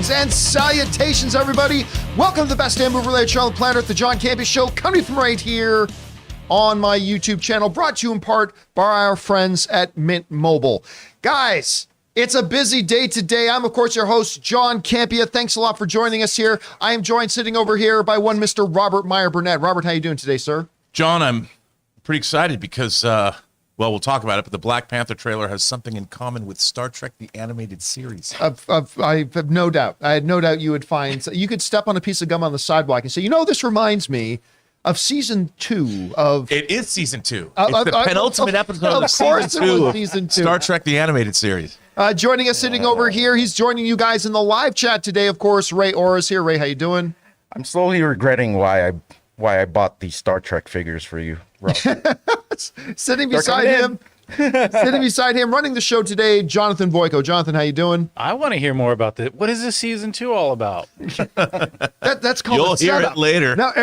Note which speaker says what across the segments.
Speaker 1: Greetings and salutations, everybody. Welcome to the best damn movie-related show on the planet, the John Campea Show, coming from right here on my YouTube channel, brought to you in part by our friends at Mint Mobile. Guys, it's a busy day today. I'm, of course, your host, John Campea. Thanks a lot for joining us here. I am joined sitting over here by one Mr. Robert Meyer Burnett. Robert, how you doing today, sir?
Speaker 2: John, I'm pretty excited because, well, we'll talk about it, but the Black Panther trailer has something in common with Star Trek, the animated series.
Speaker 1: I have no doubt. I had no doubt you would find, you could step on a piece of gum on the sidewalk and say, you know, this reminds me of season 2 of...
Speaker 2: It is season 2. It's the penultimate episode of
Speaker 1: season 2 of
Speaker 2: Star Trek, the animated series.
Speaker 1: Joining us sitting over here, he's joining you guys in the live chat today, of course. Ray Ora's here. Ray, how you doing?
Speaker 3: I'm slowly regretting why I bought these Star Trek figures for you, Rob.
Speaker 1: Sitting beside him, running the show today, Jonathan Voico. Jonathan, how you doing?
Speaker 4: I want to hear more about this. What is this season 2 all about?
Speaker 1: That's called
Speaker 2: You'll hear it later.
Speaker 1: Now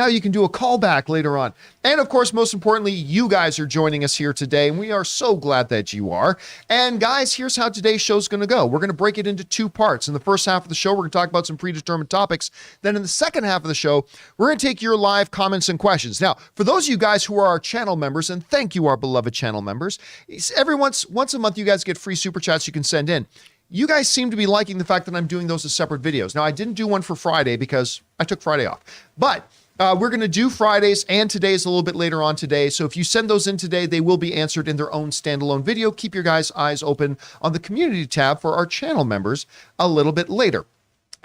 Speaker 1: you can do a callback later on. And of course, most importantly, you guys are joining us here today, and we are so glad that you are. And guys, here's how today's show's going to go. We're going to break it into 2 parts. In the first half of the show, we're going to talk about some predetermined topics. Then in the second half of the show, we're going to take your live comments and questions. Now, for those of you guys who are our channel members, and thank you, our beloved channel members, once a month, you guys get free super chats you can send in. You guys seem to be liking the fact that I'm doing those as separate videos. Now, I didn't do one for Friday because I took Friday off, but we're going to do Fridays, and today's a little bit later on today. So if you send those in today, they will be answered in their own standalone video. Keep your guys' eyes open on the community tab for our channel members a little bit later.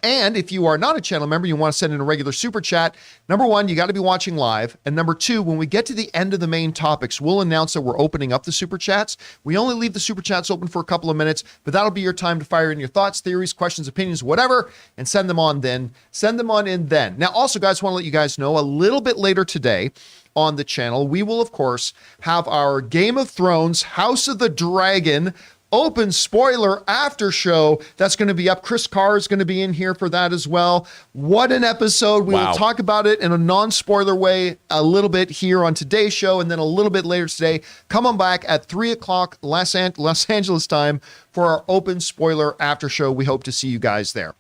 Speaker 1: And if you are not a channel member, you want to send in a regular super chat, number 1, you got to be watching live. And number 2, when we get to the end of the main topics, we'll announce that we're opening up the super chats. We only leave the super chats open for a couple of minutes, but that'll be your time to fire in your thoughts, theories, questions, opinions, whatever, and send them on in then. Now, also, guys, want to let you guys know a little bit later today on the channel, we will, of course, have our Game of Thrones House of the Dragon open spoiler after show that's going to be up. Chris Carr is going to be in here for that as well. What an episode. We will talk about it in a non-spoiler way a little bit here on today's show, and then a little bit later today. Come on back at 3 o'clock Los Angeles time for our open spoiler after show. We hope to see you guys there.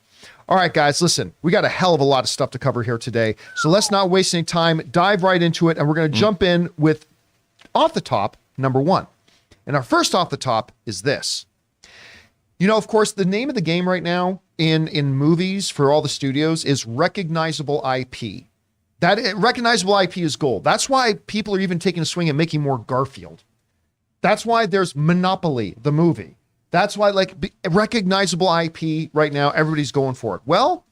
Speaker 1: All right, guys, listen, we got a hell of a lot of stuff to cover here today, so let's not waste any time. Dive right into it, and we're going to jump in with, off the top, number 1. And our first off the top is this. You know, of course, the name of the game right now in movies for all the studios is recognizable IP. Recognizable IP is gold. That's why people are even taking a swing at making more Garfield. That's why there's Monopoly, the movie. That's why, recognizable IP right now, everybody's going for it. Well,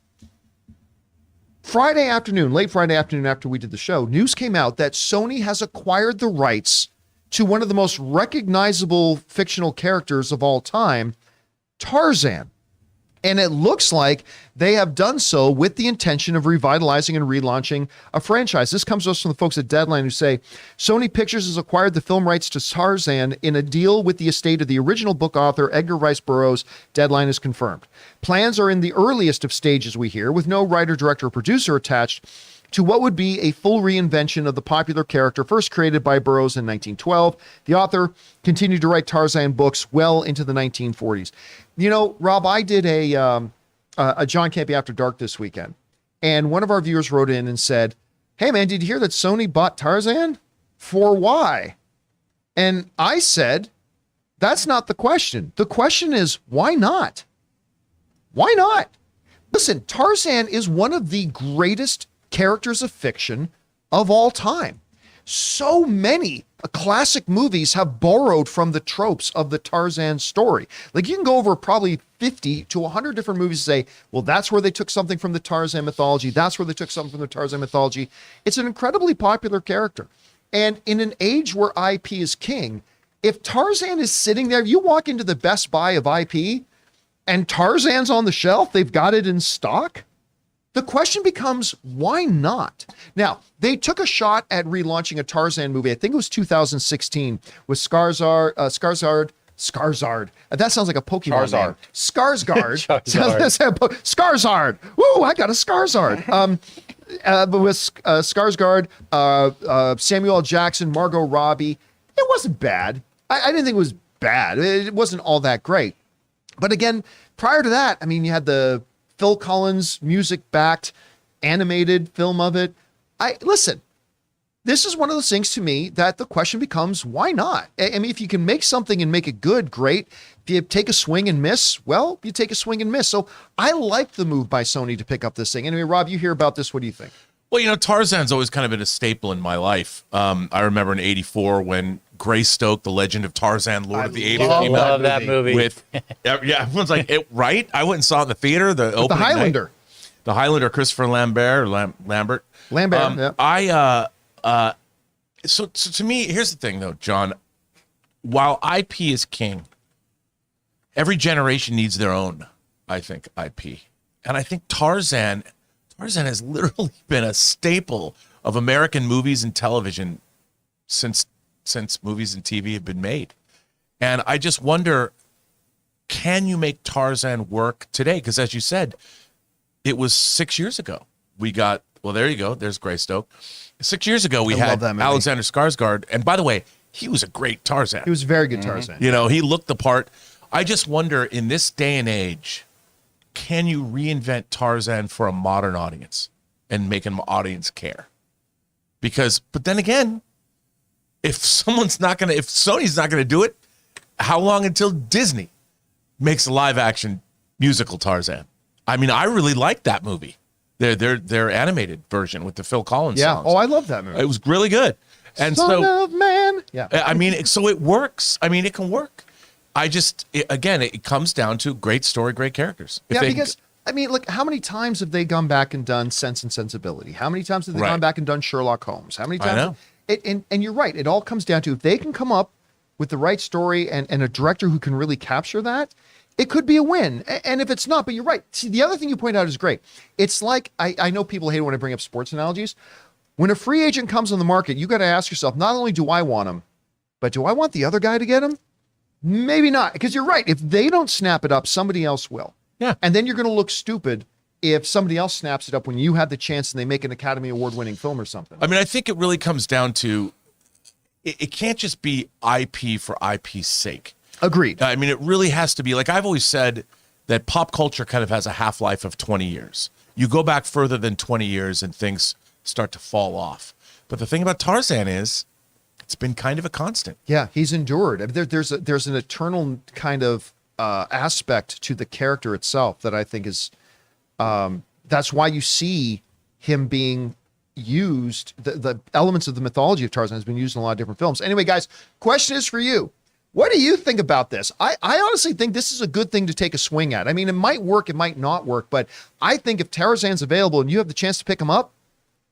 Speaker 1: late Friday afternoon after we did the show, news came out that Sony has acquired the rights to one of the most recognizable fictional characters of all time, Tarzan. And it looks like they have done so with the intention of revitalizing and relaunching a franchise. This comes to us from the folks at Deadline who say, Sony Pictures has acquired the film rights to Tarzan in a deal with the estate of the original book author, Edgar Rice Burroughs. Deadline is confirmed. Plans are in the earliest of stages, we hear, with no writer, director, or producer attached to what would be a full reinvention of the popular character first created by Burroughs in 1912. The author continued to write Tarzan books well into the 1940s. You know, Rob, I did a John Campea After Dark this weekend, and one of our viewers wrote in and said, hey, man, did you hear that Sony bought Tarzan? For why? And I said, that's not the question. The question is, why not? Why not? Listen, Tarzan is one of the greatest characters of fiction of all time. So many classic movies have borrowed from the tropes of the Tarzan story. Like, you can go over probably 50 to 100 different movies and say, well, that's where they took something from the Tarzan mythology. That's where they took something from the Tarzan mythology. It's an incredibly popular character. And in an age where IP is king, if Tarzan is sitting there, you walk into the Best Buy of IP and Tarzan's on the shelf, they've got it in stock. The question becomes, why not? Now, they took a shot at relaunching a Tarzan movie. I think it was 2016 with Skarsgård. That sounds like a Pokemon name. Skarsgård. Skarsgård. Woo, I got a Skarsgård. But with Skarsgård, Samuel L. Jackson, Margot Robbie, it wasn't bad. I didn't think it was bad. It wasn't all that great. But again, prior to that, I mean, you had the Phil Collins music backed animated film of it. Listen, this is one of those things to me that the question becomes, why not? I mean, if you can make something and make it good, great. If you take a swing and miss, well, you take a swing and miss. So I like the move by Sony to pick up this thing. Anyway, Rob, you hear about this. What do you think?
Speaker 2: Well, Tarzan's always kind of been a staple in my life. I remember in '84 when Grace Stokes, The Legend of Tarzan, Lord of the Apes
Speaker 4: I
Speaker 2: came out
Speaker 4: love that movie.
Speaker 2: with, everyone's like, right? I went and saw it in the theater. The
Speaker 1: The Highlander.
Speaker 2: Night. The Highlander, Christopher Lambert, Lambert.
Speaker 1: Yeah.
Speaker 2: So to me, here's the thing, though, John. While IP is king, every generation needs their own, I think, IP. And I think Tarzan has literally been a staple of American movies and television since movies and TV have been made. And I just wonder, can you make Tarzan work today? Because as you said, it was 6 years ago. We got, well, there you go. There's Grace Stokes. 6 years ago, we had Alexander Skarsgård. And by the way, he was a great Tarzan.
Speaker 1: He was a very good Tarzan.
Speaker 2: He looked the part. I just wonder, in this day and age, can you reinvent Tarzan for a modern audience and make an audience care? But then again, if Sony's not going to do it, how long until Disney makes a live action musical Tarzan? I mean, I really liked that movie. Their animated version with the Phil Collins songs.
Speaker 1: Oh, I love that movie.
Speaker 2: It was really good. And
Speaker 1: Son of Man. Yeah.
Speaker 2: I mean, so it works. I mean, it can work. It comes down to great story, great characters.
Speaker 1: Look, how many times have they gone back and done Sense and Sensibility? How many times have they gone back and done Sherlock Holmes? How many times?
Speaker 2: I know.
Speaker 1: And you're right. It all comes down to if they can come up with the right story and a director who can really capture that, it could be a win. And if it's not, but you're right. See, the other thing you point out is great. It's like, I know people hate it when I bring up sports analogies. When a free agent comes on the market, you got to ask yourself, not only do I want him, but do I want the other guy to get him? Maybe not. Because you're right. If they don't snap it up, somebody else will.
Speaker 2: Yeah.
Speaker 1: And then you're going to look stupid if somebody else snaps it up when you had the chance and they make an Academy Award winning film or something.
Speaker 2: I mean, I think it really comes down to, it can't just be IP for IP's sake.
Speaker 1: Agreed.
Speaker 2: I mean, it really has to be, like I've always said, that pop culture kind of has a half-life of 20 years. You go back further than 20 years and things start to fall off. But the thing about Tarzan is, it's been kind of a constant.
Speaker 1: Yeah, he's endured. I mean, there's an eternal kind of aspect to the character itself that I think is, that's why you see him being used, the elements of the mythology of Tarzan has been used in a lot of different films. Anyway, guys, question is for you. What do you think about this? I honestly think this is a good thing to take a swing at. I mean, it might work, it might not work, but I think if Tarzan's available and you have the chance to pick him up,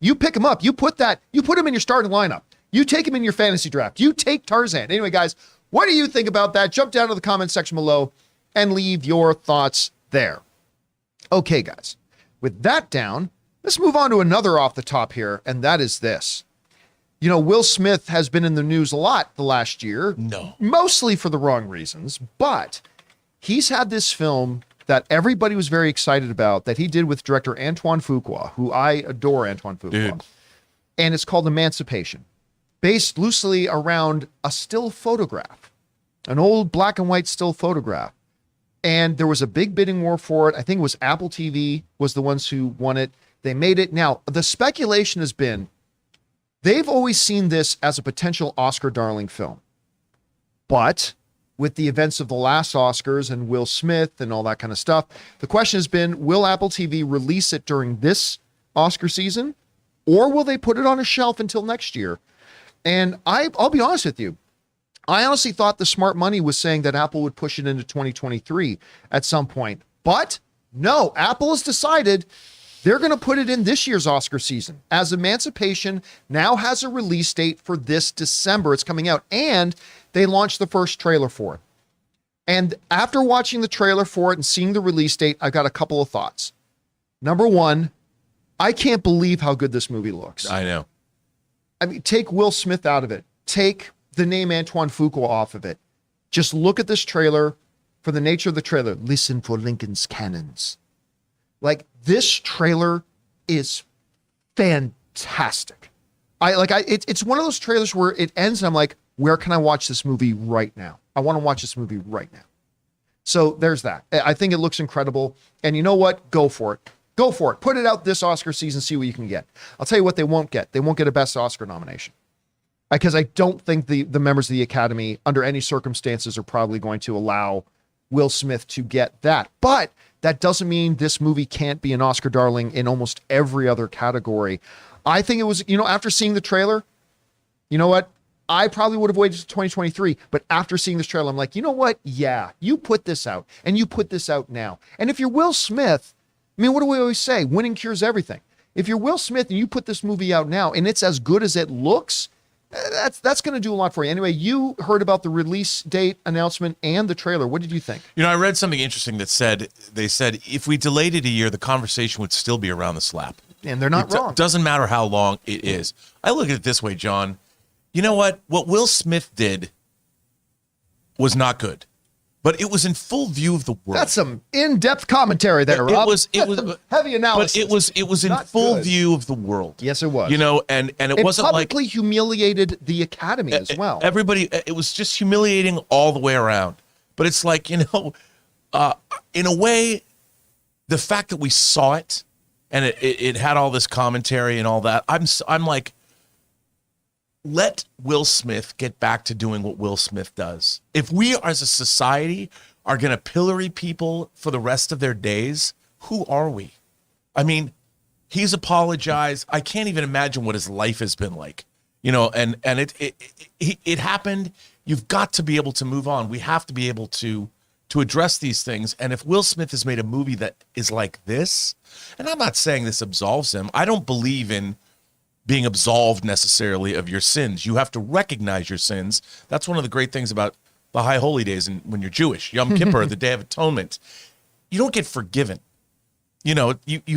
Speaker 1: you pick him up. You put him in your starting lineup. You take him in your fantasy draft. You take Tarzan. Anyway, guys, what do you think about that? Jump down to the comment section below and leave your thoughts there. Okay, guys, with that down, let's move on to another off the top here, and that is this. Will Smith has been in the news a lot the last year.
Speaker 2: No.
Speaker 1: Mostly for the wrong reasons, but he's had this film that everybody was very excited about that he did with director Antoine Fuqua, who I adore Antoine Fuqua.
Speaker 2: Dude.
Speaker 1: And it's called Emancipation, based loosely around a still photograph, an old black and white still photograph. And there was a big bidding war for it. I think it was Apple TV was the ones who won it. They made it. Now, the speculation has been, they've always seen this as a potential Oscar darling film. But with the events of the last Oscars and Will Smith and all that kind of stuff, the question has been, will Apple TV release it during this Oscar season? Or will they put it on a shelf until next year? And I'll be honest with you. I honestly thought the smart money was saying that Apple would push it into 2023 at some point. But no, Apple has decided they're going to put it in this year's Oscar season, as Emancipation now has a release date for this December. It's coming out, and they launched the first trailer for it. And after watching the trailer for it and seeing the release date, I've got a couple of thoughts. Number one, I can't believe how good this movie looks.
Speaker 2: I know.
Speaker 1: I mean, take Will Smith out of it. Take the name Antoine Fuqua off of it. Just look at this trailer for the nature of the trailer. Listen for Lincoln's cannons. Like, this trailer is fantastic. It's one of those trailers where it ends and I'm like, where can I watch this movie right now? I want to watch this movie right now. So there's that. I think it looks incredible. And you know what? Go for it. Go for it. Put it out this Oscar season, see what you can get. I'll tell you what they won't get. They won't get a Best Oscar nomination. Because I don't think the members of the Academy, under any circumstances, are probably going to allow Will Smith to get that. But that doesn't mean this movie can't be an Oscar darling in almost every other category. I think it was, after seeing the trailer, you know what? I probably would have waited to 2023, but after seeing this trailer, I'm like, you know what? Yeah, you put this out, and you put this out now. And if you're Will Smith, I mean, what do we always say? Winning cures everything. If you're Will Smith and you put this movie out now, and it's as good as it looks, that's going to do a lot for you. Anyway, you heard about the release date announcement and the trailer. What did you think?
Speaker 2: I read something interesting that they said if we delayed it a year, the conversation would still be around the slap.
Speaker 1: And they're not wrong.
Speaker 2: Doesn't matter how long it is. I look at it this way, John. You know what? What Will Smith did was not good, but it was in full view of the world.
Speaker 1: That's some in-depth commentary there, Rob.
Speaker 2: It was
Speaker 1: heavy analysis.
Speaker 2: But it was in
Speaker 1: Not
Speaker 2: full
Speaker 1: good.
Speaker 2: view of the world.
Speaker 1: Yes, it was.
Speaker 2: And it wasn't like
Speaker 1: publicly humiliated the Academy as well.
Speaker 2: Everybody. It was just humiliating all the way around. But it's like, in a way, the fact that we saw it and it had all this commentary and all that, I'm like, let Will Smith get back to doing what Will Smith does. If we as a society are going to pillory people for the rest of their days, who are we? I mean, he's apologized. I can't even imagine what his life has been like, and it happened. You've got to be able to move on. We have to be able to address these things. And if Will Smith has made a movie that is like this, and I'm not saying this absolves him. I don't believe in being absolved necessarily of your sins. You have to recognize your sins. That's one of the great things about the High Holy Days and when you're Jewish, Yom Kippur, the Day of Atonement. You don't get forgiven. You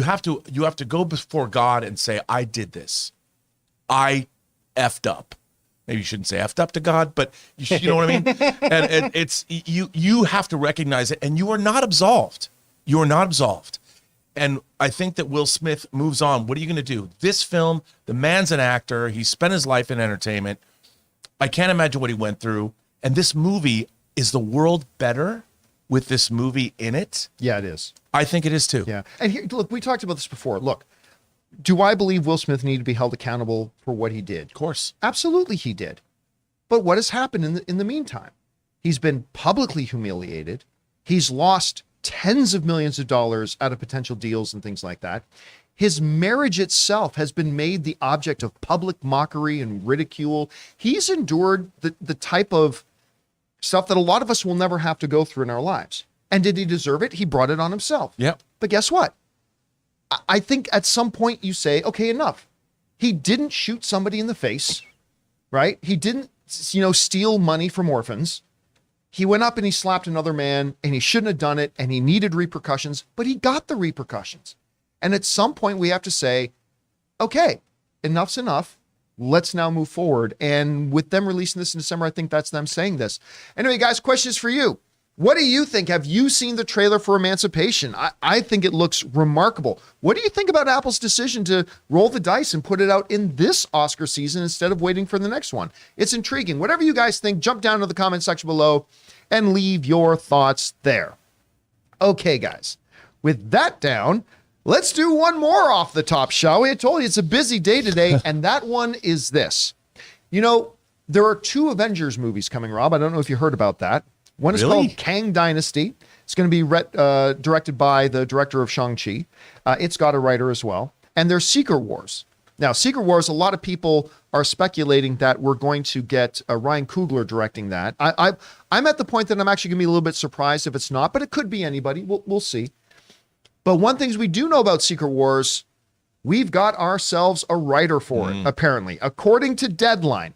Speaker 2: have to go before God and say, I did this. I effed up. Maybe you shouldn't say effed up to God, but you know what I mean? And it's you have to recognize it, and you are not absolved. You are not absolved. And I think that Will Smith moves on. What are you going to do? This film, the man's an actor. He spent his life in entertainment. I can't imagine what he went through. And this movie, is the world better with this movie in it?
Speaker 1: Yeah, it is.
Speaker 2: I think it is too.
Speaker 1: Yeah. And here, look, we talked about this before. Look, do I believe Will Smith needed to be held accountable for what he did?
Speaker 2: Of course.
Speaker 1: Absolutely he did. But what has happened in the meantime? He's been publicly humiliated. He's lost tens of millions of dollars out of potential deals and things like that. His marriage itself has been made the object of public mockery and ridicule. He's endured the type of stuff that a lot of us will never have to go through in our lives. And did he deserve it? He brought it on himself.
Speaker 2: Yep.
Speaker 1: But guess what? I think at some point you say, okay, enough. He didn't shoot somebody in the face, right? He didn't, steal money from orphans. He went up and he slapped another man, and he shouldn't have done it, and he needed repercussions, but he got the repercussions. And at some point we have to say, okay, enough's enough. Let's now move forward. And with them releasing this in December, I think that's them saying this. Anyway, guys, questions for you. What do you think? Have you seen the trailer for Emancipation? I think it looks remarkable. What do you think about Apple's decision to roll the dice and put it out in this Oscar season instead of waiting for the next one? It's intriguing. Whatever you guys think, jump down to the comment section below and leave your thoughts there. Okay, guys, with that down, let's do one more off the top, shall we? I told you it's a busy day today, and that one is this. There are 2 Avengers movies coming, Rob. I don't know if you heard about that. One is called Kang Dynasty. It's going to be directed by the director of Shang-Chi. It's got a writer as well. And there's Secret Wars. Now, Secret Wars, a lot of people are speculating that we're going to get Ryan Coogler directing that. I'm at the point that I'm actually going to be a little bit surprised if it's not, but it could be anybody. We'll see. But one thing we do know about Secret Wars, we've got ourselves a writer for it, apparently. According to Deadline,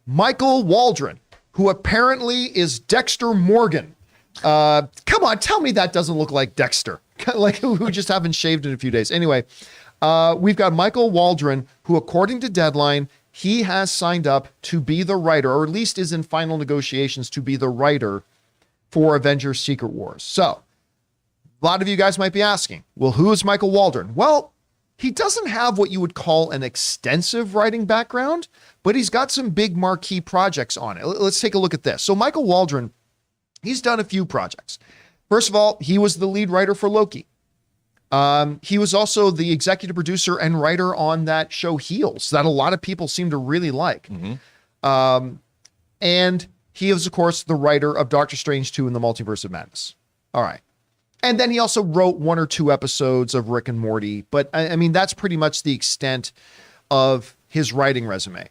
Speaker 1: Michael Waldron, who apparently is Dexter Morgan. Come on, tell me that doesn't look like Dexter, like who just haven't shaved in a few days. Anyway, we've got Michael Waldron, who according to Deadline, he has signed up to be the writer, or at least is in final negotiations to be the writer for Avengers Secret Wars. So a lot of you guys might be asking, well, who is Michael Waldron? Well, he doesn't have what you would call an extensive writing background, but he's got some big marquee projects on it. Let's take a look at this. So Michael Waldron, he's done a few projects. First of all, he was the lead writer for Loki. He was also the executive producer and writer on that show Heels that a lot of people seem to really like. And he is, of course, the writer of Doctor Strange 2 in the Multiverse of Madness. All right. And then he also wrote 1 or 2 episodes of Rick and Morty. But I mean, that's pretty much the extent of his writing resume.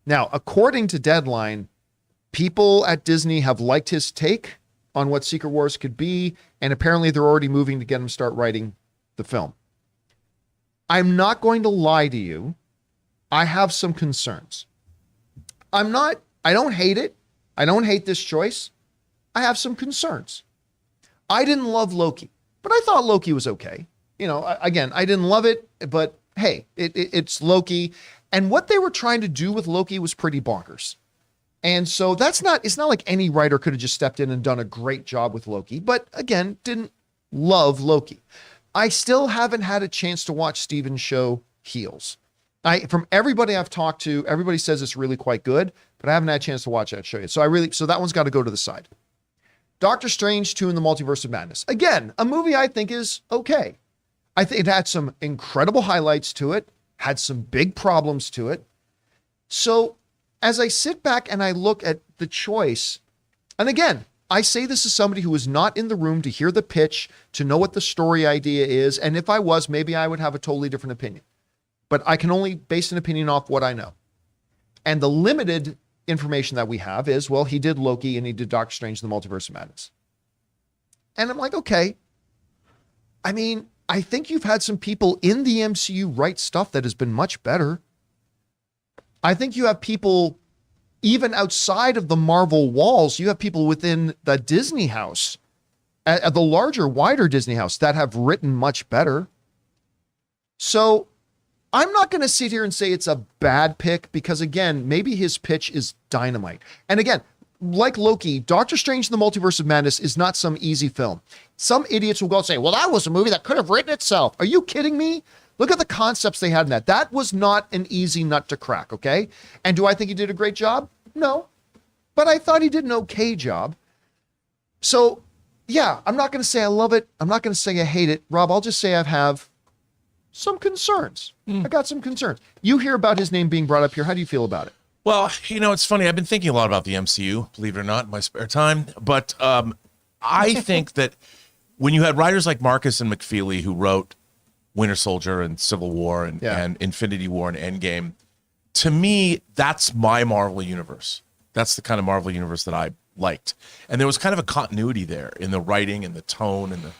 Speaker 1: Now, according to Deadline, people at Disney have liked his take on what Secret Wars could be. And apparently they're already moving to get him to start writing the film. I'm not going to lie to you. I have some concerns. I don't hate it. I don't hate this choice. I have some concerns. I didn't love Loki, but I thought Loki was okay. You know, again, I didn't love it, but hey, it's Loki. And what they were trying to do with Loki was pretty bonkers. And so it's not like any writer could have just stepped in and done a great job with Loki, but again, didn't love Loki. I still haven't had a chance to watch Steven's show Heels. From everybody I've talked to, everybody says it's really quite good, but I haven't had a chance to watch that show yet. So that one's got to go to the side. Doctor Strange 2 in the Multiverse of Madness. Again, a movie I think is okay. I think it had some incredible highlights to it, had some big problems to it. So as I sit back and I look at the choice, and again, I say this as somebody who was not in the room to hear the pitch, to know what the story idea is. And if I was, maybe I would have a totally different opinion. But I can only base an opinion off what I know. And the limited information that we have is, well, he did Loki and he did Doctor Strange in the Multiverse of Madness. And I'm like, okay. I mean, I think you've had some people in the MCU write stuff that has been much better. I think you have people even outside of the Marvel walls, you have people within the Disney house, at the larger, wider Disney house, that have written much better. So I'm not going to sit here and say it's a bad pick because, again, maybe his pitch is dynamite. And again, like Loki, Doctor Strange in the Multiverse of Madness is not some easy film. Some idiots will go and say, well, that was a movie that could have written itself. Are you kidding me? Look at the concepts they had in that. That was not an easy nut to crack, okay? And do I think he did a great job? No. But I thought he did an okay job. So, yeah, I'm not going to say I love it. I'm not going to say I hate it. Rob, I'll just say I have some concerns. I got some concerns. You hear about his name being brought up here. How do you feel about it?
Speaker 2: Well, you know, it's funny. I've been thinking a lot about the MCU, believe it or not, in my spare time. But I think that when you had writers like Marcus and McFeely who wrote Winter Soldier and Civil War and Infinity War and Endgame, to me, that's my Marvel universe. That's the kind of Marvel universe that I liked. And there was kind of a continuity there in the writing and the tone and the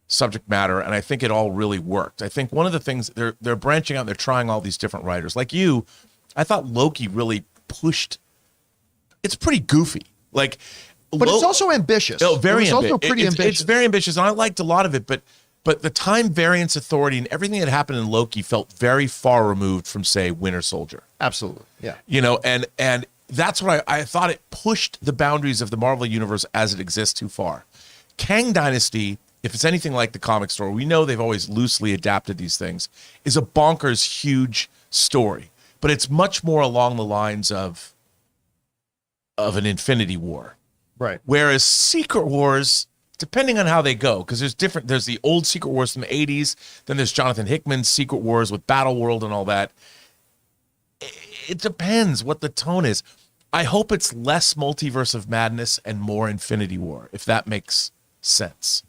Speaker 2: subject matter, and I think it all really worked. I think one of the things, they're branching out and they're trying all these different writers. Like you, I thought Loki really pushed, it's pretty goofy. Like,
Speaker 1: but it's also ambitious.
Speaker 2: Oh, very ambitious.
Speaker 1: It's also pretty ambitious.
Speaker 2: It's very ambitious, and I liked a lot of it, but the time variance authority and everything that happened in Loki felt very far removed from, say, Winter Soldier.
Speaker 1: Absolutely, yeah.
Speaker 2: You know, and that's what I thought it pushed the boundaries of the Marvel universe as it exists too far. Kang Dynasty, if it's anything like the comic story, we know they've always loosely adapted these things, is a bonkers huge story. But it's much more along the lines of an Infinity War.
Speaker 1: Right.
Speaker 2: Whereas Secret Wars, depending on how they go, because there's the old Secret Wars from the 80s, then there's Jonathan Hickman's Secret Wars with Battle World and all that. It depends what the tone is. I hope it's less Multiverse of Madness and more Infinity War, if that makes sense.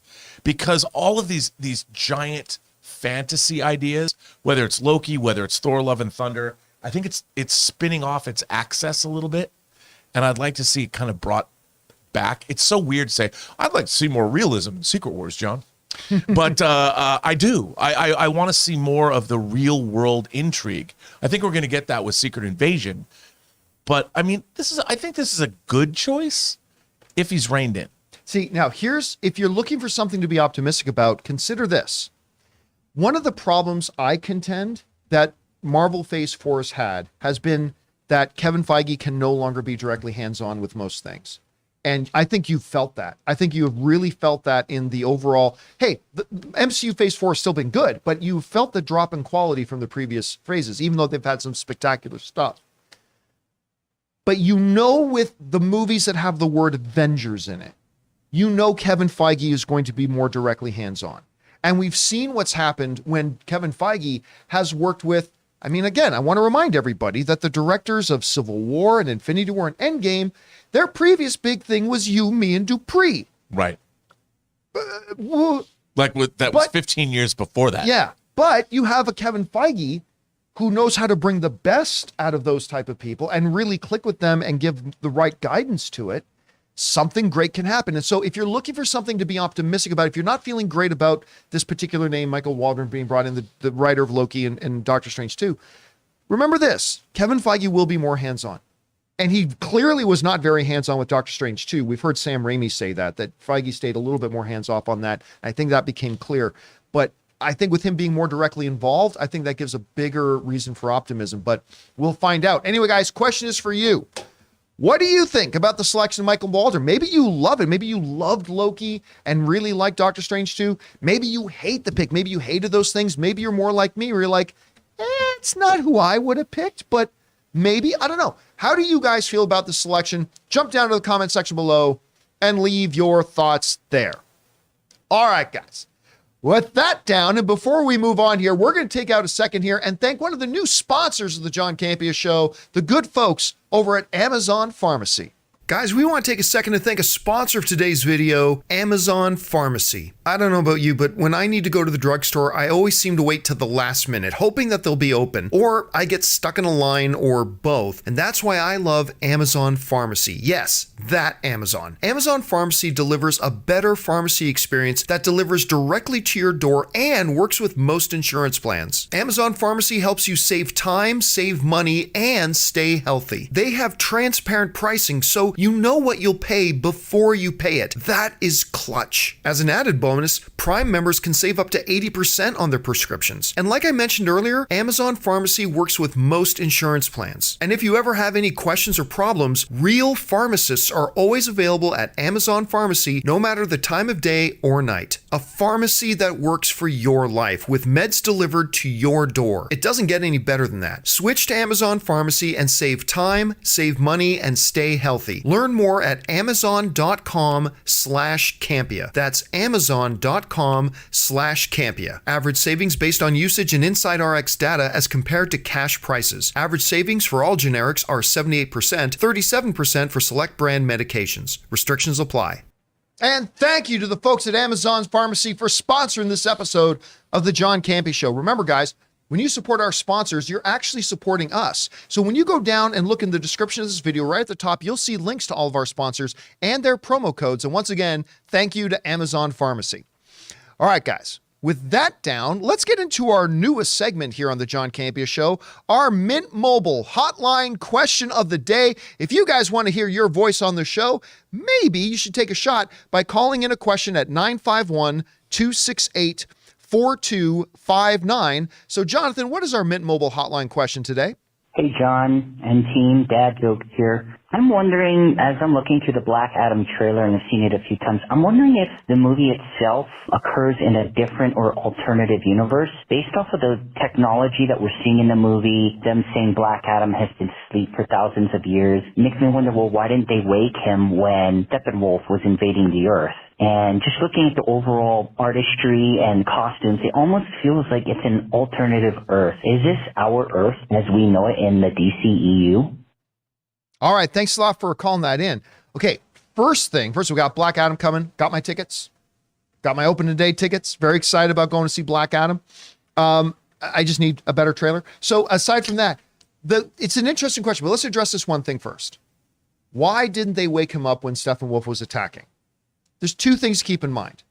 Speaker 2: Because all of these giant fantasy ideas, whether it's Loki, whether it's Thor, Love and Thunder, I think it's spinning off its access a little bit. And I'd like to see it kind of brought back. It's so weird to say, I'd like to see more realism in Secret Wars, John. But I do. I want to see more of the real world intrigue. I think we're going to get that with Secret Invasion. But I mean, I think this is a good choice if he's reined in.
Speaker 1: See, now if you're looking for something to be optimistic about, consider this. One of the problems I contend that Marvel Phase 4 has been that Kevin Feige can no longer be directly hands-on with most things. And I think you've felt that. I think you have really felt that in the overall, hey, the MCU Phase 4 has still been good, but you felt the drop in quality from the previous phases, even though they've had some spectacular stuff. But with the movies that have the word Avengers in it, you know Kevin Feige is going to be more directly hands-on. And we've seen what's happened when Kevin Feige has worked with, I mean, again, I want to remind everybody that the directors of Civil War and Infinity War and Endgame, their previous big thing was You, Me, and Dupree.
Speaker 2: Right.
Speaker 1: Well,
Speaker 2: Was 15 years before that.
Speaker 1: yeah, but you have a Kevin Feige who knows how to bring the best out of those type of people and really click with them and give the right guidance to it. Something great can happen. And so if you're looking for something to be optimistic about, if you're not feeling great about this particular name, Michael Waldron being brought in, the writer of Loki and Doctor Strange 2, remember this, Kevin Feige will be more hands-on. And he clearly was not very hands-on with Doctor Strange 2. We've heard Sam Raimi say that Feige stayed a little bit more hands-off on that. I think that became clear. But I think with him being more directly involved, I think that gives a bigger reason for optimism. But we'll find out. Anyway, guys, question is for you. What do you think about the selection of Michael Waldron? Maybe you love it. Maybe you loved Loki and really liked Doctor Strange 2. Maybe you hate the pick. Maybe you hated those things. Maybe you're more like me where you're like, it's not who I would have picked, but maybe, I don't know. How do you guys feel about the selection? Jump down to the comment section below and leave your thoughts there. All right, guys. With that down, and before we move on here, we're going to take out a second here and thank one of the new sponsors of the John Campea Show, the good folks over at Amazon Pharmacy. Guys, we want to take a second to thank a sponsor of today's video, Amazon Pharmacy. I don't know about you, but when I need to go to the drugstore, I always seem to wait till the last minute, hoping that they'll be open, or I get stuck in a line, or both. And that's why I love Amazon Pharmacy. Yes, that Amazon. Amazon Pharmacy delivers a better pharmacy experience that delivers directly to your door and works with most insurance plans. Amazon Pharmacy helps you save time, save money, and stay healthy. They have transparent pricing, so you know what you'll pay before you pay it. That is clutch. As an added bonus, Prime members can save up to 80% on their prescriptions. And like I mentioned earlier, Amazon Pharmacy works with most insurance plans. And if you ever have any questions or problems, real pharmacists are always available at Amazon Pharmacy, no matter the time of day or night. A pharmacy that works for your life, with meds delivered to your door. It doesn't get any better than that. Switch to Amazon Pharmacy and save time, save money, and stay healthy. Learn more at amazon.com/Campea. That's amazon.com/Campea. Average savings based on usage and Inside RX data as compared to cash prices. Average savings for all generics are 78%, 37% for select brand medications. Restrictions apply. And thank you to the folks at Amazon Pharmacy for sponsoring this episode of the John Campea Show. Remember, guys, when you support our sponsors, you're actually supporting us. So when you go down and look in the description of this video, right at the top, you'll see links to all of our sponsors and their promo codes. And once again, thank you to Amazon Pharmacy. All right, guys. With that down, let's get into our newest segment here on the John Campea Show, our Mint Mobile Hotline Question of the Day. If you guys want to hear your voice on the show, maybe you should take a shot by calling in a question at 951-268-4259. So, Jonathan, what is our Mint Mobile Hotline question today?
Speaker 5: Hey, John and team, Dad Joke here. I'm wondering, as I'm looking through the Black Adam trailer and I've seen it a few times, I'm wondering if the movie itself occurs in a different or alternative universe. Based off of the technology that we're seeing in the movie, them saying Black Adam has been asleep for thousands of years, makes me wonder, well, why didn't they wake him when Steppenwolf was invading the Earth? And just looking at the overall artistry and costumes, it almost feels like it's an alternative Earth. Is this our Earth as we know it in the DCEU?
Speaker 1: All right, thanks a lot for calling that in. Okay, first we got Black Adam coming. Got my tickets. Got my opening day tickets. Very excited about going to see Black Adam. I just need a better trailer. So aside from that, it's an interesting question, but let's address this one thing first. Why didn't they wake him up when Steppenwolf was attacking? There's two things to keep in mind.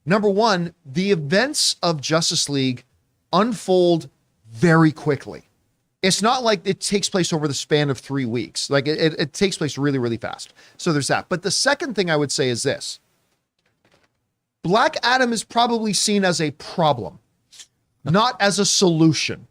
Speaker 1: Number one, the events of Justice League unfold very quickly. It's not like it takes place over the span of 3 weeks. Like it takes place really, really fast. So there's that. But the second thing I would say is this. Black Adam is probably seen as a problem, not as a solution.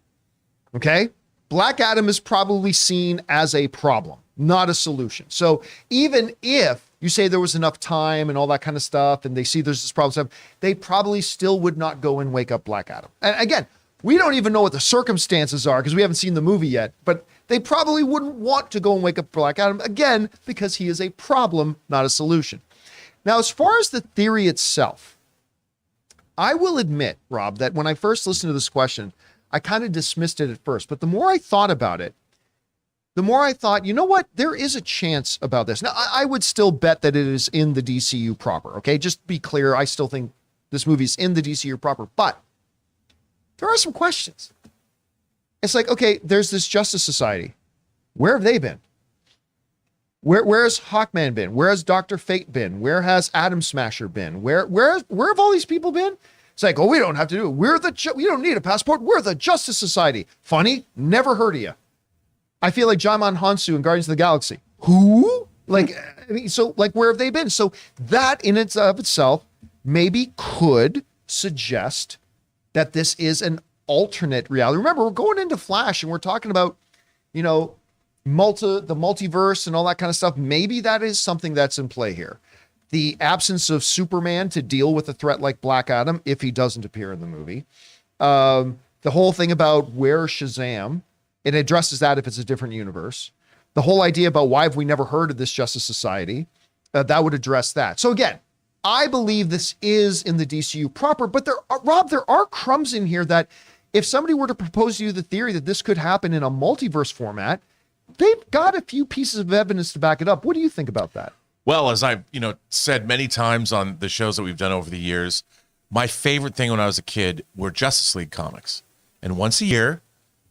Speaker 1: Okay? Black Adam is probably seen as a problem, not a solution. So even if you say there was enough time and all that kind of stuff, and they see there's this problem, they probably still would not go and wake up Black Adam. And again, we don't even know what the circumstances are because we haven't seen the movie yet, but they probably wouldn't want to go and wake up Black Adam again because he is a problem, not a solution. Now, as far as the theory itself, I will admit, Rob, that when I first listened to this question, I kind of dismissed it at first. But the more I thought about it, the more I thought, you know what? There is a chance about this. Now, I would still bet that it is in the DCU proper, okay? Just be clear, I still think this movie is in the DCU proper. But there are some questions. It's like, okay, there's this Justice Society. Where have they been? Where has Hawkman been? Where has Dr. Fate been? Where has Atom Smasher been? Where have all these people been? It's like, oh, we don't have to do it. We don't need a passport. We're the Justice Society. Funny, never heard of you. I feel like Jaimon Hansu in Guardians of the Galaxy. Who? Like, I mean, so like, where have they been? So that in and of itself maybe could suggest that this is an alternate reality. Remember, we're going into Flash and we're talking about, you know, the multiverse and all that kind of stuff. Maybe that is something that's in play here. The absence of Superman to deal with a threat like Black Adam, if he doesn't appear in the movie. The whole thing about where Shazam, it addresses that if it's a different universe. The whole idea about why have we never heard of this Justice Society, that would address that. So again, I believe this is in the DCU proper, but Rob, there are crumbs in here that if somebody were to propose to you the theory that this could happen in a multiverse format, they've got a few pieces of evidence to back it up. What do you think about that?
Speaker 2: Well, as I've said many times on the shows that we've done over the years, my favorite thing when I was a kid were Justice League comics. And once a year,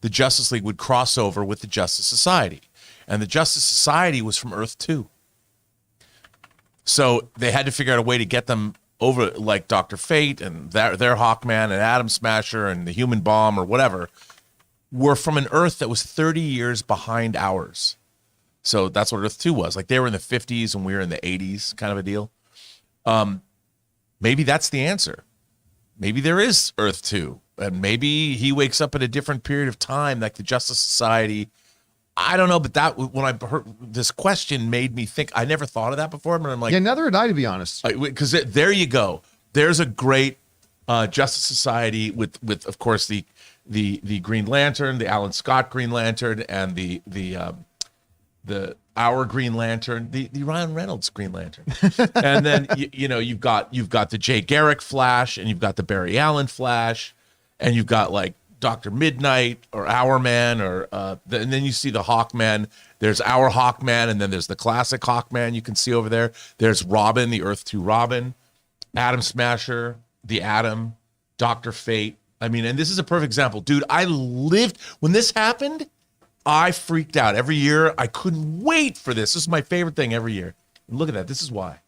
Speaker 2: the Justice League would cross over with the Justice Society. And the Justice Society was from Earth 2. So they had to figure out a way to get them over, like Dr. Fate and their Hawkman and Atom Smasher and the Human Bomb or whatever, were from an Earth that was 30 years behind ours. So that's what Earth 2 was. Like they were in the 50s and we were in the 80s, kind of a deal. Maybe that's the answer. Maybe there is Earth 2. And maybe he wakes up at a different period of time, like the Justice Society. I don't know, but that when I heard this question made me think. I never thought of that before, but I'm like,
Speaker 1: yeah, neither did I, to be honest.
Speaker 2: Because there you go. There's a great Justice Society with of course the Green Lantern, the Alan Scott Green Lantern, and the our Green Lantern, the Ryan Reynolds Green Lantern, and then you've got the Jay Garrick Flash, and you've got the Barry Allen Flash, and you've got like Dr. Midnight or Hourman, and then you see the Hawkman. There's our Hawkman, and then there's the classic Hawkman you can see over there. There's Robin, the Earth 2 Robin, Atom Smasher, the Atom, Dr. Fate. I mean, and this is a perfect example. Dude, I lived, when this happened, I freaked out. Every year, I couldn't wait for this. This is my favorite thing every year. And look at that. This is why.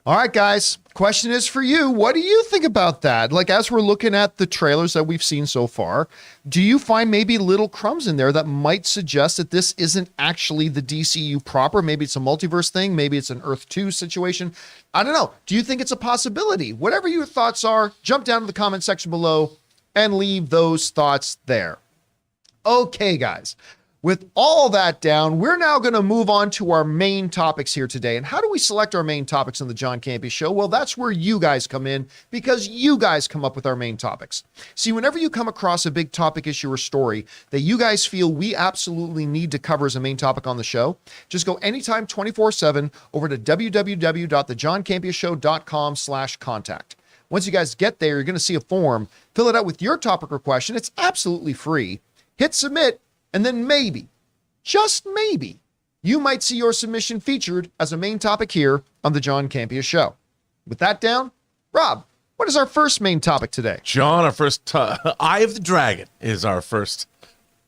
Speaker 1: All right, guys, question is for you. What do you think about that? Like, as we're looking at the trailers that we've seen so far, do you find maybe little crumbs in there that might suggest that this isn't actually the DCU proper? Maybe it's a multiverse thing. Maybe it's an Earth 2 situation. I don't know. Do you think it's a possibility? Whatever your thoughts are, jump down to the comment section below and leave those thoughts there. Okay, guys. With all that down, we're now going to move on to our main topics here today. And how do we select our main topics on the John Campea Show? Well, that's where you guys come in, because you guys come up with our main topics. See, whenever you come across a big topic, issue, or story that you guys feel we absolutely need to cover as a main topic on the show, just go anytime 24/7 over to www.thejohncampeashow.com/contact. Once you guys get there, you're going to see a form. Fill it out with your topic or question. It's absolutely free. Hit submit. And then maybe, just maybe, you might see your submission featured as a main topic here on the John Campea Show. With that down, Rob, what is our first main topic today?
Speaker 2: John, our first Eye of the Dragon is our first,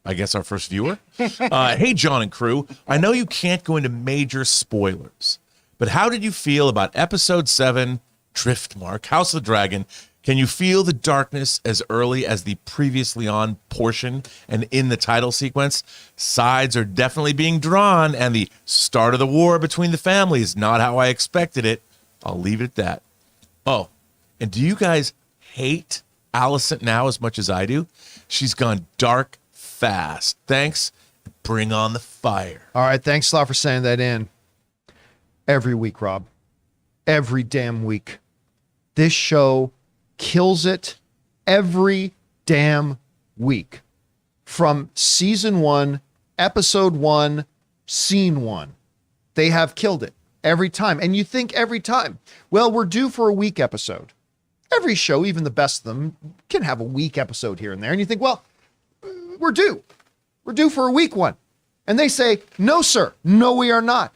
Speaker 2: I guess, our first viewer. Hey, John and crew, I know you can't go into major spoilers, but how did you feel about Episode 7, Driftmark, House of the Dragon? Can you feel the darkness as early as the previously on portion and in the title sequence? Sides are definitely being drawn, and the start of the war between the families, not how I expected it. I'll leave it at that. Oh, and do you guys hate Alicent now as much as I do? She's gone dark fast. Thanks. Bring on the fire.
Speaker 1: All right, thanks a lot for saying that in. Every week, Rob. Every damn week. This show kills it every damn week. From season 1, episode 1, scene 1. They have killed it every time. And you think every time, well, we're due for a week episode. Every show, even the best of them, can have a week episode here and there. And you think, well, we're due. We're due for a week one. And they say, no, sir. No, we are not.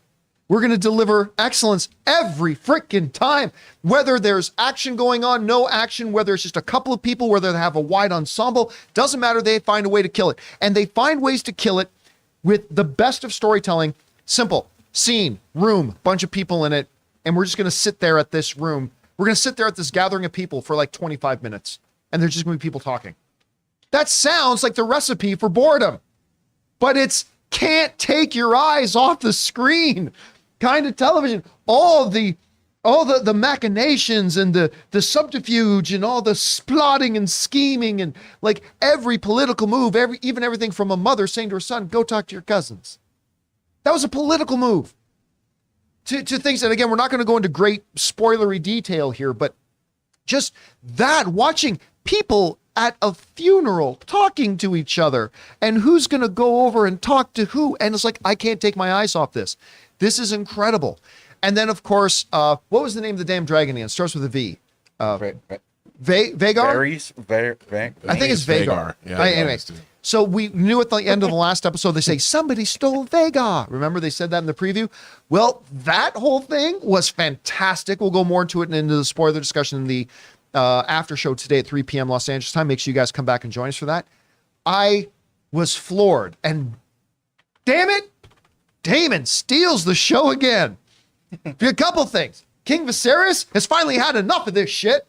Speaker 1: We're going to deliver excellence every freaking time. Whether there's action going on, no action, whether it's just a couple of people, whether they have a wide ensemble, doesn't matter. They find a way to kill it. And they find ways to kill it with the best of storytelling. Simple. Scene, room, bunch of people in it. And we're just going to sit there at this room. We're going to sit there at this gathering of people for like 25 minutes. And there's just going to be people talking. That sounds like the recipe for boredom. But it's can't take your eyes off the screen kind of television. All the machinations and the subterfuge and all the plotting and scheming and like every political move, even everything from a mother saying to her son, go talk to your cousins. That was a political move. To things that, again, we're not going to go into great spoilery detail here, but just that, watching people at a funeral talking to each other and who's going to go over and talk to who. And it's like, I can't take my eyes off this. This is incredible. And then, of course, what was the name of the damn dragon again? It starts with a V. Vagar? I think it's Vagar.
Speaker 2: Yeah,
Speaker 1: anyway, so we knew at the end of the last episode, they say, somebody stole Vagar. Remember they said that in the preview? Well, that whole thing was fantastic. We'll go more into it and into the spoiler discussion in the after show today at 3 p.m. Los Angeles time. Make sure you guys come back and join us for that. I was floored. And damn it, Damon steals the show again. A couple things. King Viserys has finally had enough of this shit.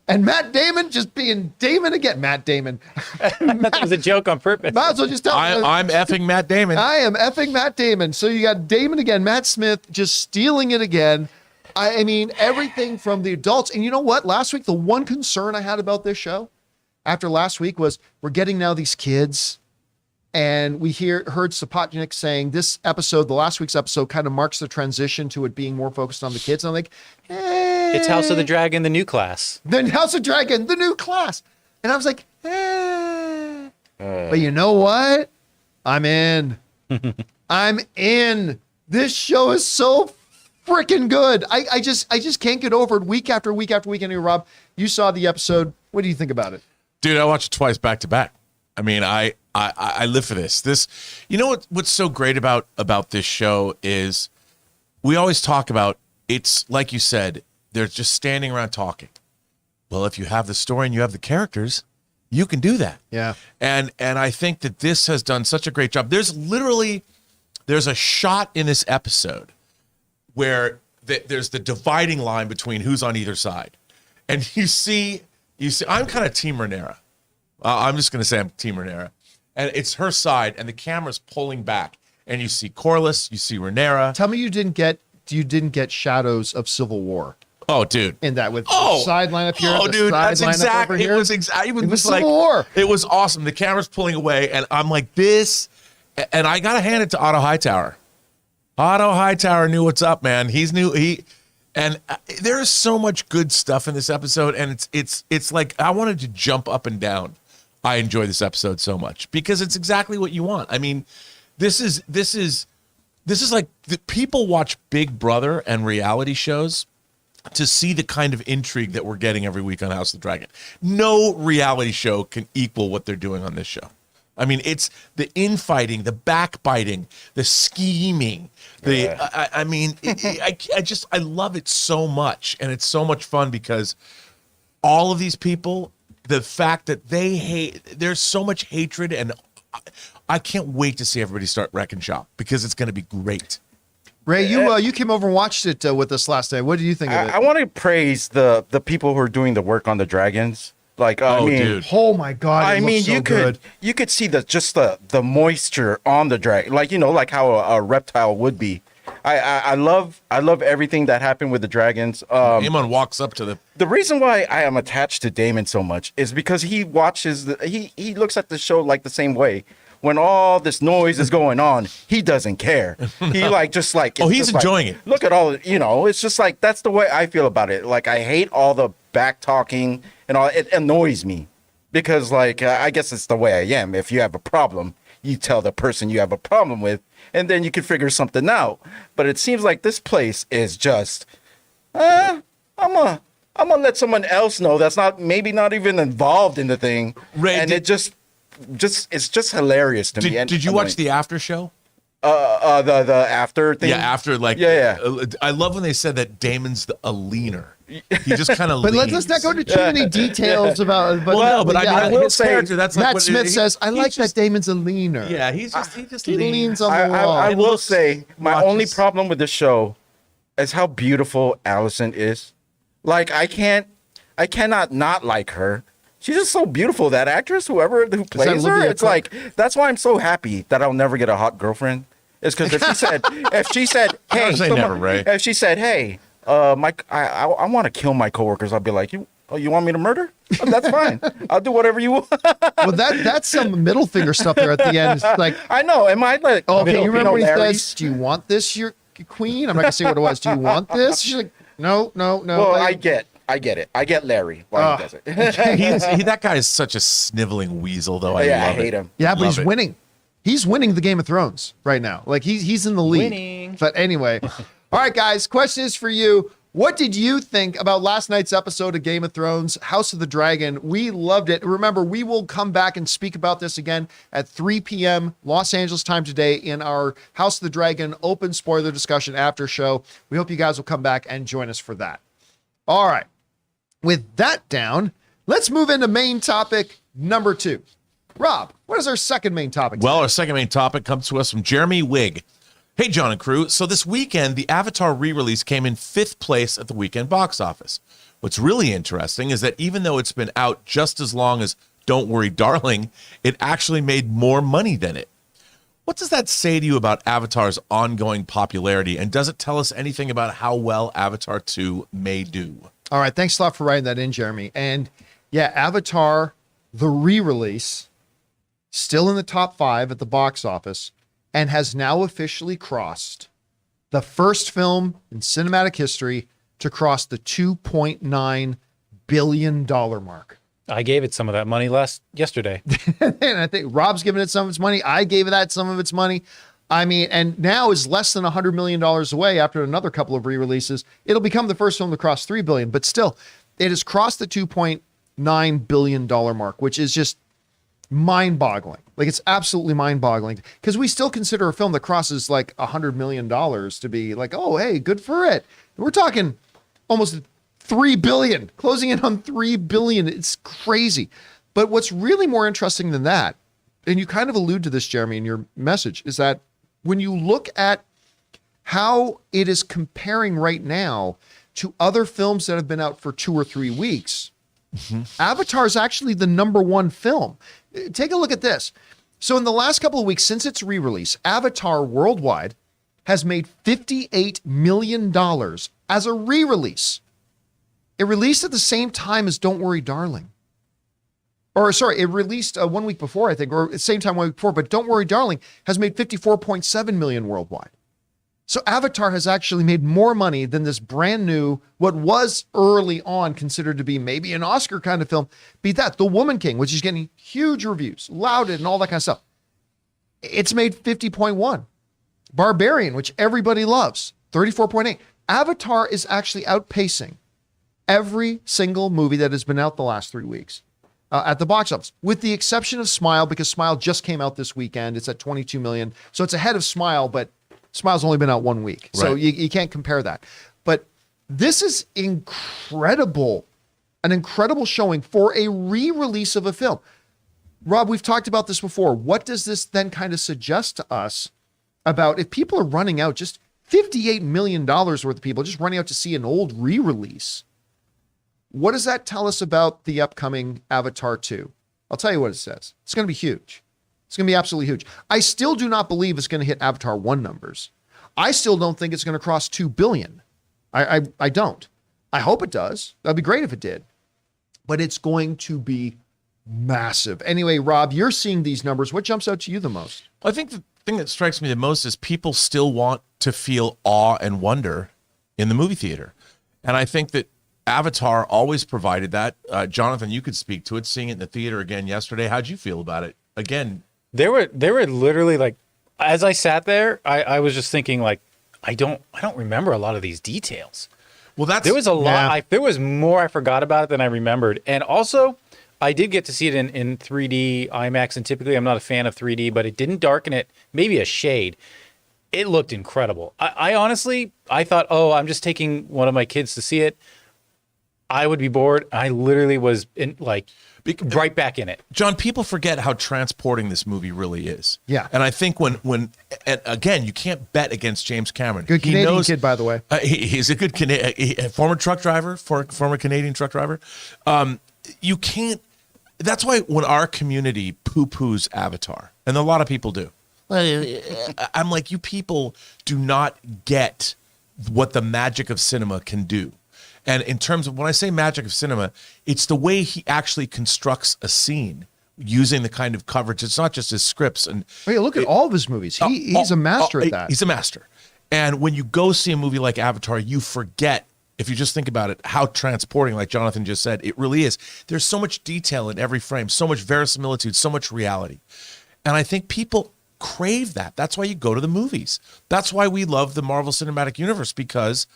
Speaker 1: And Matt Damon just being Damon again. Matt Damon.
Speaker 4: That was a joke on purpose.
Speaker 1: Might as well just tell
Speaker 2: I'm effing Matt Damon.
Speaker 1: I am effing Matt Damon. So you got Damon again. Matt Smith just stealing it again. I mean, everything from the adults. And you know what? Last week, the one concern I had about this show after last week was we're getting now these kids. And we heard Sapotnik saying this episode, the last week's episode, kind of marks the transition to it being more focused on the kids. And I'm like,
Speaker 4: It's House of the Dragon, the new class.
Speaker 1: Then House of Dragon, the new class. And I was like, But you know what? I'm in. I'm in. This show is so freaking good. I just can't get over it week after week after week. Anyway, Rob, you saw the episode. What do you think about it?
Speaker 2: Dude, I watched it twice back to back. I mean, I live for this. You know what's so great about this show is we always talk about, it's like you said, they're just standing around talking. Well, if you have the story and you have the characters, you can do that.
Speaker 1: Yeah.
Speaker 2: And I think that this has done such a great job. There's a shot in this episode where there's the dividing line between who's on either side. And you see, I'm kind of Team Rhaenyra. I'm just going to say I'm Team Rhaenyra. And it's her side, and the camera's pulling back. And you see Corlys, you see Rhaenyra.
Speaker 1: Tell me you didn't get shadows of Civil War.
Speaker 2: Oh, dude.
Speaker 1: In that with the sideline up here.
Speaker 2: Oh, dude, that's exactly. It was
Speaker 1: Civil War.
Speaker 2: It was awesome. The camera's pulling away, and I'm like, this. And I got to hand it to Otto Hightower. Otto Hightower knew what's up, man. And there is so much good stuff in this episode, and it's like I wanted to jump up and down. I enjoy this episode so much because it's exactly what you want. I mean, this is like the people watch Big Brother and reality shows to see the kind of intrigue that we're getting every week on House of the Dragon. No reality show can equal what they're doing on this show. I mean, it's the infighting, the backbiting, the scheming. I love it so much, and it's so much fun because all of these people, the fact that there's so much hatred, and I can't wait to see everybody start wrecking shop because it's going to be great.
Speaker 1: Ray, you came over and watched it with us last night. What do you think of it?
Speaker 3: I want to praise the people who are doing the work on the dragons. Like,
Speaker 2: dude.
Speaker 1: Oh my God!
Speaker 3: I mean,
Speaker 1: so
Speaker 3: you could see the moisture on the dragon, like how a reptile would be. I love everything that happened with the dragons.
Speaker 2: Aemon walks up to
Speaker 3: the reason why I am attached to Damon so much is because he watches he looks at the show like the same way. When all this noise is going on, he doesn't care. He
Speaker 2: he's enjoying it.
Speaker 3: Look at all, it's just like, that's the way I feel about it. Like, I hate all the back talking and all. It annoys me because I guess it's the way I am. If you have a problem, you tell the person you have a problem with, and then you can figure something out. But it seems like this place is just, I'm gonna let someone else know that's maybe not even involved in the thing,
Speaker 2: Ray,
Speaker 3: and it just it's just hilarious to me. And
Speaker 2: Did you watch the after show?
Speaker 3: The after thing?
Speaker 2: Yeah, after I love when they said that Damon's a leaner. He just kind of.
Speaker 1: But let's not go into too many details about. But,
Speaker 2: I
Speaker 3: will
Speaker 2: his
Speaker 3: say,
Speaker 2: character. That's like
Speaker 1: Matt
Speaker 2: what,
Speaker 1: Smith says, "I like
Speaker 2: just,
Speaker 1: that Damon's a leaner."
Speaker 2: Yeah, he
Speaker 1: leans on the wall.
Speaker 3: I will say my
Speaker 2: watches-
Speaker 3: only problem with the show is how beautiful Allison is. Like I cannot not like her. She's just so beautiful. That actress, who plays her, it's like that's why I'm so happy that I'll never get a hot girlfriend. It's because if she said, hey, if she said, hey, Mike, I want to kill my coworkers, I'll be like, you want me to murder? Oh, that's fine. I'll do whatever you want.
Speaker 1: Well, that's some middle finger stuff there at the end. It's like,
Speaker 3: I know. Am I like?
Speaker 1: oh, okay, you remember when he
Speaker 3: Larry?
Speaker 1: says, "Do you want this, your queen?" I'm not gonna say what it was. Do you want this? She's like, no.
Speaker 3: Well, I get it. I get Larry why he does it.
Speaker 2: That guy is such a sniveling weasel, though. I
Speaker 3: hate him.
Speaker 1: Yeah, but
Speaker 2: Love
Speaker 1: he's
Speaker 2: it.
Speaker 1: winning. He's winning the Game of Thrones right now. Like he's in the lead.
Speaker 4: Winning.
Speaker 1: But anyway, all right, guys. Question is for you. What did you think about last night's episode of Game of Thrones, House of the Dragon? We loved it. Remember, we will come back and speak about this again at 3 p.m. Los Angeles time today in our House of the Dragon open spoiler discussion after show. We hope you guys will come back and join us for that. All right. With that down, let's move into main topic number 2. Rob, what is our second main topic today?
Speaker 2: Well, our second main topic comes to us from Jeremy Wigg. Hey, John and crew. So this weekend, the Avatar re-release came in 5th place at the weekend box office. What's really interesting is that even though it's been out just as long as Don't Worry, Darling, it actually made more money than it. What does that say to you about Avatar's ongoing popularity, and does it tell us anything about how well Avatar 2 may do?
Speaker 1: All right, thanks a lot for writing that in, Jeremy. And yeah, Avatar, the re-release, still in the top 5 at the box office, and has now officially crossed the first film in cinematic history to cross the $2.9 billion mark.
Speaker 4: I gave it some of that money yesterday.
Speaker 1: And I think Rob's giving it some of its money. I gave that some of its money. I mean, and now is less than $100 million away after another couple of re-releases. It'll become the first film to cross $3 billion, but still, it has crossed the $2.9 billion mark, which is just mind-boggling. Like, it's absolutely mind-boggling because we still consider a film that crosses like $100 million to be like, oh, hey, good for it. We're talking almost 3 billion, closing in on 3 billion. It's crazy. But what's really more interesting than that, and you kind of allude to this, Jeremy, in your message, is that when you look at how it is comparing right now to other films that have been out for 2 or 3 weeks, Avatar is actually the number 1 film. Take a look at this. So in the last couple of weeks since its re-release, Avatar worldwide has made $58 million as a re-release. It released at the same time as Don't Worry, Darling. Or sorry, it released 1 week before, I think, or at the same time 1 week before, but Don't Worry, Darling has made 54.7 million worldwide. So Avatar has actually made more money than this brand new, what was early on considered to be maybe an Oscar kind of film, be that The Woman King, which is getting huge reviews, lauded and all that kind of stuff. It's made 50.1. Barbarian, which everybody loves, 34.8. Avatar is actually outpacing every single movie that has been out the last 3 weeks at the box office, with the exception of Smile, because Smile just came out this weekend. It's at 22 million. So it's ahead of Smile, but Smile's only been out 1 week. So
Speaker 2: Right.
Speaker 1: you can't compare that. But this is incredible, an incredible showing for a re-release of a film. Rob, we've talked about this before. What does this then kind of suggest to us about if people are running out, just $58 million worth of people just running out to see an old re-release? What does that tell us about the upcoming Avatar 2? I'll tell you what it says. It's going to be huge. It's going to be absolutely huge. I still do not believe it's going to hit Avatar 1 numbers. I still don't think it's going to cross 2 billion. I don't. I hope it does. That'd be great if it did. But it's going to be massive. Anyway, Rob, you're seeing these numbers. What jumps out to you the most?
Speaker 2: Well, I think the thing that strikes me the most is people still want to feel awe and wonder in the movie theater. And I think that Avatar always provided that. Jonathan, you could speak to it, seeing it in the theater again yesterday. How'd you feel about it? Again,
Speaker 4: There were literally like, as I sat there, I was just thinking like, I don't remember a lot of these details.
Speaker 2: Well,
Speaker 4: There was a lot.
Speaker 1: Yeah.
Speaker 4: There was more I forgot about it than I remembered. And also, I did get to see it in 3D IMAX, and typically I'm not a fan of 3D, but it didn't darken it, maybe a shade. It looked incredible. I honestly, I thought, oh, I'm just taking one of my kids to see it. I would be bored. I literally was right back in it.
Speaker 2: John, people forget how transporting this movie really is.
Speaker 1: Yeah.
Speaker 2: And I think when and again, you can't bet against James Cameron.
Speaker 1: Good Canadian kid, by the way.
Speaker 2: He's a good former truck driver, former Canadian truck driver. You can't. That's why when our community poo-poos Avatar, and a lot of people do, I'm like, you people do not get what the magic of cinema can do. And in terms of when I say magic of cinema, it's the way he actually constructs a scene using the kind of coverage. It's not just his scripts. And
Speaker 1: Oh, yeah, look at all of his movies. He's a master at that.
Speaker 2: He's a master. And when you go see a movie like Avatar, you forget, if you just think about it, how transporting, like Jonathan just said, it really is. There's so much detail in every frame, so much verisimilitude, so much reality. And I think people crave that. That's why you go to the movies. That's why we love the Marvel Cinematic Universe, because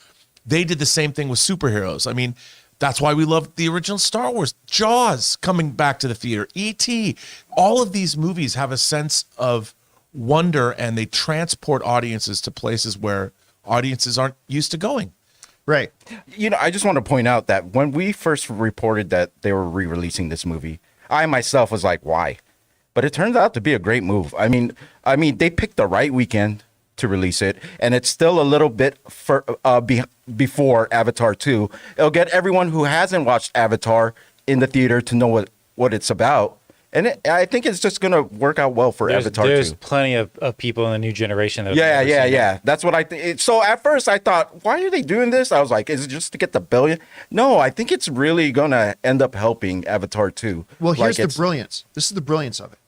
Speaker 2: they did the same thing with superheroes. I mean, that's why we love the original Star Wars, Jaws coming back to the theater, E.T. All of these movies have a sense of wonder, and they transport audiences to places where audiences aren't used to going.
Speaker 1: Right.
Speaker 3: You know, I just want to point out that when we first reported that they were re-releasing this movie, I myself was like, why? But it turns out to be a great move. I mean, they picked the right weekend to release it, and it's still a little bit before Avatar 2. It'll get everyone who hasn't watched Avatar in the theater to know what it's about. And I think it's just going to work out well for Avatar 2.
Speaker 4: There's plenty of people in the new generation that have never seen it.
Speaker 3: Yeah. That's what I think. So at first I thought, why are they doing this? I was like, is it just to get the billion? No, I think it's really going to end up helping Avatar 2.
Speaker 1: Well, here's the brilliance. This is the brilliance of it.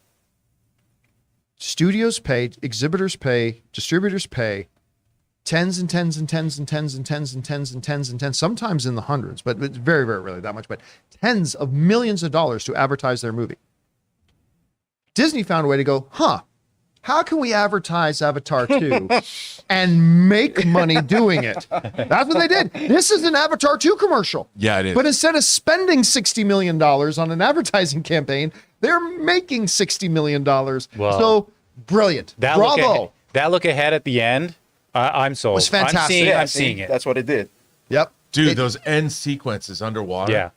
Speaker 1: Studios pay, exhibitors pay, distributors pay tens and tens and tens and tens and tens and tens and tens and tens, sometimes in the hundreds, but it's very, very rarely that much, but tens of millions of dollars to advertise their movie. Disney found a way to go, how can we advertise Avatar 2 and make money doing it? That's what they did. This is an Avatar 2 commercial.
Speaker 2: Yeah, it is.
Speaker 1: But instead of spending $60 million on an advertising campaign, they're making $60 million.
Speaker 4: Wow.
Speaker 1: So brilliant. Bravo.
Speaker 4: That look ahead at the end, I'm sold.
Speaker 1: It was fantastic.
Speaker 4: I'm seeing it.
Speaker 3: That's what it did.
Speaker 1: Yep.
Speaker 2: Dude, those end sequences underwater.
Speaker 4: Yeah.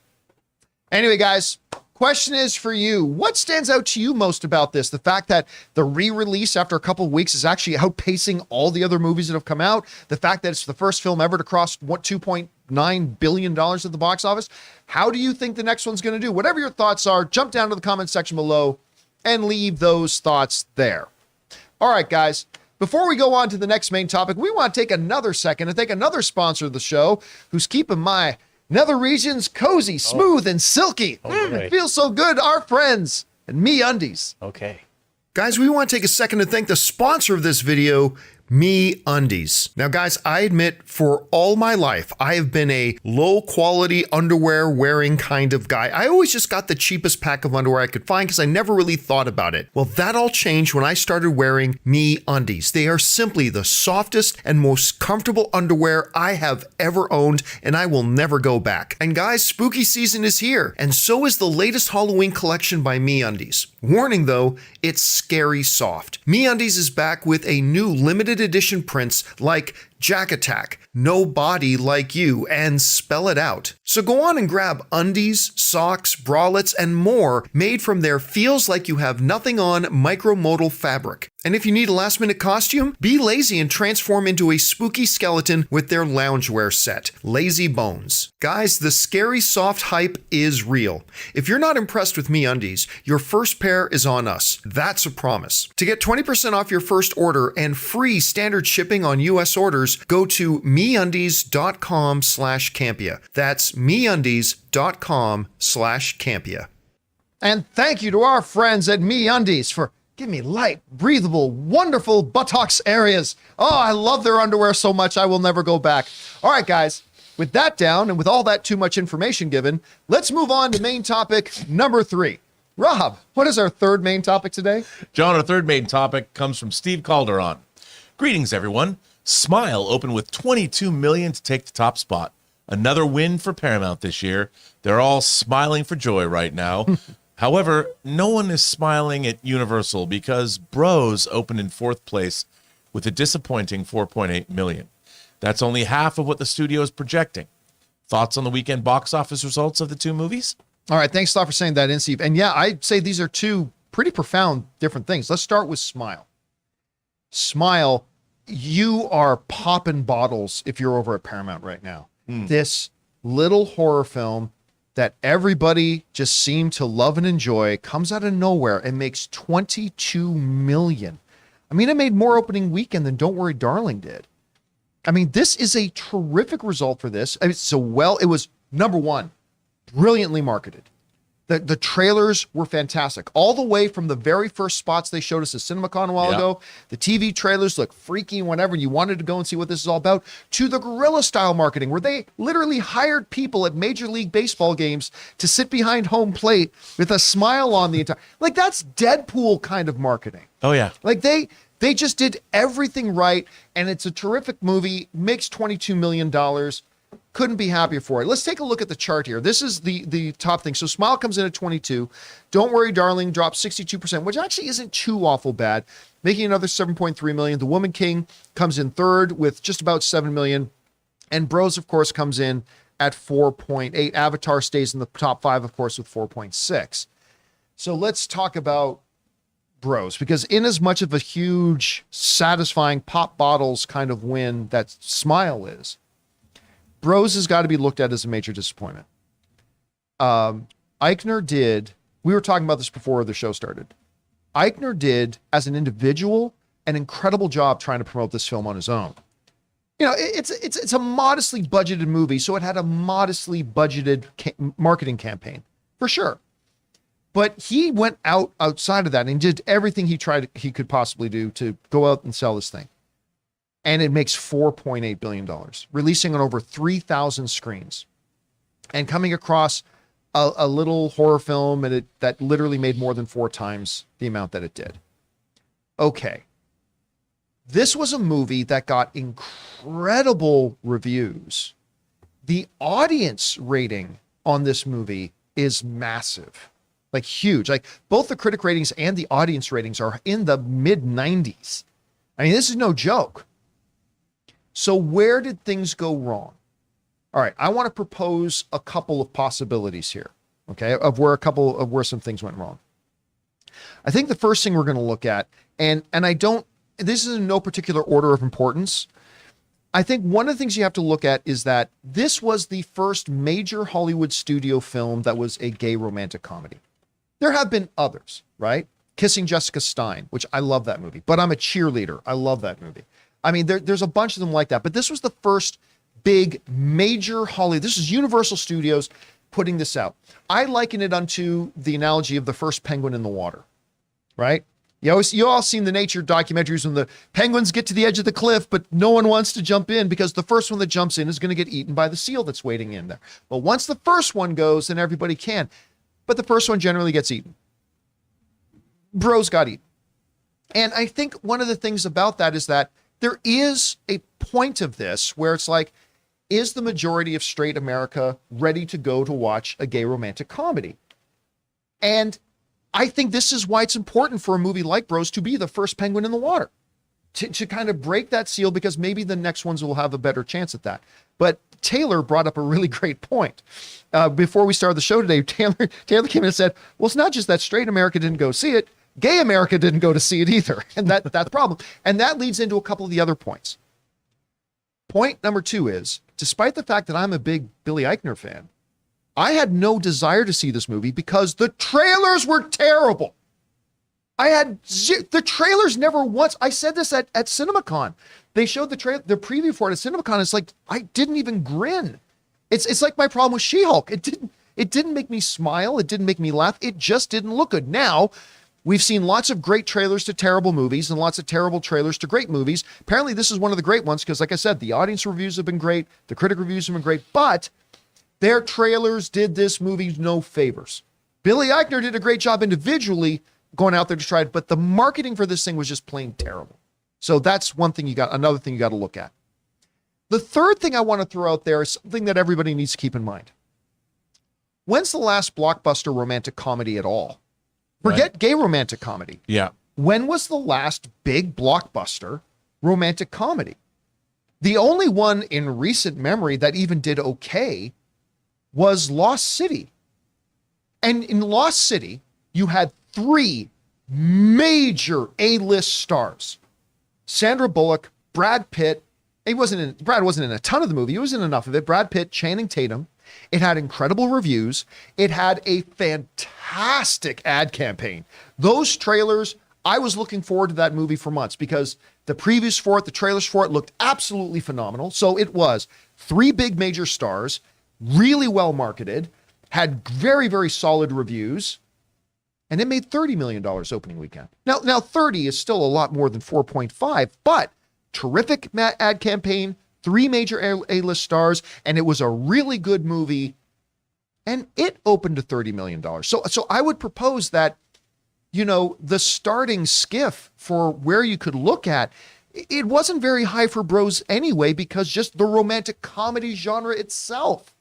Speaker 1: Anyway, guys, question is for you. What stands out to you most about this? The fact that the re-release after a couple of weeks is actually outpacing all the other movies that have come out. The fact that it's the first film ever to cross $2.9 billion at the box office. How do you think the next one's going to do? Whatever your thoughts are, jump down to the comment section below and leave those thoughts there. All right, guys. Before we go on to the next main topic, we want to take another second and thank another sponsor of the show who's keeping my nether regions cozy, smooth, and silky. It feels so good. Our friends at MeUndies.
Speaker 4: Okay.
Speaker 1: Guys, we want to take a second to thank the sponsor of this video, MeUndies. Now, guys, I admit for all my life, I have been a low quality underwear wearing kind of guy. I always just got the cheapest pack of underwear I could find because I never really thought about it. Well, that all changed when I started wearing MeUndies. They are simply the softest and most comfortable underwear I have ever owned, and I will never go back. And guys, spooky season is here, and so is the latest Halloween collection by MeUndies. Warning though, it's scary soft. MeUndies is back with a new limited edition prints like Jack Attack, No Body Like You, and Spell It Out. So go on and grab undies, socks, bralettes, and more made from their feels like you have nothing on micromodal fabric. And if you need a last minute costume, be lazy and transform into a spooky skeleton with their loungewear set, Lazy Bones. Guys, the scary soft hype is real. If you're not impressed with MeUndies, your first pair is on us. That's a promise. To get 20% off your first order and free standard shipping on US orders, go to MeUndies.com/Campea. That's MeUndies.com/Campea. And thank you to our friends at MeUndies for giving me light, breathable, wonderful buttocks areas. Oh, I love their underwear so much, I will never go back. All right, guys, with that down and with all that too much information given, let's move on to main topic number 3. Rob, what is our third main topic today?
Speaker 2: John, our third main topic comes from Steve Calderon. Greetings, everyone. Smile opened with $22 million to take the top spot. Another win for Paramount this year. They're all smiling for joy right now. However, no one is smiling at Universal because Bros opened in fourth place with a disappointing $4.8 million. That's only half of what the studio is projecting. Thoughts on the weekend box office results of the two movies?
Speaker 1: All right, thanks a lot for saying that in, Steve. And yeah, I'd say these are two pretty profound different things. Let's start with Smile. Smile, you are popping bottles if you're over at Paramount right now. This little horror film that everybody just seemed to love and enjoy comes out of nowhere and makes $22 million. I mean, it made more opening weekend than Don't Worry Darling did. I mean, this is a terrific result for this. I mean, it was number one, brilliantly marketed. The trailers were fantastic. All the way from the very first spots they showed us at CinemaCon a while ago, the TV trailers look freaky whenever you wanted to go and see what this is all about, to the guerrilla style marketing where they literally hired people at Major League Baseball games to sit behind home plate with a smile on the entire, like that's Deadpool kind of marketing.
Speaker 2: Oh, yeah.
Speaker 1: Like they just did everything right, and it's a terrific movie, makes $22 million. Couldn't be happier for it. Let's take a look at the chart here. This is the top thing. So Smile comes in at 22. Don't Worry Darling drops 62%, which actually isn't too awful bad, making another 7.3 million. The Woman King comes in third with just about 7 million. And Bros, of course, comes in at 4.8. Avatar stays in the top 5, of course, with 4.6. So let's talk about Bros, because in as much of a huge, satisfying pop bottles kind of win that Smile is, Bros has got to be looked at as a major disappointment. Eichner did, we were talking about this before the show started. Eichner did, as an individual, an incredible job trying to promote this film on his own. You know, it's a modestly budgeted movie, so it had a modestly budgeted marketing campaign, for sure. But he went outside of that and did everything he could possibly do to go out and sell this thing. And it makes $4.8 billion, releasing on over 3,000 screens and coming across a little horror film that literally made more than 4 times the amount that it did. Okay. This was a movie that got incredible reviews. The audience rating on this movie is massive, like huge. Like both the critic ratings and the audience ratings are in the mid 90s. I mean, this is no joke. So where did things go wrong? All right, I want to propose a couple of possibilities here, okay, of where some things went wrong. I think the first thing we're going to look at, and this is in no particular order of importance. I think one of the things you have to look at is that this was the first major Hollywood studio film that was a gay romantic comedy. There have been others, right? Kissing Jessica Stein, which I love that movie, but I'm a cheerleader. I love that movie. I mean, there's a bunch of them like that, but this was the first big major Hollywood. This is Universal Studios putting this out. I liken it unto the analogy of the first penguin in the water, right? You all seen the nature documentaries when the penguins get to the edge of the cliff, but no one wants to jump in because the first one that jumps in is going to get eaten by the seal that's waiting in there. But once the first one goes, then everybody can. But the first one generally gets eaten. Bros got eaten. And I think one of the things about that is that there is a point of this where it's like, is the majority of straight America ready to go to watch a gay romantic comedy? And I think this is why it's important for a movie like Bros to be the first penguin in the water, to kind of break that seal, because maybe the next ones will have a better chance at that. But Taylor brought up a really great point. Before we started the show today, Taylor came in and said, well, it's not just that straight America didn't go see it, gay America didn't go to see it either. And that's the problem. And that leads into a couple of the other points. Point number 2 is, despite the fact that I'm a big Billy Eichner fan, I had no desire to see this movie because the trailers were terrible. The trailers never once, I said this at CinemaCon. They showed the preview for it at CinemaCon. It's like, I didn't even grin. It's like my problem with She-Hulk. It didn't make me smile. It didn't make me laugh. It just didn't look good. Now, we've seen lots of great trailers to terrible movies and lots of terrible trailers to great movies. Apparently, this is one of the great ones because, like I said, the audience reviews have been great. The critic reviews have been great. But their trailers did this movie no favors. Billy Eichner did a great job individually going out there to try it, but the marketing for this thing was just plain terrible. So that's another thing you got to look at. The third thing I want to throw out there is something that everybody needs to keep in mind. When's the last blockbuster romantic comedy at all? Forget gay romantic comedy.
Speaker 2: Yeah.
Speaker 1: When was the last big blockbuster romantic comedy? The only one in recent memory that even did okay was Lost City. And in Lost City, you had 3 major A-list stars. Sandra Bullock, Brad Pitt. Brad wasn't in a ton of the movie. He was in enough of it. Brad Pitt, Channing Tatum. It had incredible reviews. It had a fantastic ad campaign. Those trailers, I was looking forward to that movie for months because the previews for it, the trailers for it looked absolutely phenomenal. So it was 3 big major stars, really well marketed, had very, very solid reviews, and it made $30 million opening weekend. Now 30 is still a lot more than 4.5, but terrific ad campaign, 3 major A-list stars, and it was a really good movie, and it opened to $30 million. So I would propose that, the starting skiff for where you could look at, it wasn't very high for Bros anyway, because just the romantic comedy genre itself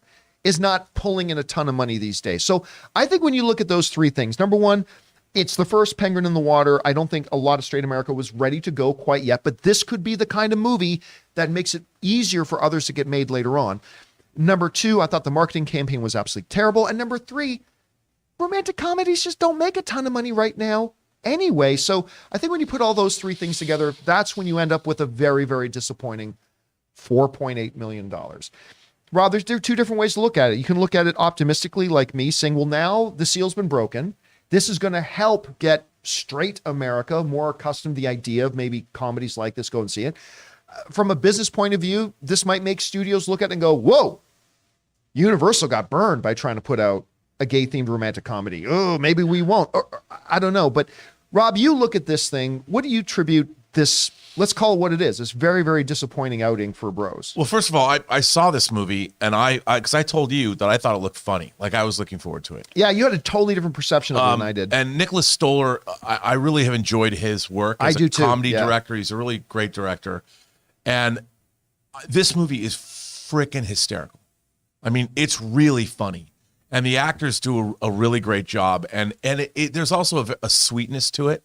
Speaker 1: is not pulling in a ton of money these days. So I think when you look at those 3 things, number one, it's the first penguin in the water. I don't think a lot of straight America was ready to go quite yet, but this could be the kind of movie that makes it easier for others to get made later on. Number 2, I thought the marketing campaign was absolutely terrible. And number 3, romantic comedies just don't make a ton of money right now anyway. So I think when you put all those 3 things together, that's when you end up with a very, very disappointing $4.8 million. Rob, there are 2 different ways to look at it. You can look at it optimistically like me, saying, well, now the seal's been broken. This is going to help get straight America more accustomed to the idea of maybe comedies like this. Go and see it. From a business point of view, this might make studios look at it and go, whoa, Universal got burned by trying to put out a gay-themed romantic comedy. Oh, maybe we won't. Or, I don't know. But Rob, you look at this thing. What do you attribute this, let's call it what it is, this very, very disappointing outing for Bros?
Speaker 2: Well, first of all, I saw this movie, and because I told you that I thought it looked funny. Like, I was looking forward to it.
Speaker 1: Yeah, you had a totally different perception of it than I did.
Speaker 2: And Nicholas Stoller, I really have enjoyed his work as a comedy director. He's a really great director. And this movie is freaking hysterical. I mean, it's really funny. And the actors do a really great job. And there's also a sweetness to it.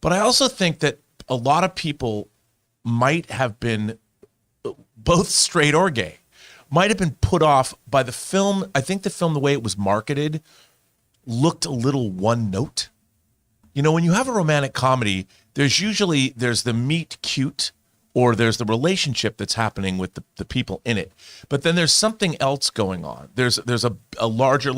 Speaker 2: But I also think that a lot of people might have been, both straight or gay, might have been put off by the film. I think the film, the way it was marketed, looked a little one note. When you have a romantic comedy, there's the meet cute, or there's the relationship that's happening with the people in it. But then there's something else going on. There's a larger,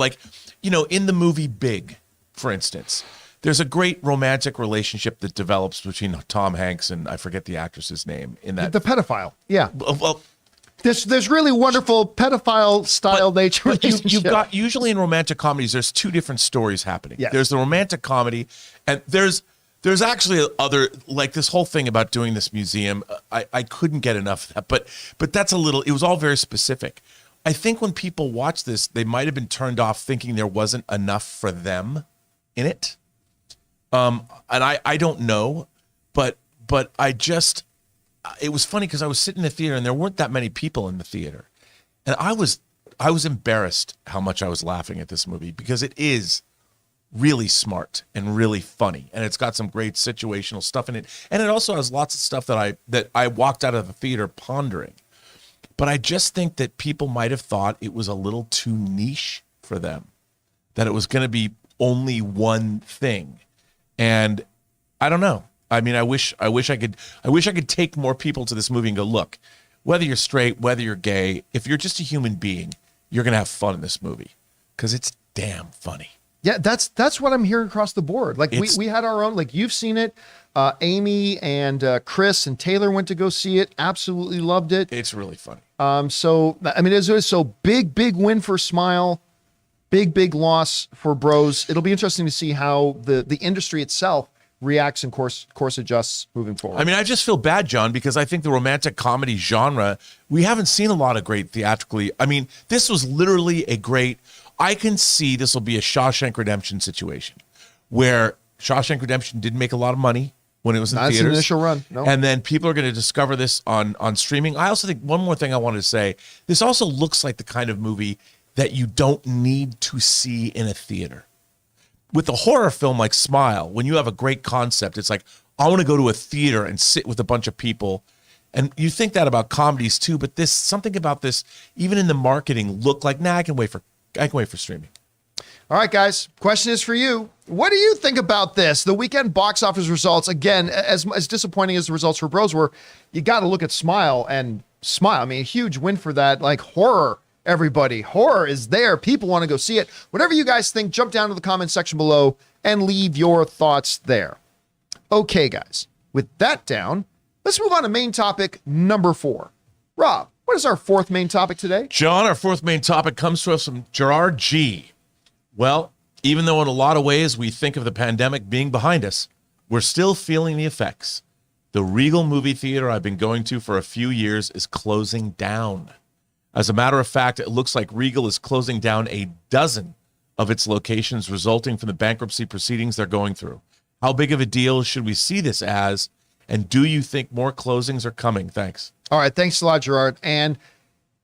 Speaker 2: in the movie Big, for instance, there's a great romantic relationship that develops between Tom Hanks and I forget the actress's name in that.
Speaker 1: The pedophile. Yeah.
Speaker 2: Well,
Speaker 1: there's really wonderful pedophile style nature.
Speaker 2: You've got, usually in romantic comedies, there's 2 different stories happening.
Speaker 1: Yes.
Speaker 2: There's the romantic comedy, and there's actually other, like this whole thing about doing this museum. I couldn't get enough of that, but that's it was all very specific. I think when people watch this, they might have been turned off thinking there wasn't enough for them in it. And I don't know, but it was funny because I was sitting in the theater and there weren't that many people in the theater. And I was embarrassed how much I was laughing at this movie because it is really smart and really funny. And it's got some great situational stuff in it. And it also has lots of stuff that I walked out of the theater pondering. But I just think that people might have thought it was a little too niche for them, that it was going to be only one thing. And I don't know. I mean, I wish I could take more people to this movie and go, look, whether you're straight, whether you're gay, if you're just a human being, you're going to have fun in this movie because it's damn funny.
Speaker 1: Yeah, that's what I'm hearing across the board. Like we had our own, like you've seen it. Amy and Chris and Taylor went to go see it. Absolutely loved it.
Speaker 2: It's really funny.
Speaker 1: So, I mean, it's so big win for Smile. Big loss for Bros. It'll be interesting to see how the industry itself reacts and course adjusts moving forward.
Speaker 2: I mean, I just feel bad, John, because I think the romantic comedy genre, we haven't seen a lot of great theatrically. I mean, this was literally a great I can see this will be a Shawshank Redemption situation where Shawshank Redemption didn't make a lot of money when it was in theaters.
Speaker 1: That's the initial run. No.
Speaker 2: And then people are going to discover this on streaming. I also think one more thing I wanted to say, this also looks like the kind of movie that you don't need to see in a theater. With a horror film like Smile, when you have a great concept, it's like, I want to go to a theater and sit with a bunch of people. And you think that about comedies too, but this, something about this, even in the marketing, look like, I can wait for streaming.
Speaker 1: All right, guys, question is for you. What do you think about this? The weekend box office results, again, as disappointing as the results for Bros were, you got to look at Smile and Smile. I mean, a huge win for that, like horror, everybody. Horror is there. People want to go see it. Whatever you guys think, jump down to the comment section below and leave your thoughts there. Okay, guys, with that down, let's move on to main topic number 4. Rob, what is our fourth main topic today?
Speaker 2: John, our fourth main topic comes to us from Gerard G. Well, even though in a lot of ways we think of the pandemic being behind us, we're still feeling the effects. The Regal movie theater I've been going to for a few years is closing down. As a matter of fact, it looks like Regal is closing down a dozen of its locations resulting from the bankruptcy proceedings they're going through. How big of a deal should we see this as? And do you think more closings are coming? Thanks.
Speaker 1: All right. Thanks a lot, Gerard. And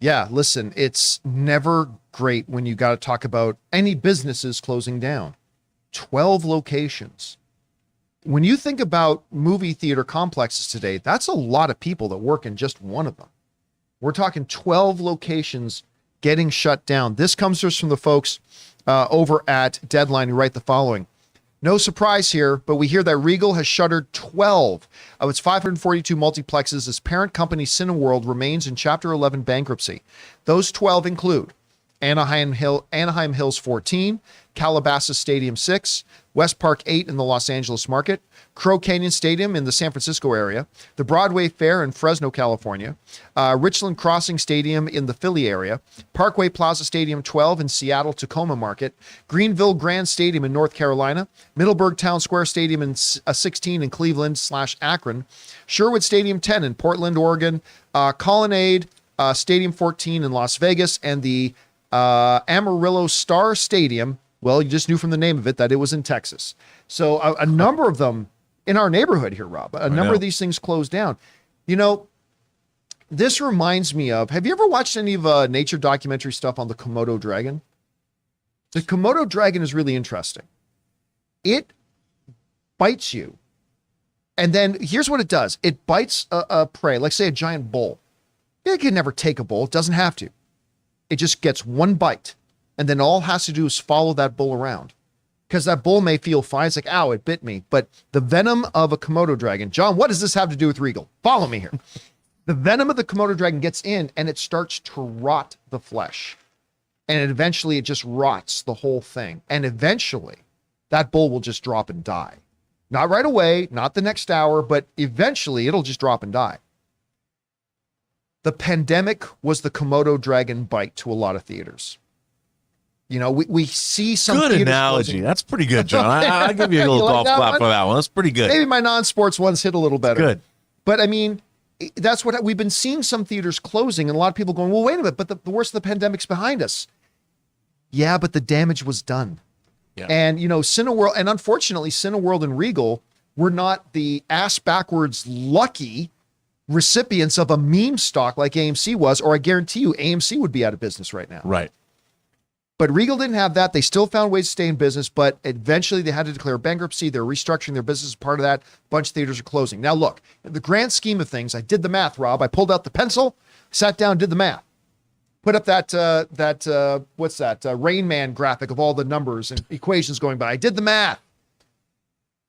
Speaker 1: yeah, listen, it's never great when you got to talk about any businesses closing down. 12 locations. When you think about movie theater complexes today, that's a lot of people that work in just one of them. We're talking 12 locations getting shut down. This comes to us from the folks over at Deadline who write the following. No surprise here, but we hear that Regal has shuttered 12 of its 542 multiplexes as parent company Cineworld remains in Chapter 11 bankruptcy. Those 12 include Anaheim Hills 14, Calabasas Stadium 6, West Park 8 in the Los Angeles market, Crow Canyon Stadium in the San Francisco area, the Broadway Fair in Fresno, California, Richland Crossing Stadium in the Philly area, Parkway Plaza Stadium 12 in Seattle, Tacoma market, Greenville Grand Stadium in North Carolina, Middleburg Town Square Stadium in 16 in Cleveland/Akron, Sherwood Stadium 10 in Portland, Oregon, Colonnade Stadium 14 in Las Vegas, and the Amarillo Star Stadium. Well, you just knew from the name of it that it was in Texas. So a number of them in our neighborhood here, Rob, a number of these things closed down. You know, this reminds me of, have you ever watched any of nature documentary stuff on the Komodo dragon? The Komodo dragon is really interesting. It bites you. And then here's what it does. It bites a prey, like say a giant bull. It can never take a bull. It doesn't have to. It just gets one bite. And then all it has to do is follow that bull around. Because that bull may feel fine. It's like, ow, it bit me. But the venom of a Komodo dragon, John, what does this have to do with Regal? Follow me here. The venom of the Komodo dragon gets in and it starts to rot the flesh. And eventually it just rots the whole thing. And eventually that bull will just drop and die. Not right away, not the next hour, but eventually it'll just drop and die. The pandemic was the Komodo dragon bite to a lot of theaters. You know, we see some
Speaker 2: good analogy.
Speaker 1: Closing.
Speaker 2: That's pretty good, John. I'll give you a little golf clap for that one. That's pretty good.
Speaker 1: Maybe my non-sports ones hit a little better.
Speaker 2: Good.
Speaker 1: But I mean, that's what we've been seeing, some theaters closing and a lot of people going, well, wait a minute, but the worst of the pandemic's behind us. Yeah, but the damage was done.
Speaker 2: Yeah.
Speaker 1: And, you know, Cineworld, and unfortunately, Cineworld and Regal were not the ass backwards lucky recipients of a meme stock like AMC was, or I guarantee you AMC would be out of business right now.
Speaker 2: Right.
Speaker 1: But Regal didn't have that. They still found ways to stay in business, but eventually they had to declare bankruptcy. They're restructuring their business as part of that. A bunch of theaters are closing. Now, look, in the grand scheme of things, I did the math, Rob. I pulled out the pencil, sat down, did the math. Put up that Rain Man graphic of all the numbers and equations going by. I did the math.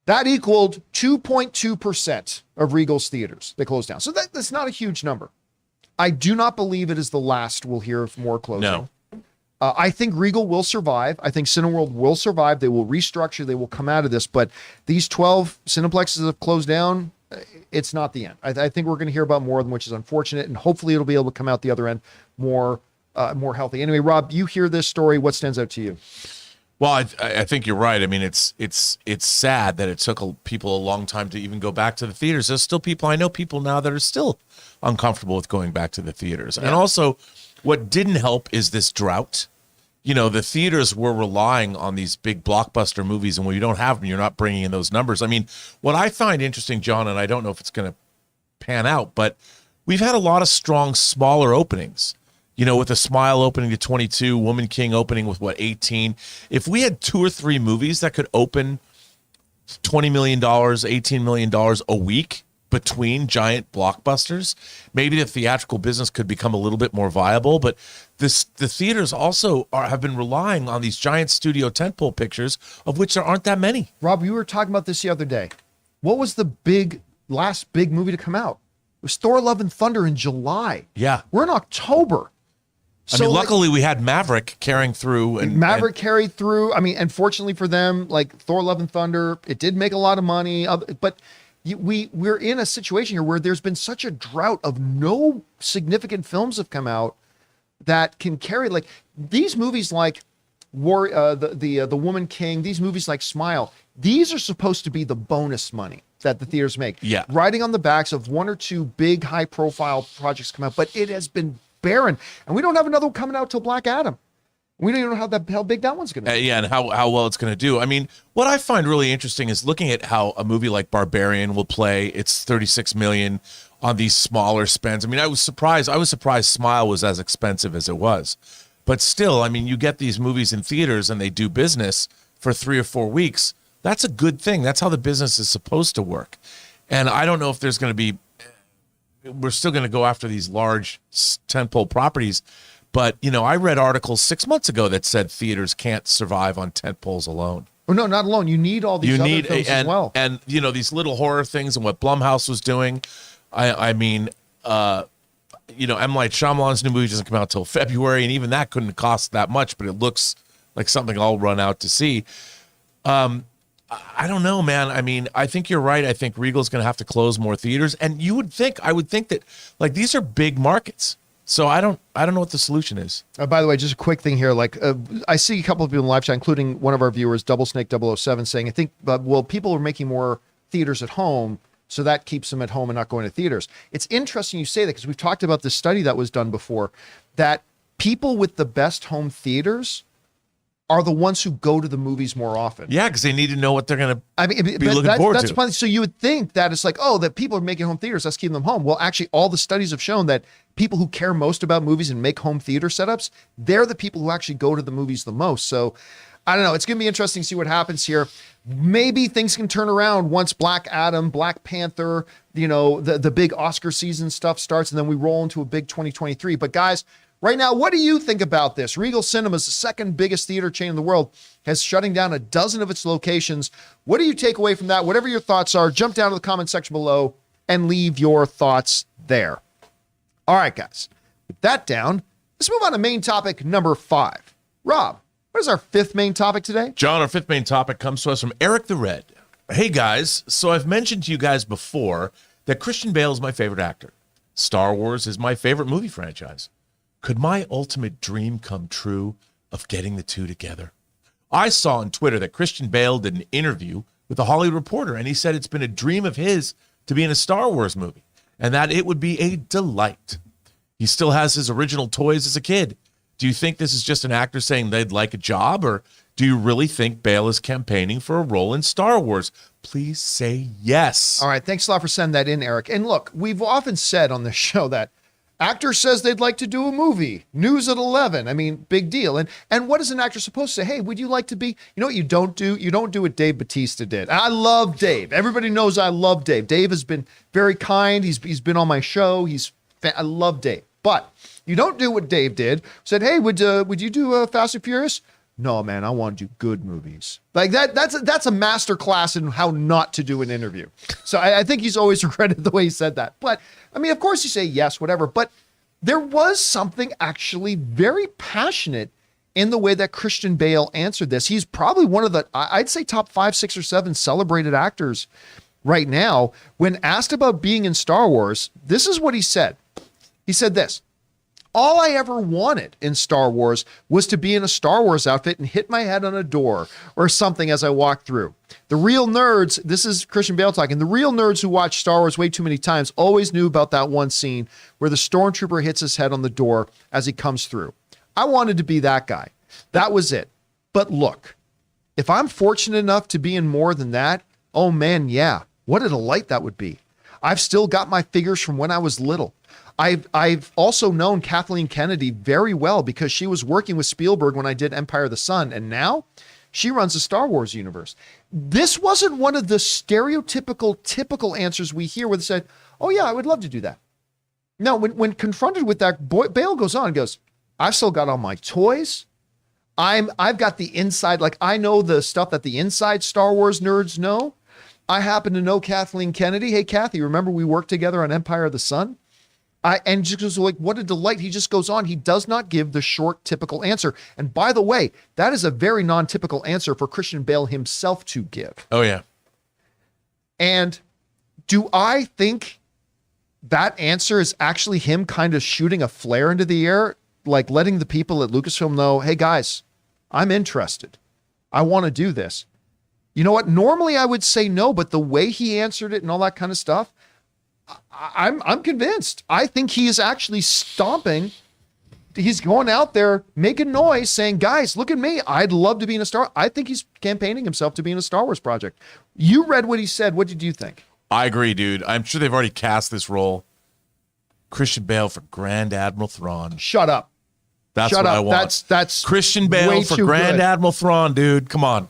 Speaker 1: That equaled 2.2% of Regal's theaters. They closed down. So that's not a huge number. I do not believe it is the last we'll hear of more closing.
Speaker 2: No.
Speaker 1: I think Regal will survive. I think Cineworld will survive. They will restructure. They will come out of this. But these 12 Cineplexes have closed down. It's not the end. I think we're going to hear about more of them, which is unfortunate. And hopefully it'll be able to come out the other end more healthy. Anyway, Rob, you hear this story. What stands out to you?
Speaker 2: Well, I think you're right. I mean, it's sad that it took people a long time to even go back to the theaters. There's still people, I know people now that are still uncomfortable with going back to the theaters. Yeah. And also, what didn't help is this drought. the theaters were relying on these big blockbuster movies, and when you don't have them, you're not bringing in those numbers. I mean, what I find interesting, John, and I don't know if it's going to pan out, but we've had a lot of strong, smaller openings. With a Smile opening to 22, Woman King opening with 18. If we had 2 or 3 movies that could open $20 million, $18 million a week between giant blockbusters, maybe the theatrical business could become a little bit more viable. But the theaters also have been relying on these giant studio tentpole pictures, of which there aren't that many.
Speaker 1: Rob, we were talking about this the other day. What was the last big movie to come out? It was Thor: Love and Thunder in July.
Speaker 2: Yeah.
Speaker 1: We're in October.
Speaker 2: I mean, luckily we had Maverick carrying through.
Speaker 1: Maverick carried through. I mean, and fortunately for them, like Thor: Love and Thunder, it did make a lot of money. But we're in a situation here where there's been such a drought of no significant films have come out that can carry, like these movies like the Woman King, these movies like Smile. These are supposed to be the bonus money that the theaters make.
Speaker 2: Yeah.
Speaker 1: Riding on the backs of 1 or 2 big high profile projects come out, but it has been barren, and we don't have another one coming out till Black Adam. We don't even know how big that one's going to be.
Speaker 2: Yeah, and how well it's going to do. I mean, what I find really interesting is looking at how a movie like Barbarian will play its $36 million on these smaller spends. I mean, I was surprised Smile was as expensive as it was. But still, I mean, you get these movies in theaters and they do business for 3 or 4 weeks. That's a good thing. That's how the business is supposed to work. And I don't know if there's going to be, we're still going to go after these large tentpole properties. But, I read articles 6 months ago that said theaters can't survive on tentpoles alone.
Speaker 1: Oh, no, not alone. You need all these other films as well.
Speaker 2: And, these little horror things and what Blumhouse was doing. I mean, M. Night Shyamalan's new movie doesn't come out till February, and even that couldn't cost that much, but it looks like something I'll run out to see. I don't know, man. I mean, I think you're right. I think Regal's going to have to close more theaters, and I would think that like these are big markets. So I don't know what the solution is.
Speaker 1: By the way, just a quick thing here. Like I see a couple of people in live chat, including one of our viewers, Double Snake 007, saying, I think, people are making more theaters at home, so that keeps them at home and not going to theaters. It's interesting you say that because we've talked about this study that was done before, that people with the best home theaters are the ones who go to the movies more often.
Speaker 2: Yeah, because they need to know what they're going to be looking forward to.
Speaker 1: That's funny. So you would think that it's like, oh, that people are making home theaters, let's keep them home. Well, actually, all the studies have shown that people who care most about movies and make home theater setups, they're the people who actually go to the movies the most. So I don't know. It's going to be interesting to see what happens here. Maybe things can turn around once Black Adam, Black Panther, the big Oscar season stuff starts, and then we roll into a big 2023. But guys, right now, what do you think about this? Regal Cinemas, the second biggest theater chain in the world, has shutting down a dozen of its locations. What do you take away from that? Whatever your thoughts are, jump down to the comment section below and leave your thoughts there. All right, guys, with that down, let's move on to main topic number 5. Rob, what is our 5th main topic today?
Speaker 2: John, our 5th main topic comes to us from Eric the Red. Hey, guys, so I've mentioned to you guys before that Christian Bale is my favorite actor. Star Wars is my favorite movie franchise. Could my ultimate dream come true of getting the two together? I saw on Twitter that Christian Bale did an interview with a Hollywood Reporter, and he said it's been a dream of his to be in a Star Wars movie, and that it would be a delight. He still has his original toys as a kid. Do you think this is just an actor saying they'd like a job, or do you really think Bale is campaigning for a role in Star Wars? Please say yes.
Speaker 1: All right, thanks a lot for sending that in, Eric. And look, we've often said on this show that actor says they'd like to do a movie. News at 11. I mean, big deal. And what is an actor supposed to say? Hey, would you like to be? You know what you don't do? You don't do what Dave Bautista did. I love Dave. Everybody knows I love Dave. Dave has been very kind. He's been on my show. I love Dave. But you don't do what Dave did. Said, hey, would you do Fast and Furious? No, man, I want to do good movies. Like that's a master class in how not to do an interview. So I think he's always regretted the way he said that. But I mean, of course you say yes, whatever. But there was something actually very passionate in the way that Christian Bale answered this. He's probably one of the, I'd say top 5, 6, or 7 celebrated actors right now. When asked about being in Star Wars, this is what he said. He said this: all I ever wanted in Star Wars was to be in a Star Wars outfit and hit my head on a door or something as I walked through. The real nerds, this is Christian Bale talking, the real nerds who watch Star Wars way too many times always knew about that one scene where the stormtrooper hits his head on the door as he comes through. I wanted to be that guy. That was it. But look, if I'm fortunate enough to be in more than that, oh man, yeah, what a delight that would be. I've still got my figures from when I was little. I've also known Kathleen Kennedy very well because she was working with Spielberg when I did Empire of the Sun, and now she runs the Star Wars universe. This wasn't one of the stereotypical, typical answers we hear where they said, oh yeah, I would love to do that. No, when confronted with that, Bale goes on and goes, I've still got all my toys. I've got the inside, like I know the stuff that the inside Star Wars nerds know. I happen to know Kathleen Kennedy. Hey, Kathy, remember we worked together on Empire of the Sun? And just goes like, what a delight. He just goes on. He does not give the short, typical answer. And by the way, that is a very non-typical answer for Christian Bale himself to give.
Speaker 2: Oh, yeah.
Speaker 1: And do I think that answer is actually him kind of shooting a flare into the air, like letting the people at Lucasfilm know, hey, guys, I'm interested. I want to do this. You know what? Normally I would say no, but the way he answered it and all that kind of stuff, I'm convinced. I think he is actually stomping. He's going out there making noise saying, guys, look at me. I'd love to be in a Star. I think he's campaigning himself to be in a Star Wars project. You read what he said. What did you think?
Speaker 2: I agree, dude. I'm sure they've already cast this role. Christian Bale for Grand Admiral Thrawn.
Speaker 1: Shut up.
Speaker 2: That's what I want.
Speaker 1: That's
Speaker 2: Christian Bale for Grand Admiral Thrawn, dude. Come on.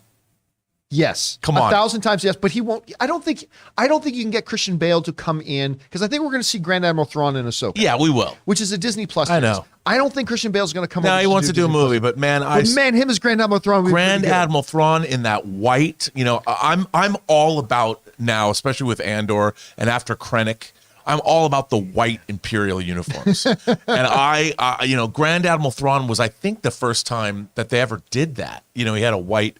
Speaker 1: Yes.
Speaker 2: Come on.
Speaker 1: 1,000 times yes, but he won't. I don't think you can get Christian Bale to come in because I think we're going to see Grand Admiral Thrawn in Ahsoka.
Speaker 2: Yeah, we will.
Speaker 1: Which is a Disney Plus.
Speaker 2: I know.
Speaker 1: I don't think Christian Bale's going to come.
Speaker 2: No, he wants to do a movie, but man,
Speaker 1: him as Grand Admiral Thrawn.
Speaker 2: Grand Admiral Thrawn in that white. You know, I'm all about now, especially with Andor and after Krennic. I'm all about the white Imperial uniforms, and Grand Admiral Thrawn was, I think, the first time that they ever did that. You know, he had a white.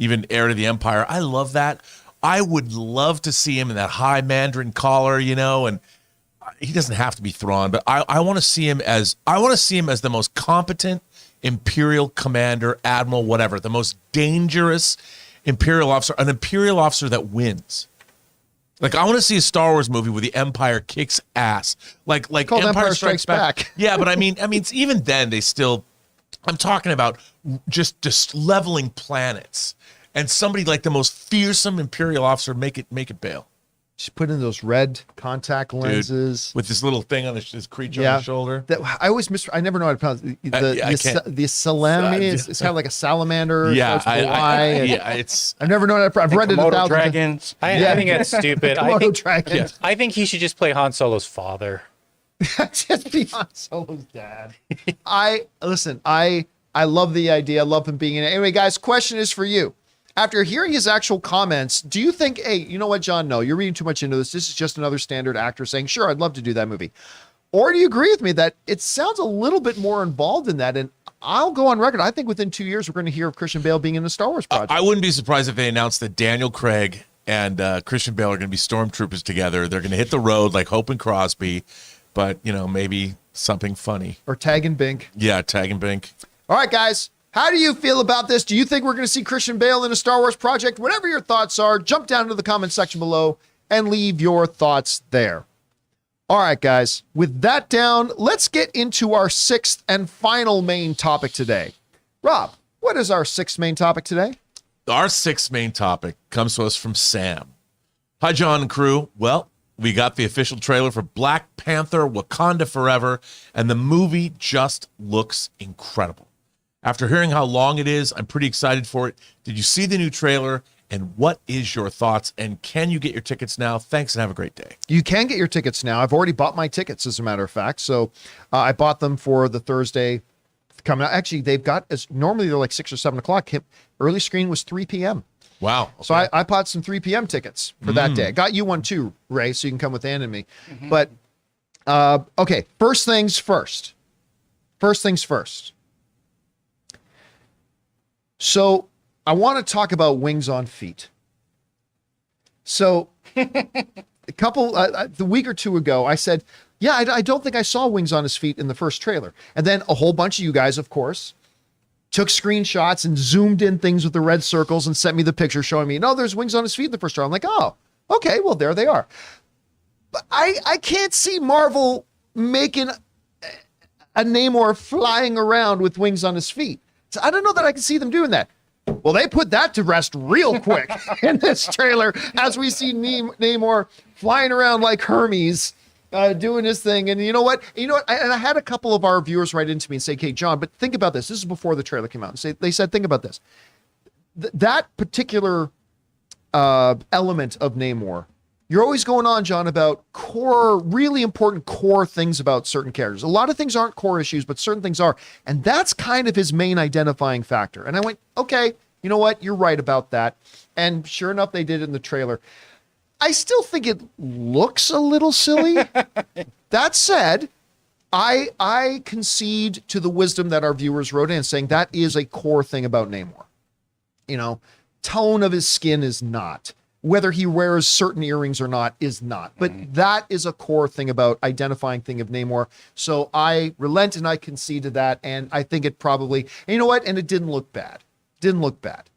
Speaker 2: Even heir to the Empire. I love that. I would love to see him in that high Mandarin collar, you know, and he doesn't have to be Thrawn, but I want to see him as the most competent Imperial commander, admiral, whatever, the most dangerous Imperial officer, an Imperial officer that wins. Like, I want to see a Star Wars movie where the Empire kicks ass. Like Empire Strikes Back. Yeah, but I mean, even then they still. I'm talking about just leveling planets. And somebody like the most fearsome Imperial officer, make it Bale.
Speaker 1: She put in those red contact lenses.
Speaker 2: Dude, with this little thing on his creature on his shoulder.
Speaker 1: I always I never know how to pronounce it. The salami is kind of like a salamander.
Speaker 2: Yeah,
Speaker 1: I've never known how to I've read it 1,000
Speaker 3: dragons.
Speaker 4: I think that's stupid. I think he should just play Han Solo's father.
Speaker 1: Just be Han Solo's dad. I love the idea. I love him being in it. Anyway, guys, question is for you. After hearing his actual comments, do you think, hey, you know what, John? No, you're reading too much into this. This is just another standard actor saying, sure, I'd love to do that movie. Or do you agree with me that it sounds a little bit more involved in that? And I'll go on record. I think within 2 years, we're going to hear of Christian Bale being in a Star Wars project.
Speaker 2: I wouldn't be surprised if they announced that Daniel Craig and Christian Bale are going to be stormtroopers together. They're going to hit the road like Hope and Crosby, but, you know, maybe something funny.
Speaker 1: Or Tag and Bink.
Speaker 2: Yeah, Tag and Bink.
Speaker 1: All right, guys. How do you feel about this? Do you think we're going to see Christian Bale in a Star Wars project? Whatever your thoughts are, jump down into the comment section below and leave your thoughts there. All right, guys. With that down, let's get into our sixth and final main topic today. Rob, what is our sixth main topic today?
Speaker 2: Our sixth main topic comes to us from Sam. Hi, John and crew. Well, we got the official trailer for Black Panther: Wakanda Forever, and the movie just looks incredible. After hearing how long it is, I'm pretty excited for it. Did you see the new trailer? And what is your thoughts? And can you get your tickets now? Thanks and have a great day.
Speaker 1: You can get your tickets now. I've already bought my tickets, as a matter of fact. So I bought them for the Thursday coming out. Actually, they've got, normally they're like 6 or 7 o'clock. Early screen was 3 p.m.
Speaker 2: Wow. Okay.
Speaker 1: So I bought some 3 p.m. tickets for that day. I got you one too, Ray, so you can come with Ann and me. But, okay, first things first. So I want to talk about wings on feet. So the week or two ago, I said, yeah, I don't think I saw wings on his feet in the first trailer. And then a whole bunch of you guys, of course, took screenshots and zoomed in things with the red circles and sent me the picture showing me, no, there's wings on his feet in the first trailer. I'm like, oh, okay, well, there they are. But I can't see Marvel making a Namor flying around with wings on his feet. So I don't know that I can see them doing that. Well, they put that to rest real quick in this trailer as we see Namor flying around like Hermes, doing his thing. And you know what? I had a couple of our viewers write into me and say, "Okay, John, but think about this. This is before the trailer came out." And they said, think about this. That particular element of Namor, you're always going on, John, about really important core things about certain characters. A lot of things aren't core issues, but certain things are. And that's kind of his main identifying factor. And I went, okay, you know what? You're right about that. And sure enough, they did it in the trailer. I still think it looks a little silly. That said, I concede to the wisdom that our viewers wrote in, saying that is a core thing about Namor. Tone of his skin is not. Whether he wears certain earrings or not is not. But that is a core thing about identifying thing of Namor. So I relent and I concede to that. And I think it probably, and you know what? And it didn't look bad. Didn't look bad.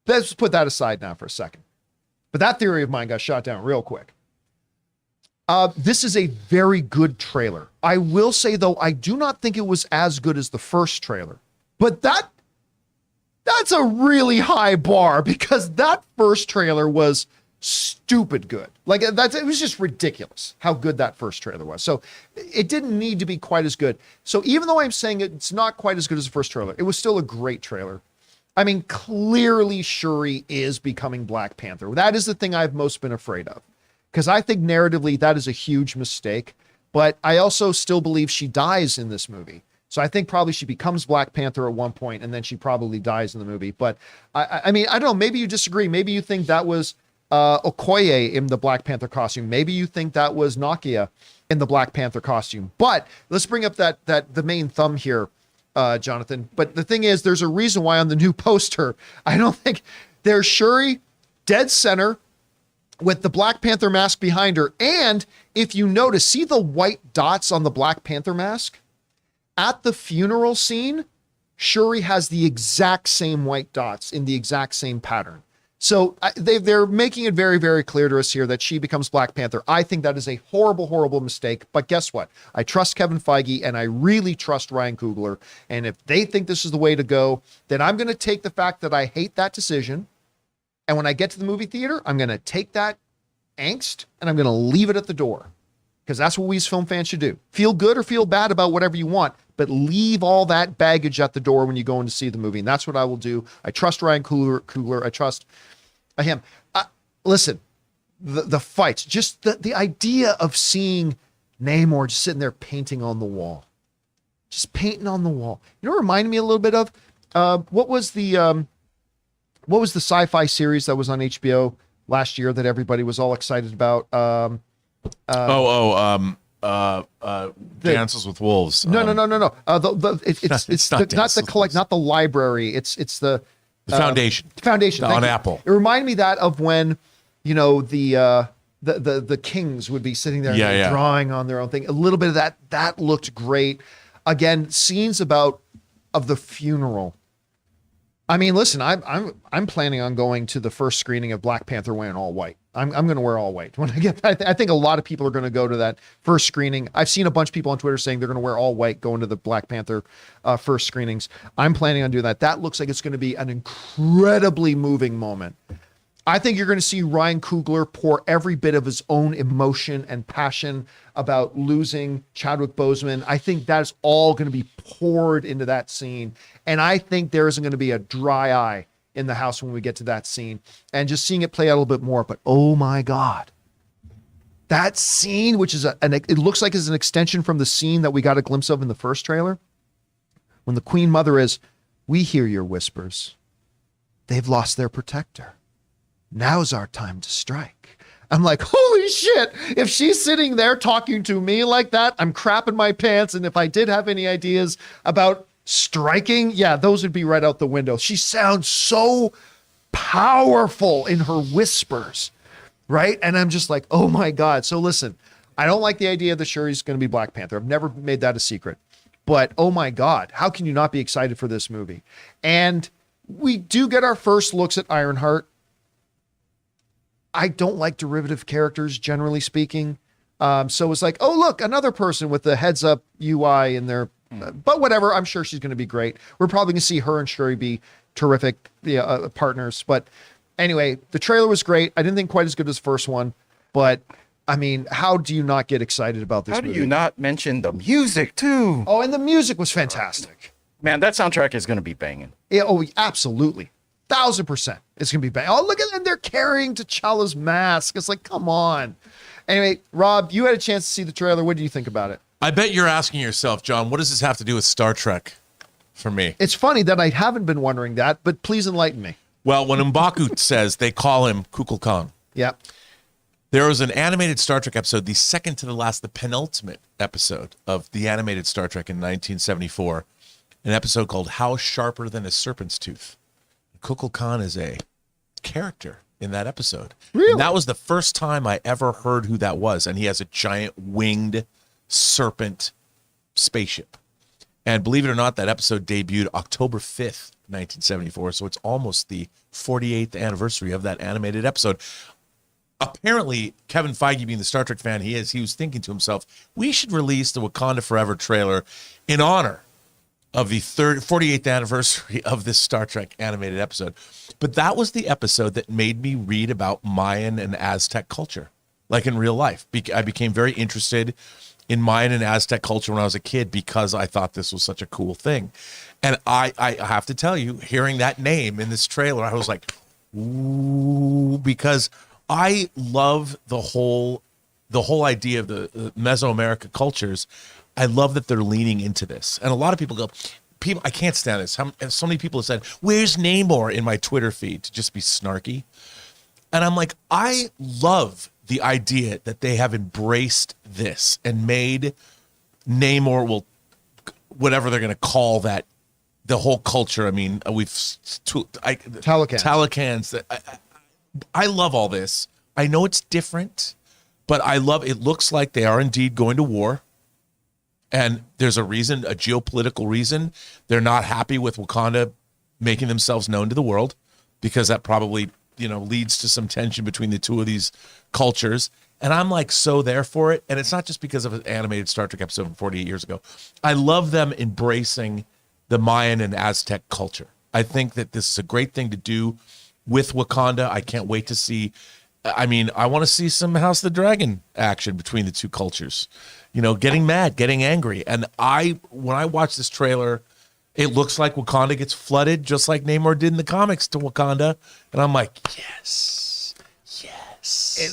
Speaker 1: Let's put that aside now for a second. But that theory of mine got shot down real quick. This is a very good trailer. I will say, though, I do not think it was as good as the first trailer. But that's a really high bar, because that first trailer was stupid good. Like, it was just ridiculous how good that first trailer was. So it didn't need to be quite as good. So even though I'm saying it's not quite as good as the first trailer, it was still a great trailer. I mean, clearly Shuri is becoming Black Panther. That is the thing I've most been afraid of, because I think narratively that is a huge mistake. But I also still believe she dies in this movie. So I think probably she becomes Black Panther at one point, and then she probably dies in the movie. But I mean, I don't know. Maybe you disagree. Maybe you think that was Okoye in the Black Panther costume. Maybe you think that was Nakia in the Black Panther costume. But let's bring up the main thumb here, Jonathan. But the thing is, there's a reason why on the new poster, I don't think there's Shuri dead center with the Black Panther mask behind her. And if you notice, see the white dots on the Black Panther mask? At the funeral scene, Shuri has the exact same white dots in the exact same pattern. So they're making it very, very clear to us here that she becomes Black Panther. I think that is a horrible, horrible mistake. But guess what? I trust Kevin Feige, and I really trust Ryan Coogler. And if they think this is the way to go, then I'm going to take the fact that I hate that decision. And when I get to the movie theater, I'm going to take that angst and I'm going to leave it at the door. Because that's what we as film fans should do. Feel good or feel bad about whatever you want, but leave all that baggage at the door when you go in to see the movie. And that's what I will do. I trust Ryan Coogler. I trust him. Listen, the fights, just the idea of seeing Namor just sitting there painting on the wall. Just painting on the wall. You know what it reminded me a little bit of? What was the sci-fi series that was on HBO last year that everybody was all excited about?
Speaker 2: Dances with Wolves.
Speaker 1: No. It's not the library. It's the
Speaker 2: Foundation.
Speaker 1: Foundation
Speaker 2: on Apple.
Speaker 1: It reminded me that of when, the kings would be sitting there and drawing on their own thing. A little bit of that. That looked great. Again, scenes of the funeral. I mean, listen, I'm planning on going to the first screening of Black Panther wearing all white. I'm going to wear all white when I get. I think a lot of people are going to go to that first screening. I've seen a bunch of people on Twitter saying they're going to wear all white going to the Black Panther first screenings. I'm planning on doing that. That looks like it's going to be an incredibly moving moment. I think you're going to see Ryan Coogler pour every bit of his own emotion and passion about losing Chadwick Boseman. I think that's all going to be poured into that scene. And I think there isn't going to be a dry eye in the house when we get to that scene, and just seeing it play out a little bit more. But oh my God, that scene, which is it looks like it's an extension from the scene that we got a glimpse of in the first trailer, when the Queen Mother is, "We hear your whispers. They've lost their protector. Now's our time to strike." I'm like, holy shit. If she's sitting there talking to me like that, I'm crapping my pants. And if I did have any ideas about striking, those would be right out the window. She sounds so powerful in her whispers, right? And I'm just like, oh my God. So listen, I don't like the idea that Shuri's going to be Black Panther. I've never made that a secret. But oh my God, how can you not be excited for this movie? And we do get our first looks at Ironheart. I don't like derivative characters, generally speaking. So it's like, oh, look, another person with the heads up UI in their But whatever, I'm sure she's going to be great. We're probably going to see her and Shuri be terrific partners. But anyway, the trailer was great. I didn't think quite as good as the first one, but I mean, how do you not get excited about this movie?
Speaker 3: How do you not mention the music too?
Speaker 1: Oh, and the music was fantastic.
Speaker 3: Man, that soundtrack is going to be banging.
Speaker 1: Yeah, oh, absolutely. 1,000%. It's going to be banging. Oh, look at them. They're carrying T'Challa's mask. It's like, come on. Anyway, Rob, you had a chance to see the trailer. What do you think about it?
Speaker 2: I bet you're asking yourself, John, what does this have to do with Star Trek for me?
Speaker 1: It's funny that I haven't been wondering that, but please enlighten me.
Speaker 2: Well, when M'Baku says they call him Kukulkan,
Speaker 1: Yeah.
Speaker 2: there was an animated Star Trek episode, the second to the last, the penultimate episode of the animated Star Trek in 1974, an episode called How Sharper Than a Serpent's Tooth. Kukulkan is a character in that episode.
Speaker 1: Really?
Speaker 2: And that was the first time I ever heard who that was. And he has a giant winged serpent spaceship. And believe it or not, that episode debuted October 5th, 1974. So it's almost the 48th anniversary of that animated episode. Apparently, Kevin Feige, being the Star Trek fan he is, he was thinking to himself, we should release the Wakanda Forever trailer in honor of the 48th anniversary of this Star Trek animated episode. But that was the episode that made me read about Mayan and Aztec culture, like in real life. I became very interested in Mayan and Aztec culture when I was a kid because I thought this was such a cool thing. And I have to tell you, hearing that name in this trailer, I was like, ooh, because I love the whole idea of the Mesoamerica cultures. I love that they're leaning into this. And a lot of people go, I can't stand this. So many people have said, where's Namor in my Twitter feed, to just be snarky. And I'm like, I love the idea that they have embraced this and made Namor, whatever they're going to call that, the whole culture. I mean, Talakans. I love all this. I know it's different, but I love, it looks like they are indeed going to war. And there's a reason, a geopolitical reason. They're not happy with Wakanda making themselves known to the world, because that probably, leads to some tension between the two of these cultures. And I'm like so there for it. And it's not just because of an animated Star Trek episode from 48 years ago. I love them embracing the Mayan and Aztec culture. I think that this is a great thing to do with Wakanda. I can't wait to see. I mean, I want to see some House of the Dragon action between the two cultures. Getting mad, getting angry. And when I watch this trailer, it looks like Wakanda gets flooded just like Namor did in the comics to Wakanda. And I'm like, yes.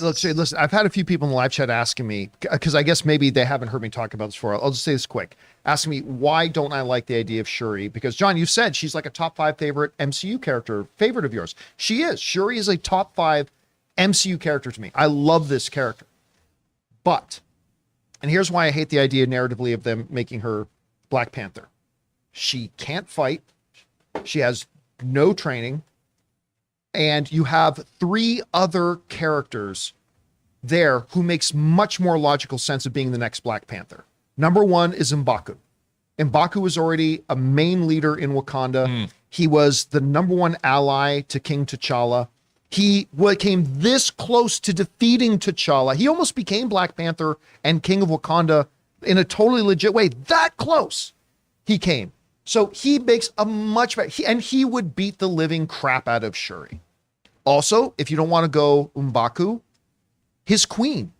Speaker 1: Listen, I've had a few people in the live chat asking me, because I guess maybe they haven't heard me talk about this before. I'll just say this quick. Asking me, why don't I like the idea of Shuri? Because, John, you said she's like a top 5 favorite MCU character, favorite of yours. She is. Shuri is a top 5 MCU character to me. I love this character. But, and here's why I hate the idea narratively of them making her Black Panther. She can't fight. She has no training. And you have 3 other characters there who makes much more logical sense of being the next Black Panther. Number 1 is M'Baku. M'Baku was already a main leader in Wakanda. He was the number 1 ally to King T'Challa. He came this close to defeating T'Challa. He almost became Black Panther and King of Wakanda in a totally legit way. That close he came. So he makes a much better, and he would beat the living crap out of Shuri. Also, if you don't want to go M'Baku, his queen,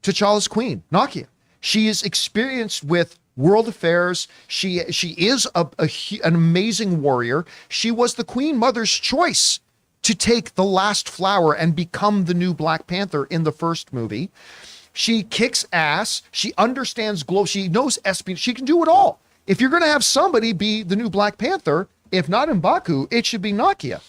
Speaker 1: T'Challa's queen, Nakia. She is experienced with world affairs. She is an amazing warrior. She was the Queen Mother's choice to take the last flower and become the new Black Panther in the first movie. She kicks ass. She understands she knows espionage. She can do it all. If you're going to have somebody be the new Black Panther, if not M'Baku, it should be Nakia.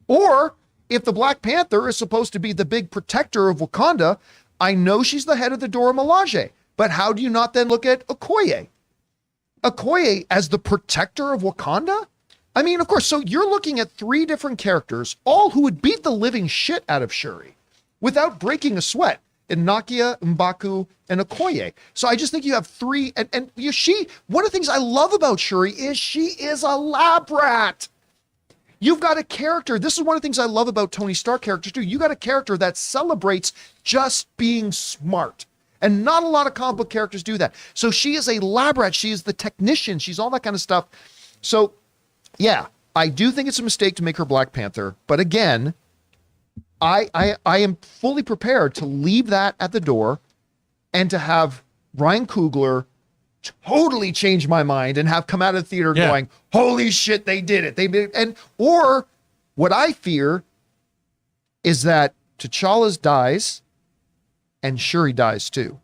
Speaker 1: Or if the Black Panther is supposed to be the big protector of Wakanda, I know she's the head of the Dora Milaje, but how do you not then look at Okoye? Okoye as the protector of Wakanda? I mean, of course, so you're looking at 3 different characters, all who would beat the living shit out of Shuri without breaking a sweat. In Nakia, M'Baku, and Okoye. So I just think you have 3, and one of the things I love about Shuri is she is a lab rat. You've got a character, this is one of the things I love about Tony Stark characters too. You got a character that celebrates just being smart. And not a lot of comic book characters do that. So she is a lab rat. She is the technician. She's all that kind of stuff. So, yeah, I do think it's a mistake to make her Black Panther. But again, I am fully prepared to leave that at the door and to have Ryan Coogler totally change my mind and have come out of the theater going, holy shit, they did it. They did it. Or what I fear is that T'Challa dies and Shuri dies too.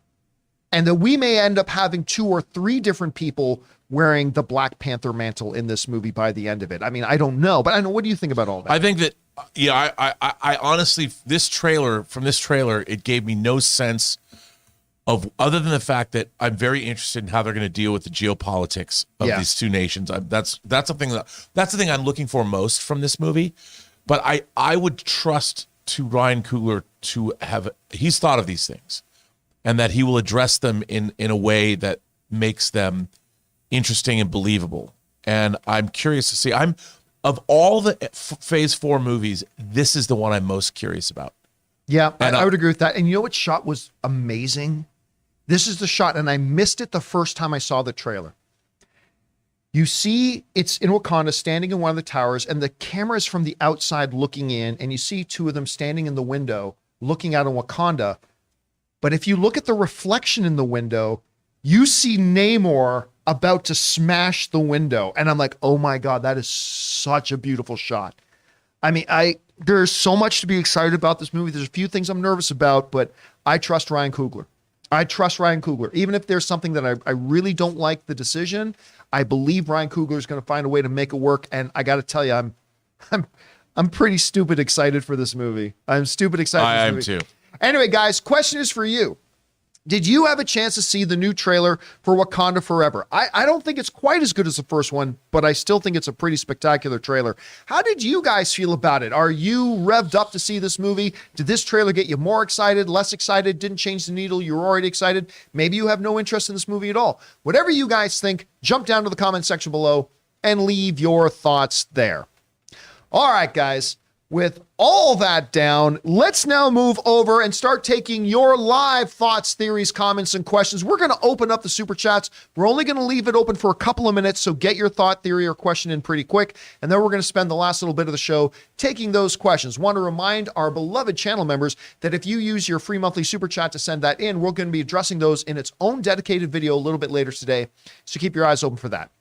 Speaker 1: And that we may end up having 2 or 3 different people wearing the Black Panther mantle in this movie by the end of it. I mean, I don't know, but I know, what do you think about all that?
Speaker 2: I think that, I honestly, from this trailer, it gave me no sense of, other than the fact that I'm very interested in how they're going to deal with the geopolitics of these two nations. That's the thing I'm looking for most from this movie. But I would trust to Ryan Coogler to he's thought of these things, and that he will address them in a way that makes them interesting and believable. And I'm curious to see. Of all the Phase 4 movies, this is the one I'm most curious about.
Speaker 1: Yeah, and I would agree with that. And you know what shot was amazing? This is the shot, and I missed it the first time I saw the trailer. You see it's in Wakanda, standing in one of the towers, and the camera is from the outside looking in, and you see 2 of them standing in the window looking out on Wakanda. But if you look at the reflection in the window, you see Namor about to smash the window. And I'm like, oh my God, that is such a beautiful shot. I mean, there's so much to be excited about this movie. There's a few things I'm nervous about, but I trust Ryan Coogler. Even if there's something that I really don't like the decision, I believe Ryan Coogler is going to find a way to make it work. And I got to tell you, I'm pretty stupid excited for this movie. I'm stupid excited for this movie. I am too. Anyway, guys, question is for you. Did you have a chance to see the new trailer for Wakanda Forever? I don't think it's quite as good as the first one, but I still think it's a pretty spectacular trailer. How did you guys feel about it? Are you revved up to see this movie? Did this trailer get you more excited, less excited, didn't change the needle, you were already excited? Maybe you have no interest in this movie at all. Whatever you guys think, jump down to the comment section below and leave your thoughts there. All right, guys. With all that down, let's now move over and start taking your live thoughts, theories, comments, and questions. We're going to open up the super chats. We're only going to leave it open for a couple of minutes, so get your thought, theory, or question in pretty quick. And then we're going to spend the last little bit of the show taking those questions. Want to remind our beloved channel members that if you use your free monthly super chat to send that in, we're going to be addressing those in its own dedicated video a little bit later today. So keep your eyes open for that.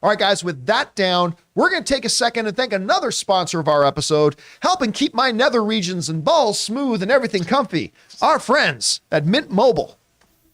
Speaker 1: All right, guys, with that down, we're going to take a second and thank another sponsor of our episode, helping keep my nether regions and balls smooth and everything comfy, our friends at Mint Mobile.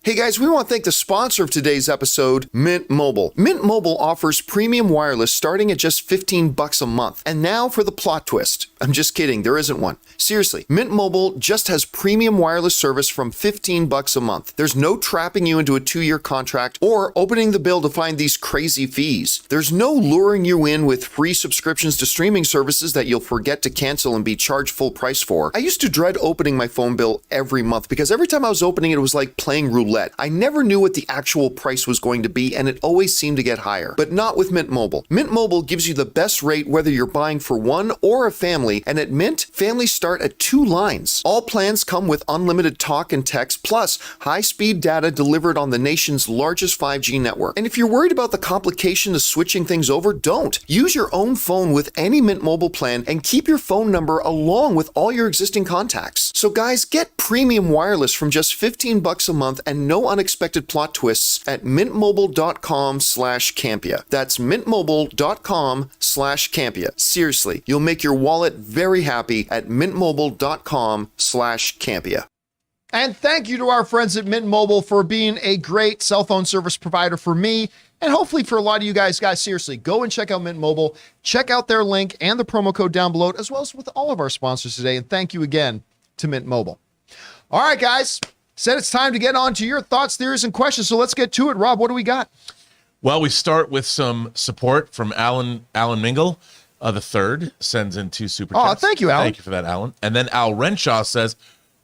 Speaker 1: Hey guys, we want to thank the sponsor of today's episode, Mint Mobile. Mint Mobile offers premium wireless starting at just $15 a month. And now for the plot twist. I'm just kidding, there isn't one. Seriously, Mint Mobile just has premium wireless service from $15 a month. There's no trapping you into a 2-year contract or opening the bill to find these crazy fees. There's no luring you in with free subscriptions to streaming services that you'll forget to cancel and be charged full price for. I used to dread opening my phone bill every month because every time I was opening it, it was like playing roulette. I never knew what the actual price was going to be, and it always seemed to get higher. But not with Mint Mobile. Mint Mobile gives you the best rate whether you're buying for one or a family, and at Mint, families start at 2 lines. All plans come with unlimited talk and text, plus high-speed data delivered on the nation's largest 5G network. And if you're worried about the complication of switching things over, don't. Use your own phone with any Mint Mobile plan and keep your phone number along with all your existing contacts. So guys, get premium wireless from just $15 a month and no unexpected plot twists at mintmobile.com/Campea. That's mintmobile.com/Campea. Seriously, you'll make your wallet very happy at mintmobile.com/Campea. And thank you to our friends at Mint Mobile for being a great cell phone service provider for me and hopefully for a lot of you guys. Guys, seriously, go and check out Mint Mobile. Check out their link and the promo code down below, as well as with all of our sponsors today. And thank you again to Mint Mobile. All right, guys. Said it's time to get on to your thoughts, theories, and questions. So let's get to it. Rob, what do we got?
Speaker 2: Well, we start with some support from Alan Mingle. The third sends in 2 super chats.
Speaker 1: Oh, thank you, Alan.
Speaker 2: Thank you for that, Alan. And then Al Renshaw says,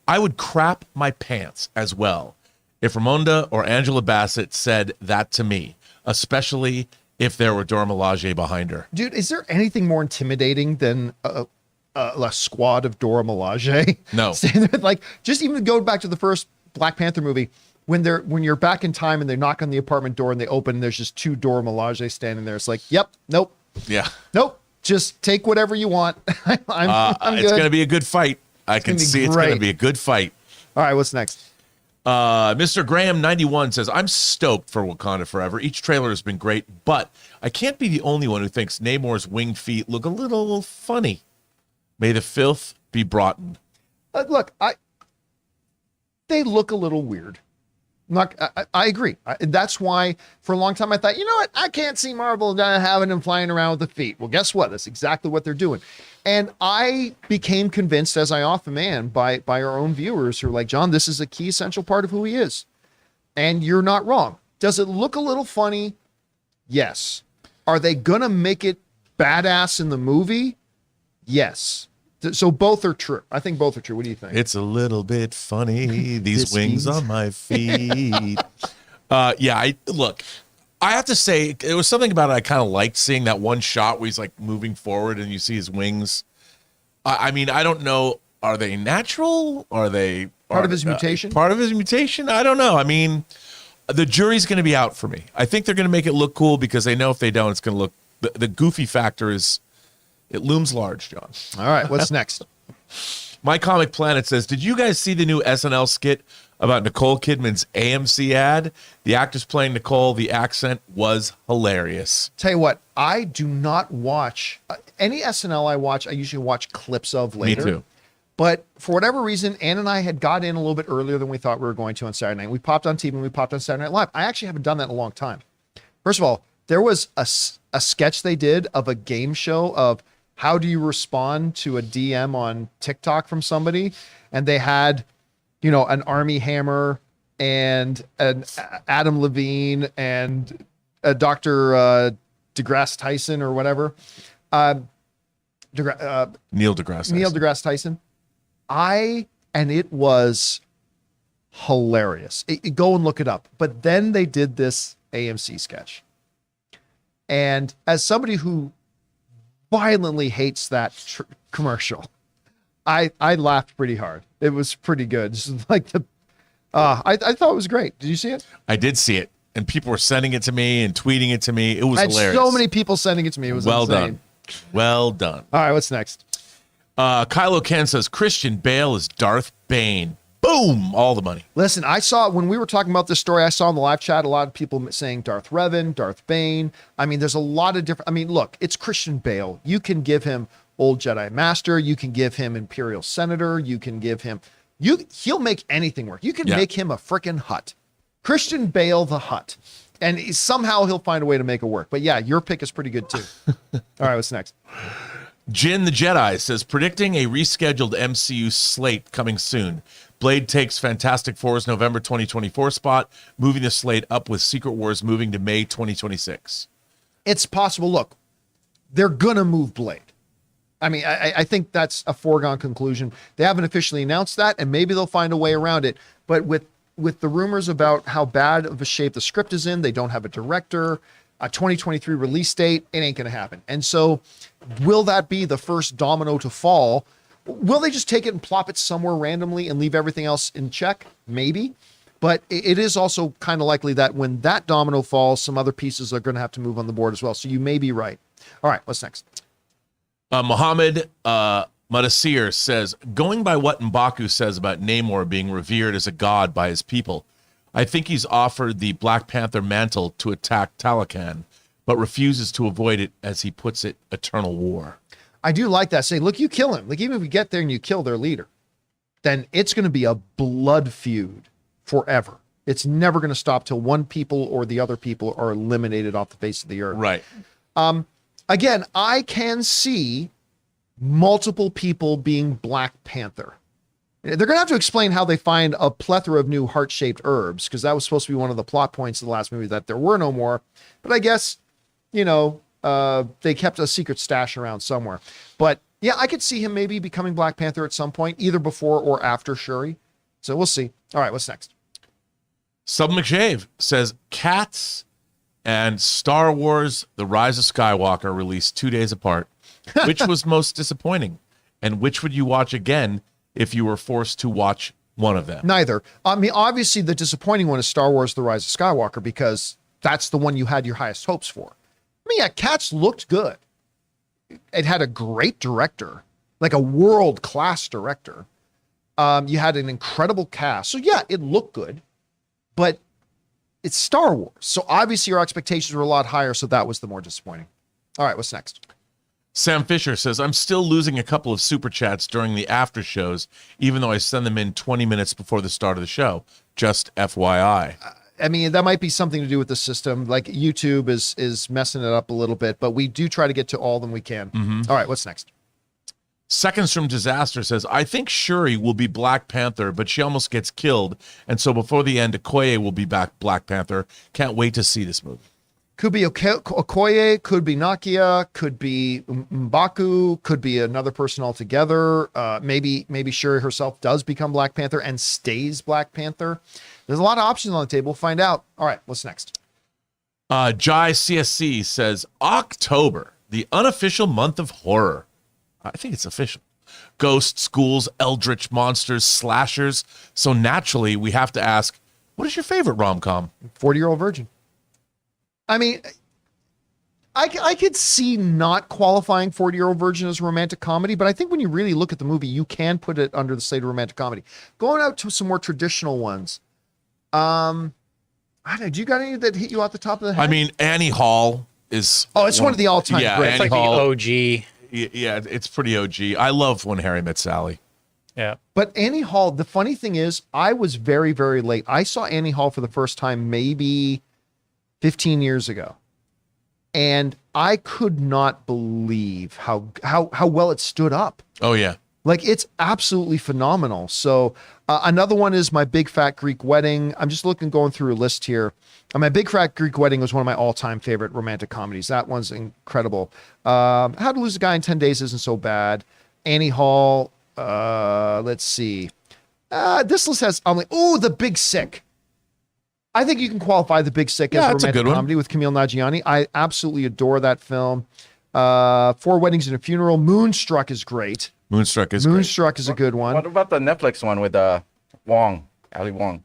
Speaker 2: I would crap my pants as well if Ramonda or Angela Bassett said that to me, especially if there were Dora Milaje behind her.
Speaker 1: Dude, is there anything more intimidating than a squad of Dora Milaje?
Speaker 2: No.
Speaker 1: Like, just even go back to the first Black Panther movie. when you're back in time and they knock on the apartment door and they open and there's just two Dora Milaje standing there. It's like, yep, nope,
Speaker 2: Yeah.
Speaker 1: nope. Just take whatever you want. I'm
Speaker 2: It's
Speaker 1: good.
Speaker 2: going to be a good fight. I can see it's going to be a good fight.
Speaker 1: All right, what's next?
Speaker 2: Mr. Graham 91 says, I'm stoked for Wakanda Forever. Each trailer has been great, but I can't be the only one who thinks Namor's winged feet look a little funny. May the filth be brought in.
Speaker 1: Look, they look a little weird. I agree. That's why for a long time I thought, you know what? I can't see Marvel having them flying around with the feet. Well, guess what? That's exactly what they're doing. And I became convinced, as I often am, by our own viewers who are like, John, this is a key essential part of who he is. And you're not wrong. Does it look a little funny? Yes. Are they going to make it badass in the movie? Yes. So both are true. I think both are true. What do you think?
Speaker 2: It's a little bit funny. These wings on my feet. Look, I have to say, it was something about it I kind of liked seeing that one shot where he's like moving forward and you see his wings. I mean, I don't know. Are they natural? Are they
Speaker 1: part of his mutation?
Speaker 2: Part of his mutation? I don't know. I mean, the jury's going to be out for me. I think they're going to make it look cool because they know if they don't, it's going to look, the goofy factor is, it looms large, John.
Speaker 1: All right, what's next?
Speaker 2: My Comic Planet says, did you guys see the new SNL skit about Nicole Kidman's AMC ad? The actress playing Nicole, the accent was hilarious.
Speaker 1: Tell you what, I do not watch any SNL I watch. I usually watch clips of later.
Speaker 2: Me too.
Speaker 1: But for whatever reason, Ann and I had got in a little bit earlier than we thought we were going to on Saturday night. We popped on TV and we popped on Saturday Night Live. I actually haven't done that in a long time. First of all, there was a sketch they did of a game show of how do you respond to a DM on TikTok from somebody? And they had, an Army Hammer and an Adam Levine and a Dr. DeGrasse Tyson or whatever.
Speaker 2: Neil deGrasse Tyson.
Speaker 1: Neil deGrasse Tyson. And it was hilarious. Go and look it up. But then they did this AMC sketch. And as somebody who violently hates that commercial, I laughed pretty hard. It was pretty good. Just like I thought it was great. Did you see it?
Speaker 2: I did see it, and people were sending it to me and tweeting it to me. It was
Speaker 1: I had
Speaker 2: hilarious.
Speaker 1: so many people sending it to me. It was
Speaker 2: well
Speaker 1: insane.
Speaker 2: done. Well done.
Speaker 1: All right, what's next?
Speaker 2: Kylo Ken says Christian Bale is Darth Bane. Boom! All the money.
Speaker 1: Listen, I saw when we were talking about this story, I saw in the live chat a lot of people saying Darth Revan, Darth Bane. I mean, there's a lot of different. I mean, look, it's Christian Bale. You can give him Old Jedi Master. You can give him Imperial Senator. You can give him. He'll make anything work. You can make him a freaking Hutt. Christian Bale, the Hutt, and somehow he'll find a way to make it work. But yeah, your pick is pretty good too. All right, what's next?
Speaker 2: Jin the Jedi says, predicting a rescheduled MCU slate coming soon. Blade takes Fantastic Four's November 2024 spot, moving the slate up with Secret Wars moving to May 2026.
Speaker 1: It's possible. Look, they're going to move Blade. I mean, I think that's a foregone conclusion. They haven't officially announced that, and maybe they'll find a way around it. But with the rumors about how bad of a shape the script is in, they don't have a director, a 2023 release date, it ain't going to happen. And so will that be the first domino to fall? Will they just take it and plop it somewhere randomly and leave everything else in check? Maybe. But it is also kind of likely that when that domino falls, some other pieces are going to have to move on the board as well. So you may be right. All right, what's next?
Speaker 2: Mohammed Mudassir says, going by what M'Baku says about Namor being revered as a god by his people, I think he's offered the Black Panther mantle to attack Talokan, but refuses to avoid it, as he puts it, eternal war.
Speaker 1: I do like that. Say, look, you kill him. Like, even if we get there and you kill their leader, then it's going to be a blood feud forever. It's never going to stop till one people or the other people are eliminated off the face of the earth.
Speaker 2: Right.
Speaker 1: Again, I can see multiple people being Black Panther. They're going to have to explain how they find a plethora of new heart-shaped herbs, because that was supposed to be one of the plot points of the last movie, that there were no more. But I guess, they kept a secret stash around somewhere. But yeah, I could see him maybe becoming Black Panther at some point, either before or after Shuri. So we'll see. All right, what's next?
Speaker 2: Sub McShave says, Cats and Star Wars The Rise of Skywalker released 2 days apart. Which was most disappointing? And which would you watch again if you were forced to watch One of them.
Speaker 1: Neither. I mean, obviously, the disappointing one is Star Wars: The Rise of Skywalker, because that's the one you had your highest hopes for. I mean, yeah, Cats looked good. It had a great director, like a world-class director. You had an incredible cast. So, yeah, it looked good, but it's Star Wars. So, obviously, your expectations were a lot higher, so that was the more disappointing. All right, what's next?
Speaker 2: Sam Fisher says, I'm still losing a couple of super chats during the after shows, even though I send them in 20 minutes before the start of the show. Just FYI.
Speaker 1: I mean, that might be something to do with the system. Like YouTube is messing it up a little bit, but we do try to get to all of them we can. All right, what's next?
Speaker 2: Seconds from Disaster says, I think Shuri will be Black Panther, but she almost gets killed. And so before the end, Okoye will be back Black Panther. Can't wait to see this movie.
Speaker 1: Could be Okoye, could be Nakia, could be M'Baku, could be another person altogether. Maybe Shuri herself does become Black Panther and stays Black Panther. There's a lot of options on the table. We'll find out. All right, what's next?
Speaker 2: Jai CSC says, October, the unofficial month of horror. I think it's official. Ghosts, ghouls, eldritch monsters, slashers. So naturally, we have to ask, what is your favorite rom-com?
Speaker 1: 40-Year-Old Virgin. I mean, I could see not qualifying 40-Year-Old Virgin as a romantic comedy, but I think when you really look at the movie, you can put it under the slate of romantic comedy. Going out to some more traditional ones. I don't know. Do you got any that hit you off the top of the head?
Speaker 2: I mean, Annie Hall is...
Speaker 1: Oh, it's one of the all-time greats.
Speaker 4: It's like
Speaker 2: Hall,
Speaker 4: the OG.
Speaker 2: Yeah, it's pretty OG. I love When Harry Met Sally.
Speaker 4: Yeah.
Speaker 1: But Annie Hall, the funny thing is, I was very, very late. I saw Annie Hall for the first time maybe 15 years ago. And I could not believe how well it stood up.
Speaker 2: Oh, yeah.
Speaker 1: Like, it's absolutely phenomenal. So another one is My Big Fat Greek Wedding. I'm just going through a list here. My Big Fat Greek Wedding was one of my all-time favorite romantic comedies. That one's incredible. How to Lose a Guy in 10 Days isn't so bad. Annie Hall. Let's see. This list has, The Big Sick. I think you can qualify The Big Sick as a romantic comedy with Camille Nanjiani. I absolutely adore that film. Four Weddings and a Funeral. Moonstruck is great.
Speaker 2: Moonstruck is
Speaker 1: a good one.
Speaker 3: What about the Netflix one with Ali Wong?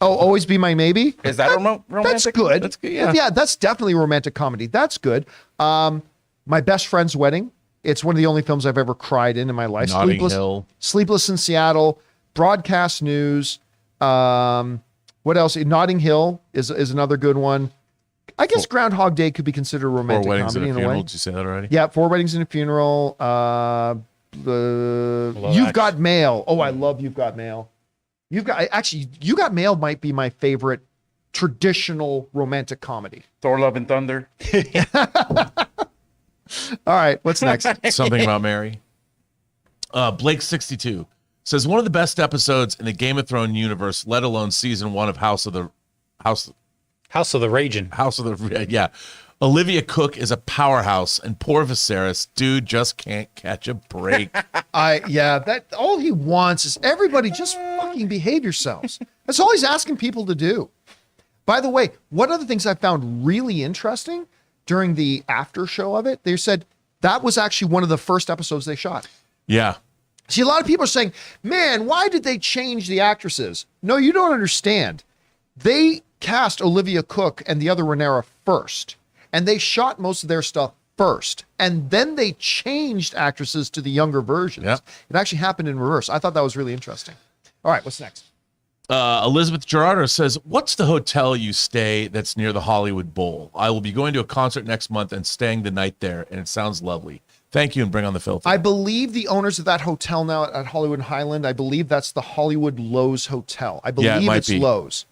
Speaker 1: Oh, Always Be My Maybe?
Speaker 3: Is that romantic?
Speaker 1: That's good.
Speaker 2: That's good, yeah.
Speaker 1: Yeah, that's definitely a romantic comedy. That's good. My Best Friend's Wedding. It's one of the only films I've ever cried in my life.
Speaker 2: Notting Hill.
Speaker 1: Sleepless in Seattle. Broadcast News. What else? Notting Hill is another good one. I guess Groundhog Day could be considered a romantic comedy in a way.
Speaker 2: Did you say that already?
Speaker 1: Yeah, Four Weddings and a Funeral. You've Got Mail. Oh, I love You've Got Mail. You Got Mail might be my favorite traditional romantic comedy.
Speaker 3: Thor: Love and Thunder.
Speaker 1: All right, what's next?
Speaker 2: Something About Mary. Blake62 says, one of the best episodes in the Game of Thrones universe, let alone season 1 of House of the Ragin'. Yeah. Olivia Cook is a powerhouse, and poor Viserys, dude, just can't catch a break.
Speaker 1: That all he wants is everybody just fucking behave yourselves. That's all he's asking people to do. By the way, one of the things I found really interesting during the after show of it, they said that was actually one of the first episodes they shot.
Speaker 2: Yeah.
Speaker 1: See, a lot of people are saying, man, why did they change the actresses? No, you don't understand. They cast Olivia Cook and the other Rhaenyra first, and they shot most of their stuff first, and then they changed actresses to the younger versions.
Speaker 2: Yep.
Speaker 1: It actually happened in reverse. I thought that was really interesting. All right, what's next?
Speaker 2: Elizabeth Gerardo says, what's the hotel you stay that's near the Hollywood Bowl? I will be going to a concert next month and staying the night there, and it sounds lovely. Thank you, and bring on the filter.
Speaker 1: I believe the owners of that hotel now at Hollywood Highland, I believe that's the Hollywood Lowe's Hotel. I believe it's Lowe's.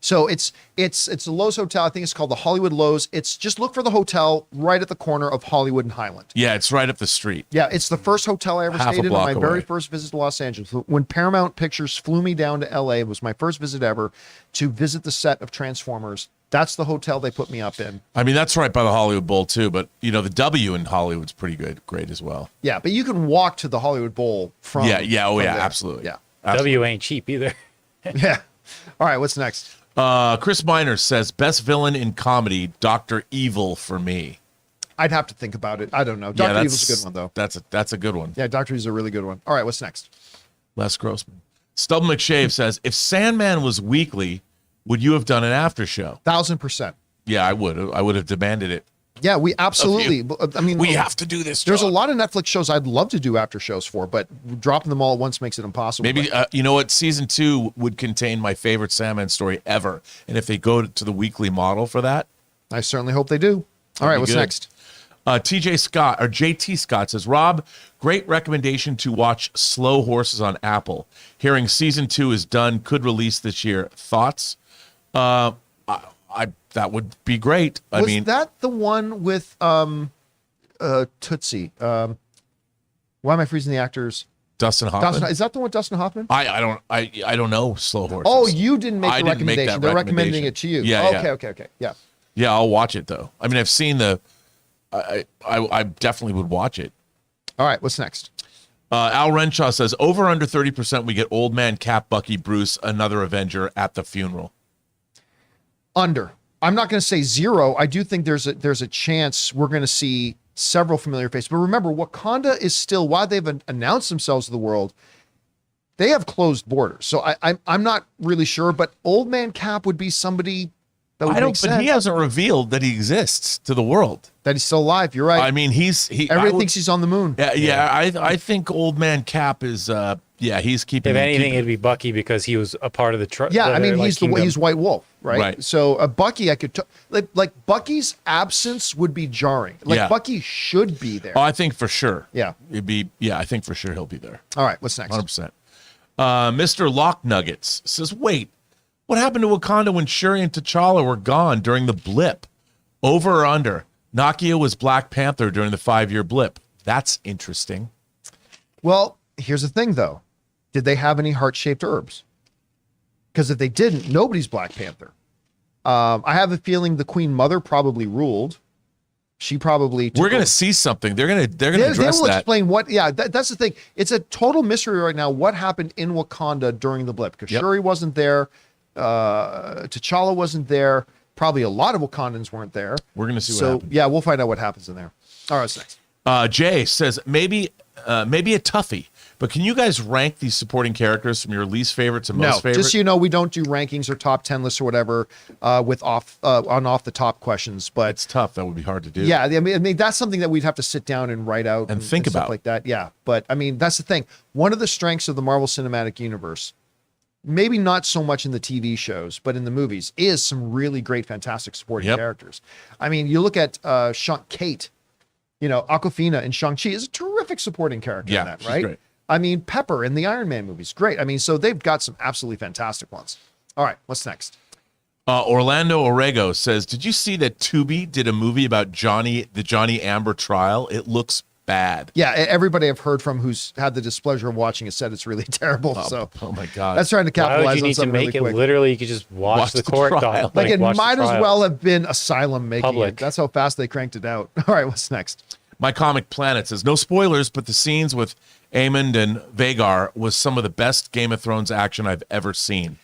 Speaker 1: So it's a Lowe's Hotel. I think it's called the Hollywood Lowe's. It's just look for the hotel right at the corner of Hollywood and Highland.
Speaker 2: Yeah, it's right up the street.
Speaker 1: Yeah, it's the first hotel I ever stayed in on my very first visit to Los Angeles. When Paramount Pictures flew me down to LA, it was my first visit ever to visit the set of Transformers. That's the hotel they put me up in.
Speaker 2: I mean, that's right by the Hollywood Bowl too, but the W in Hollywood's pretty great as well.
Speaker 1: Yeah, but you can walk to the Hollywood Bowl from
Speaker 2: there.
Speaker 1: Absolutely.
Speaker 2: Yeah.
Speaker 4: Absolutely. W ain't cheap either.
Speaker 1: Yeah. All right, what's next?
Speaker 2: Chris Miner says, best villain in comedy, Dr. Evil for me.
Speaker 1: I'd have to think about it. I don't know. Dr. Evil's a good one, though.
Speaker 2: That's a good one.
Speaker 1: Yeah, Dr. Evil's a really good one. All right, what's next?
Speaker 2: Les Grossman Stub McShave says, if Sandman was weekly, would you have done an after show?
Speaker 1: 1,000%.
Speaker 2: Yeah, I would. I would have demanded it.
Speaker 1: Yeah, we absolutely. I mean,
Speaker 2: We have to do this.
Speaker 1: there's a
Speaker 2: John.
Speaker 1: lot of Netflix shows I'd love to do after shows for, but dropping them all at once makes it impossible.
Speaker 2: Maybe you know what? Season 2 would contain my favorite Sandman story ever, and if they go to the weekly model for that,
Speaker 1: I certainly hope they do. All right,
Speaker 2: be
Speaker 1: what's
Speaker 2: good.
Speaker 1: next?
Speaker 2: TJ Scott or JT Scott says, Rob, great recommendation to watch Slow Horses on Apple. Hearing season 2 is done, could release this year. Thoughts? I that would be great.
Speaker 1: Was that the one with Tootsie? Why am I freezing the actors?
Speaker 2: Dustin Hoffman.
Speaker 1: Is that the one with Dustin Hoffman?
Speaker 2: I don't know Slow Horses.
Speaker 1: Oh, you didn't make
Speaker 2: I
Speaker 1: the
Speaker 2: didn't make
Speaker 1: recommendation.
Speaker 2: that
Speaker 1: They're recommending
Speaker 2: recommendation.
Speaker 1: it to you.
Speaker 2: Yeah,
Speaker 1: Okay. Yeah.
Speaker 2: Yeah, I'll watch it though. I mean, I've seen the. I definitely would watch it.
Speaker 1: All right, what's next?
Speaker 2: Al Renshaw says, over under 30%, we get Old Man Cap, Bucky, Bruce, another Avenger at the funeral.
Speaker 1: Under. I'm not going to say 0. I do think there's a chance we're going to see several familiar faces. But remember, Wakanda is still, while they've announced themselves to the world, they have closed borders. So I'm not really sure, but Old Man Cap would be somebody that would make sense.
Speaker 2: But he hasn't revealed that he exists to the world.
Speaker 1: That he's still alive. You're right.
Speaker 2: I mean,
Speaker 1: Everybody thinks he's on the moon.
Speaker 2: Yeah. I think Old Man Cap is. He's keeping.
Speaker 4: If anything,
Speaker 2: keeping-
Speaker 4: it'd be Bucky because he was a part of the.
Speaker 1: Yeah, I mean, he's
Speaker 4: kingdom.
Speaker 1: he's White Wolf, right?
Speaker 2: Right.
Speaker 1: So Bucky, I could like Bucky's absence would be jarring. Like
Speaker 2: Yeah.
Speaker 1: Bucky should be there.
Speaker 2: Oh, I think for sure.
Speaker 1: Yeah.
Speaker 2: It'd be. Yeah, I think for sure he'll be there.
Speaker 1: All right, what's next?
Speaker 2: 100%. Mr. Lock Nuggets says, wait, what happened to Wakanda when Shuri and T'Challa were gone during the blip? Over or under? Nakia was Black Panther during the 5-year blip. That's interesting.
Speaker 1: Well, here's the thing, though. Did they have any heart-shaped herbs? Because if they didn't, nobody's Black Panther. I have a feeling the Queen Mother probably ruled. She probably.
Speaker 2: We're going to see something. They're going to address
Speaker 1: they will
Speaker 2: that.
Speaker 1: explain what. Yeah, that's the thing. It's a total mystery right now. What happened in Wakanda during the blip? Because Shuri wasn't there. T'Challa wasn't there. Probably a lot of Wakandans weren't there.
Speaker 2: We're going to see what
Speaker 1: So
Speaker 2: happens.
Speaker 1: yeah, we'll find out what happens in there. All right, what's next?
Speaker 2: Jay says, maybe a toughie, but can you guys rank these supporting characters from your least favorite to most favorite?
Speaker 1: Just so you know, we don't do rankings or top 10 lists or whatever with off the top questions. But
Speaker 2: It's tough. That would be hard to do.
Speaker 1: yeah, I mean that's something that we'd have to sit down and write out
Speaker 2: And think
Speaker 1: stuff
Speaker 2: about.
Speaker 1: like that. Yeah, but I mean that's the thing. One of the strengths of the Marvel Cinematic Universe, maybe not so much in the TV shows, but in the movies, is some really great, fantastic supporting characters. I mean, you look at Kate, Awkwafina in Shang-Chi is a terrific supporting character in that,
Speaker 2: she's
Speaker 1: right?
Speaker 2: great.
Speaker 1: I mean, Pepper in the Iron Man movies, great. I mean, so they've got some absolutely fantastic ones. All right, what's next?
Speaker 2: Orlando Orego says, did you see that Tubi did a movie about the Johnny Amber trial? It looks bad.
Speaker 1: Yeah, everybody I've heard from who's had the displeasure of watching it said it's really terrible.
Speaker 2: Oh my God.
Speaker 1: That's trying to
Speaker 4: Why
Speaker 1: capitalize
Speaker 4: would you
Speaker 1: on
Speaker 4: need to
Speaker 1: something
Speaker 4: make
Speaker 1: really
Speaker 4: it
Speaker 1: quick.
Speaker 4: literally? You could just watch the court
Speaker 2: trial.
Speaker 1: Like it
Speaker 4: watch the
Speaker 1: might as
Speaker 4: trial.
Speaker 1: well have been Asylum making
Speaker 4: Public.
Speaker 1: it. That's how fast they cranked it out. All right, what's next?
Speaker 2: My Comic Planet says, no spoilers, but the scenes with Aemond and Vagar was some of the best Game of Thrones action I've ever seen.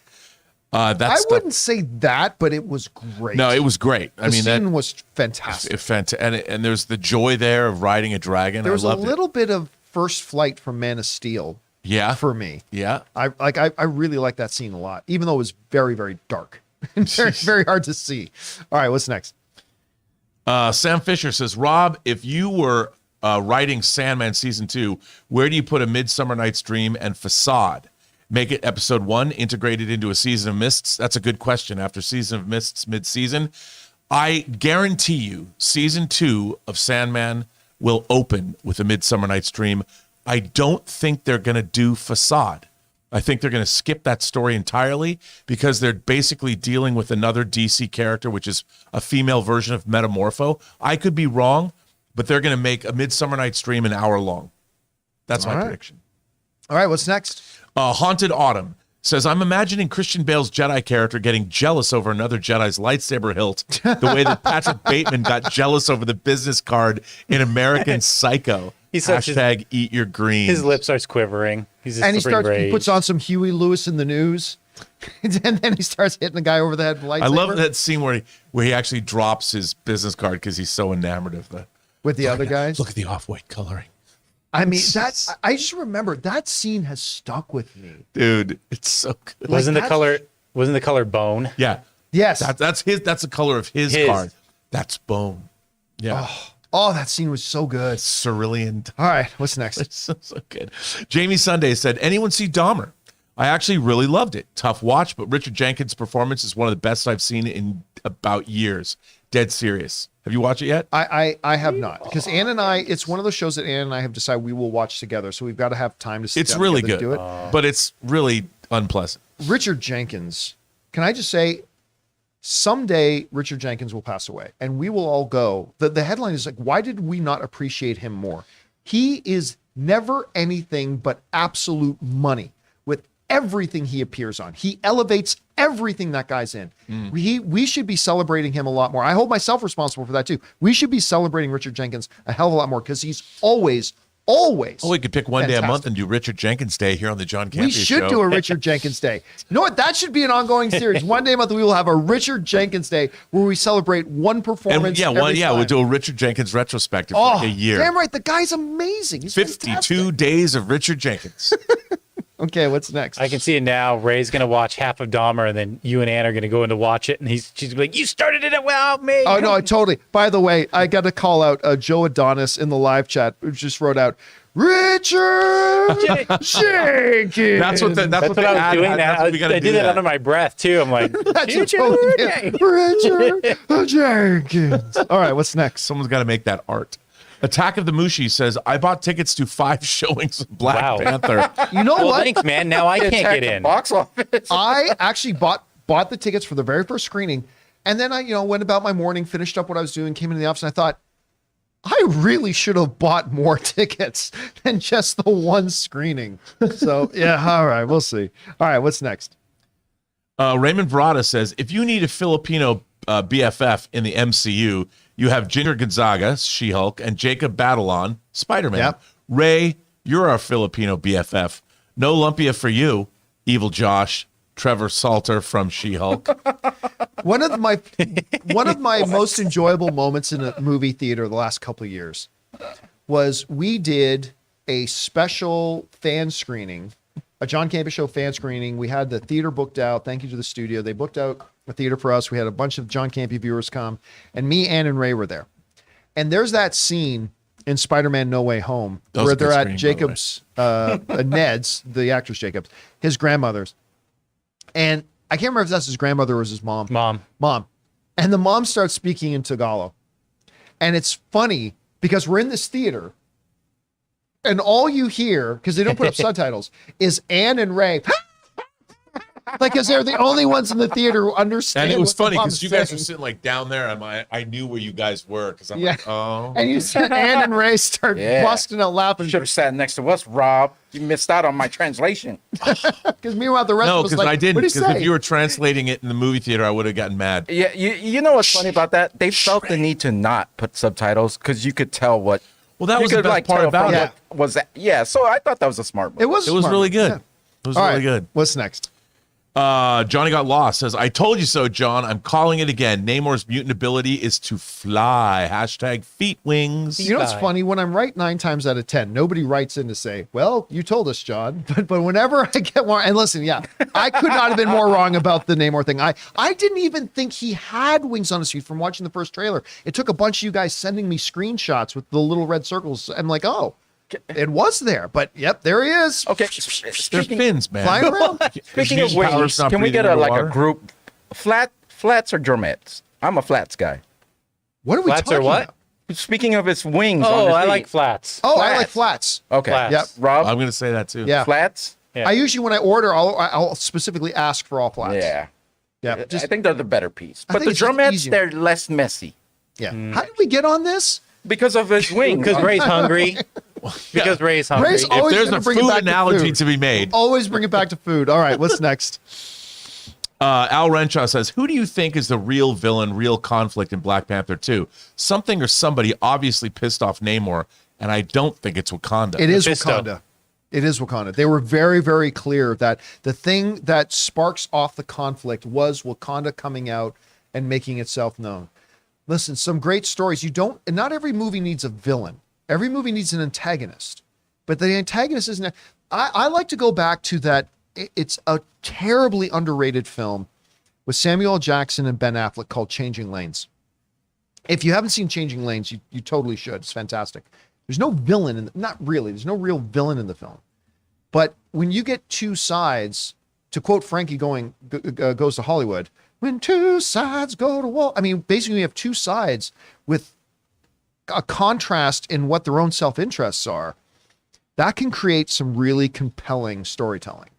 Speaker 1: I
Speaker 2: That's
Speaker 1: wouldn't say that, but it was great.
Speaker 2: No, it was great.
Speaker 1: The scene was fantastic.
Speaker 2: And there's the joy there of riding a dragon.
Speaker 1: There was
Speaker 2: I
Speaker 1: a
Speaker 2: loved
Speaker 1: little bit of First Flight from Man of Steel
Speaker 2: Yeah.
Speaker 1: for me.
Speaker 2: Yeah.
Speaker 1: I really like that scene a lot, even though it was very, very dark and very, very hard to see. All right, what's next?
Speaker 2: Sam Fisher says, Rob, if you were writing Sandman season 2, where do you put A Midsummer Night's Dream and Facade? Make it episode 1 integrated into a Season of Mists? That's a good question. After Season of Mists mid-season, I guarantee you season 2 of Sandman will open with A Midsummer Night's Dream. I don't think they're going to do Facade. I think they're going to skip that story entirely because they're basically dealing with another DC character, which is a female version of Metamorpho. I could be wrong, but they're going to make A Midsummer Night's Dream an hour long. That's my prediction.
Speaker 1: All right, what's next?
Speaker 2: Haunted Autumn says, I'm imagining Christian Bale's Jedi character getting jealous over another Jedi's lightsaber hilt the way that Patrick Bateman got jealous over the business card in American Psycho.
Speaker 4: He's such
Speaker 2: Hashtag eat your green.
Speaker 4: His lip starts quivering. He's just
Speaker 1: And he
Speaker 4: he
Speaker 1: puts on some Huey Lewis in the News, and then he starts hitting the guy over the head with a lightsaber.
Speaker 2: I love that scene where he actually drops his business card because he's so enamored of
Speaker 1: with the other guys.
Speaker 2: Look at the off-white coloring.
Speaker 1: I mean, I just remember that scene has stuck with me.
Speaker 2: Dude, it's so good.
Speaker 4: Wasn't the color bone?
Speaker 2: Yeah.
Speaker 1: Yes.
Speaker 2: That's the color of his card. That's bone. Yeah.
Speaker 1: Oh, that scene was so good.
Speaker 2: Cerulean.
Speaker 1: All right, what's next?
Speaker 2: It's so good. Jamie Sunday said, anyone see Dahmer? I actually really loved it. Tough watch, but Richard Jenkins' performance is one of the best I've seen in about years. Dead serious. Have you watched it yet?
Speaker 1: I have not, because Ann and I, it's one of those shows that Ann and I have decided we will watch together. So we've got to have time to sit
Speaker 2: It's
Speaker 1: down
Speaker 2: really
Speaker 1: together
Speaker 2: good,
Speaker 1: to do it.
Speaker 2: but it's really unpleasant.
Speaker 1: Richard Jenkins, can I just say, someday Richard Jenkins will pass away and we will all go. The headline is like, why did we not appreciate him more? He is never anything but absolute money with everything he appears on. He elevates everything that guy's in. We should be celebrating him a lot more. I hold myself responsible for that too. We should be celebrating Richard Jenkins a hell of a lot more because he's always.
Speaker 2: Oh, we could pick one day a
Speaker 1: fantastic.
Speaker 2: month and do Richard Jenkins Day here on the John Campea Show.
Speaker 1: We should do a Richard Jenkins Day. You know what? That should be an ongoing series. One day a month we will have a Richard Jenkins Day where we celebrate one performance.
Speaker 2: We'll do a Richard Jenkins retrospective for a year.
Speaker 1: Damn right. The guy's amazing. He's
Speaker 2: 52
Speaker 1: fantastic.
Speaker 2: days of Richard Jenkins.
Speaker 1: Okay, what's next?
Speaker 4: I can see it now. Ray's gonna watch half of Dahmer, and then you and Ann are gonna go in to watch it, and she's gonna be like, "You started it without me."
Speaker 1: Oh no, totally. By the way, I got to call out Joe Adonis in the live chat, who just wrote out Richard Jenkins.
Speaker 2: That's what
Speaker 4: That's what I was doing. I did that under my breath too. I'm like,
Speaker 1: That's Richard Jenkins. All right, what's next?
Speaker 2: Someone's got to make that art. Attack of the Mushi says, I bought tickets to 5 showings of Black Panther.
Speaker 1: You know
Speaker 4: well,
Speaker 1: what?
Speaker 4: thanks, man. Now I can't get in.
Speaker 3: Box office.
Speaker 1: I actually bought the tickets for the very first screening, and then I, went about my morning, finished up what I was doing, came into the office, and I thought, I really should have bought more tickets than just the one screening. So yeah, all right, we'll see. All right, what's next?
Speaker 2: Raymond Verada says, if you need a Filipino BFF in the MCU, you have Ginger Gonzaga, She-Hulk, and Jacob Batalon, Spider-Man.
Speaker 1: Yep.
Speaker 2: Ray, you're our Filipino BFF. No Lumpia for you, Evil Josh, Trevor Salter from She-Hulk.
Speaker 1: One of my most enjoyable moments in a movie theater the last couple of years was we did a special fan screening, a John Campea Show fan screening. We had the theater booked out. Thank you to the studio. They booked out a theater for us. We had a bunch of John Campea viewers come, and me, Ann, and Ray were there. And there's that scene in Spider-Man No Way Home where they're at Jacob's, Ned's, the actress Jacob's, his grandmother's. And I can't remember if that's his grandmother or was his mom. Mom. And the mom starts speaking in Tagalog. And it's funny because we're in this theater and all you hear, because they don't put up subtitles, is Ann and Ray. Like, because they're the only ones in the theater who understand.
Speaker 2: And it was funny because
Speaker 1: because
Speaker 2: you guys were sitting like down there, and I knew where you guys were because I'm like, oh.
Speaker 1: And you said Ann and Ray start busting out laughing.
Speaker 3: Should have sat next to us, Rob. You missed out on my translation.
Speaker 1: Because meanwhile, the rest of us
Speaker 2: because
Speaker 1: like,
Speaker 2: I didn't.
Speaker 1: Because
Speaker 2: if you were translating it in the movie theater, I would have gotten mad.
Speaker 3: Yeah, you know what's funny about that? They felt the need to not put subtitles because you could tell what.
Speaker 2: Well, that was the best part about it.
Speaker 3: Was that? Yeah, so I thought that was a smart move.
Speaker 1: It was
Speaker 2: really good.
Speaker 1: Yeah.
Speaker 2: It was really good.
Speaker 1: What's next?
Speaker 2: Johnny Got Lost says, I told you so, John. I'm calling it again. Namor's mutant ability is to fly. # feet wings.
Speaker 1: You know what's funny? When I'm right 9 times out of 10, nobody writes in to say, well, you told us, John. But whenever I get more, and listen, I could not have been more wrong about the Namor thing. I didn't even think he had wings on his feet from watching the first trailer. It took a bunch of you guys sending me screenshots with the little red circles. I'm like, oh, it was there. But yep, there he is.
Speaker 3: Okay.
Speaker 2: They're fins, man.
Speaker 1: Flying around.
Speaker 3: Speaking of wings, can we get a group flats or drumettes? I'm a flats guy.
Speaker 1: What are we
Speaker 4: Flats
Speaker 1: talking
Speaker 4: or what?
Speaker 1: about?
Speaker 3: Speaking of his wings.
Speaker 4: Oh,
Speaker 3: on his
Speaker 4: I
Speaker 3: feet.
Speaker 4: like flats.
Speaker 1: Oh, I
Speaker 3: Flats.
Speaker 1: like flats.
Speaker 3: Okay.
Speaker 4: Flats.
Speaker 1: Yep.
Speaker 3: Rob.
Speaker 2: I'm going to say that too.
Speaker 1: Yeah.
Speaker 3: Flats.
Speaker 4: Yeah.
Speaker 1: I usually, when I order, I'll specifically ask for all flats.
Speaker 3: Yeah.
Speaker 1: Yeah.
Speaker 3: I think they're the better piece.
Speaker 1: I
Speaker 3: But
Speaker 1: think
Speaker 3: the
Speaker 1: it's just
Speaker 3: drumettes,
Speaker 1: easier.
Speaker 3: they're less messy
Speaker 1: Yeah. How did we get on this?
Speaker 3: because of his wings.
Speaker 4: Because Ray's hungry. Because Ray's hungry.
Speaker 1: Ray's
Speaker 2: If
Speaker 1: always
Speaker 2: there's
Speaker 1: gonna
Speaker 2: a
Speaker 1: bring it
Speaker 2: food
Speaker 1: back to
Speaker 2: analogy
Speaker 1: food.
Speaker 2: to be made,
Speaker 1: Always bring it back to food. All right, what's next?
Speaker 2: Al Renshaw says, who do you think is the real villain, real conflict in Black Panther 2? Something or somebody obviously pissed off Namor, and I don't think it's Wakanda.
Speaker 1: It is
Speaker 4: Mephisto.
Speaker 1: Wakanda. It is Wakanda. They were very, very clear that the thing that sparks off the conflict was Wakanda coming out and making itself known. Listen, some great stories. Not every movie needs a villain. Every movie needs an antagonist. but the antagonist isn't. I like to go back to that. It's a terribly underrated film with Samuel L. Jackson and Ben Affleck called Changing Lanes. If you haven't seen Changing Lanes, you totally should. It's fantastic. There's no villain not really. There's no real villain in the film. But when you get two sides, to quote Frankie Goes to Hollywood, when two sides go to war. I mean, basically you have two sides with a contrast in what their own self-interests are. That can create some really compelling storytelling.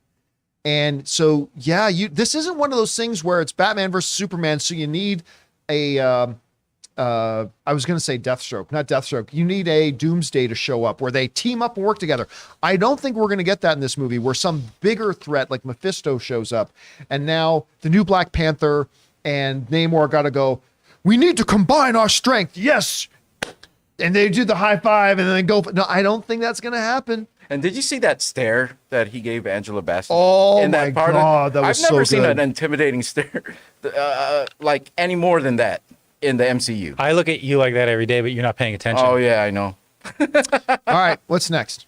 Speaker 1: And so, yeah, this isn't one of those things where it's Batman versus Superman. So you need a, I was going to say Deathstroke, not Deathstroke. You need a Doomsday to show up where they team up and work together. I don't think we're going to get that in this movie where some bigger threat like Mephisto shows up. And now the new Black Panther and Namor got to go, we need to combine our strength. Yes. And they do the high five and then they go. No, I don't think that's going to happen.
Speaker 3: And did you see that stare that he gave Angela Bassett?
Speaker 1: Oh my God, that was
Speaker 3: I've never
Speaker 1: so
Speaker 3: seen
Speaker 1: good.
Speaker 3: an intimidating stare like any more than that in the MCU.
Speaker 4: I look at you like that every day, but you're not paying attention.
Speaker 3: Oh yeah, I know.
Speaker 1: All right, what's next?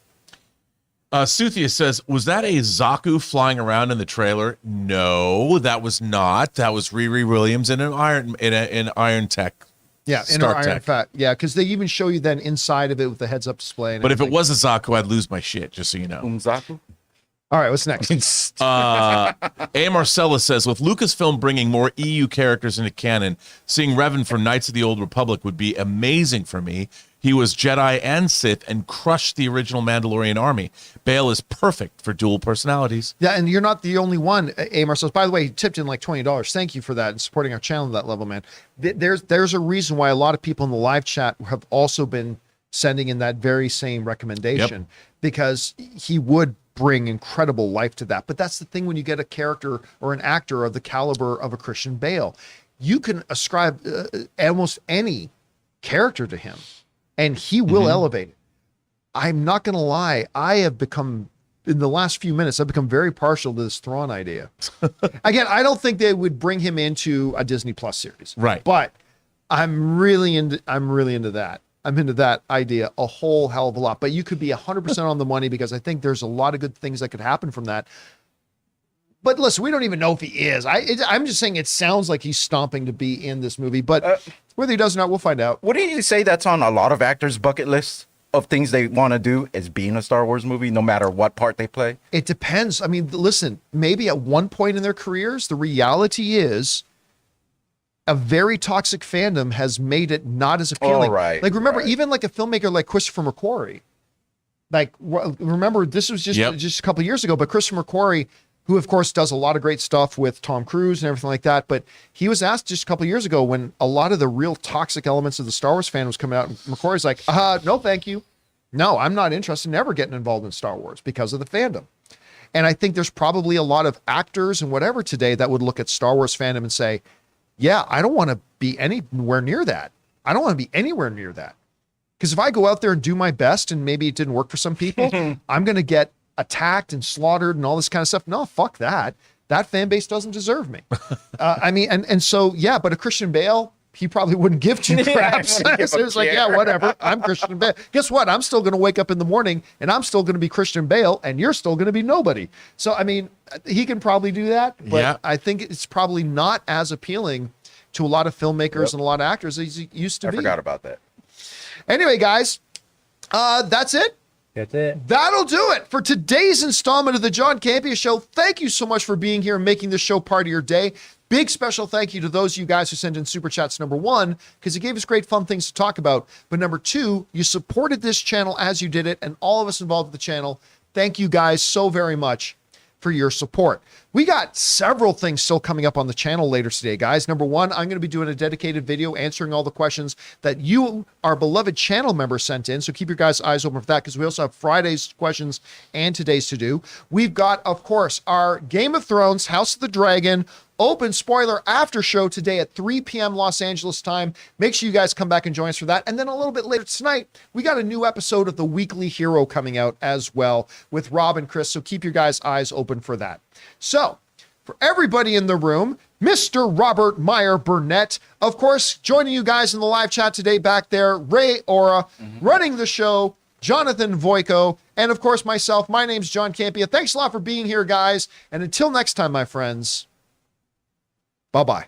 Speaker 2: Suthia says, was that a Zaku flying around in the trailer? No, that was not. That was Riri Williams in an Iron Tech.
Speaker 1: Yeah, inner iron fat. Yeah, because they even show you then inside of it with the heads-up display.
Speaker 2: But if it was a Zaku, I'd lose my shit, just so you know.
Speaker 3: Zaku?
Speaker 1: All right, what's next?
Speaker 2: A. Marcella says, with Lucasfilm bringing more EU characters into canon, seeing Revan from Knights of the Old Republic would be amazing for me. He was Jedi and Sith and crushed the original Mandalorian army. Bale is perfect for dual personalities.
Speaker 1: Yeah, and you're not the only one, Amar says. By the way, he tipped in like $20. Thank you for that and supporting our channel at that level, man. There's a reason why a lot of people in the live chat have also been sending in that very same recommendation, because he would bring incredible life to that. But that's the thing when you get a character or an actor of the caliber of a Christian Bale. You can ascribe almost any character to him, and he will elevate it. I'm not going to lie. I have become, in the last few minutes, I've become very partial to this Thrawn idea. Again, I don't think they would bring him into a Disney Plus series.
Speaker 2: Right.
Speaker 1: But I'm really into that. I'm into that idea a whole hell of a lot. But you could be 100% on the money, because I think there's a lot of good things that could happen from that. But listen, we don't even know if he is. I'm just saying it sounds like he's stomping to be in this movie. But whether he does or not, we'll find out.
Speaker 3: Wouldn't you say that's on a lot of actors' bucket lists of things they want to do, is being a Star Wars movie, no matter what part they play?
Speaker 1: It depends. I mean, listen, maybe at one point in their careers, the reality is a very toxic fandom has made it not as appealing.
Speaker 3: Right,
Speaker 1: like, remember,
Speaker 3: right.
Speaker 1: even like a filmmaker like Christopher McQuarrie. Like, remember, this was just a couple of years ago, but Christopher McQuarrie, who of course does a lot of great stuff with Tom Cruise and everything like that, but he was asked just a couple of years ago when a lot of the real toxic elements of the Star Wars fan was coming out, and McQuarrie's like, no, thank you. No, I'm not interested in ever getting involved in Star Wars because of the fandom. And I think there's probably a lot of actors and whatever today that would look at Star Wars fandom and say, yeah, I don't want to be anywhere near that. I don't want to be anywhere near that. Because if I go out there and do my best and maybe it didn't work for some people, I'm going to get attacked and slaughtered and all this kind of stuff. No, fuck that. That fan base doesn't deserve me. I mean, and so, yeah, but a Christian Bale, he probably wouldn't give two craps. So it's like, yeah, whatever. I'm Christian Bale. Guess what? I'm still going to wake up in the morning and I'm still going to be Christian Bale and you're still going to be nobody. So, I mean, he can probably do that, but I think it's probably not as appealing to a lot of filmmakers and a lot of actors as he used to be.
Speaker 3: I forgot about that.
Speaker 1: Anyway, guys, that's it.
Speaker 4: That's it.
Speaker 1: That'll do it for today's installment of the John Campea Show. Thank you so much for being here and making this show part of your day. Big special thank you to those of you guys who sent in super chats. Number one, because it gave us great fun things to talk about. But number two, you supported this channel as you did it, and all of us involved with the channel. Thank you guys so very much for your support. We got several things still coming up on the channel later today, guys. Number one, I'm going to be doing a dedicated video answering all the questions that you, our beloved channel members, sent in. So keep your guys' eyes open for that, because we also have Friday's questions and today's to do. We've got, of course, our Game of Thrones, House of the Dragon, open spoiler after show today at 3 p.m. Los Angeles time. Make sure you guys come back and join us for that. And then a little bit later tonight, we got a new episode of The Weekly Hero coming out as well with Rob and Chris. So keep your guys' eyes open for that. So for everybody in the room, Mr. Robert Meyer Burnett, of course, joining you guys in the live chat today back there, Ray Ora, running the show, Jonathan Voico, and of course myself. My name's John Campea. Thanks a lot for being here, guys. And until next time, my friends, bye-bye.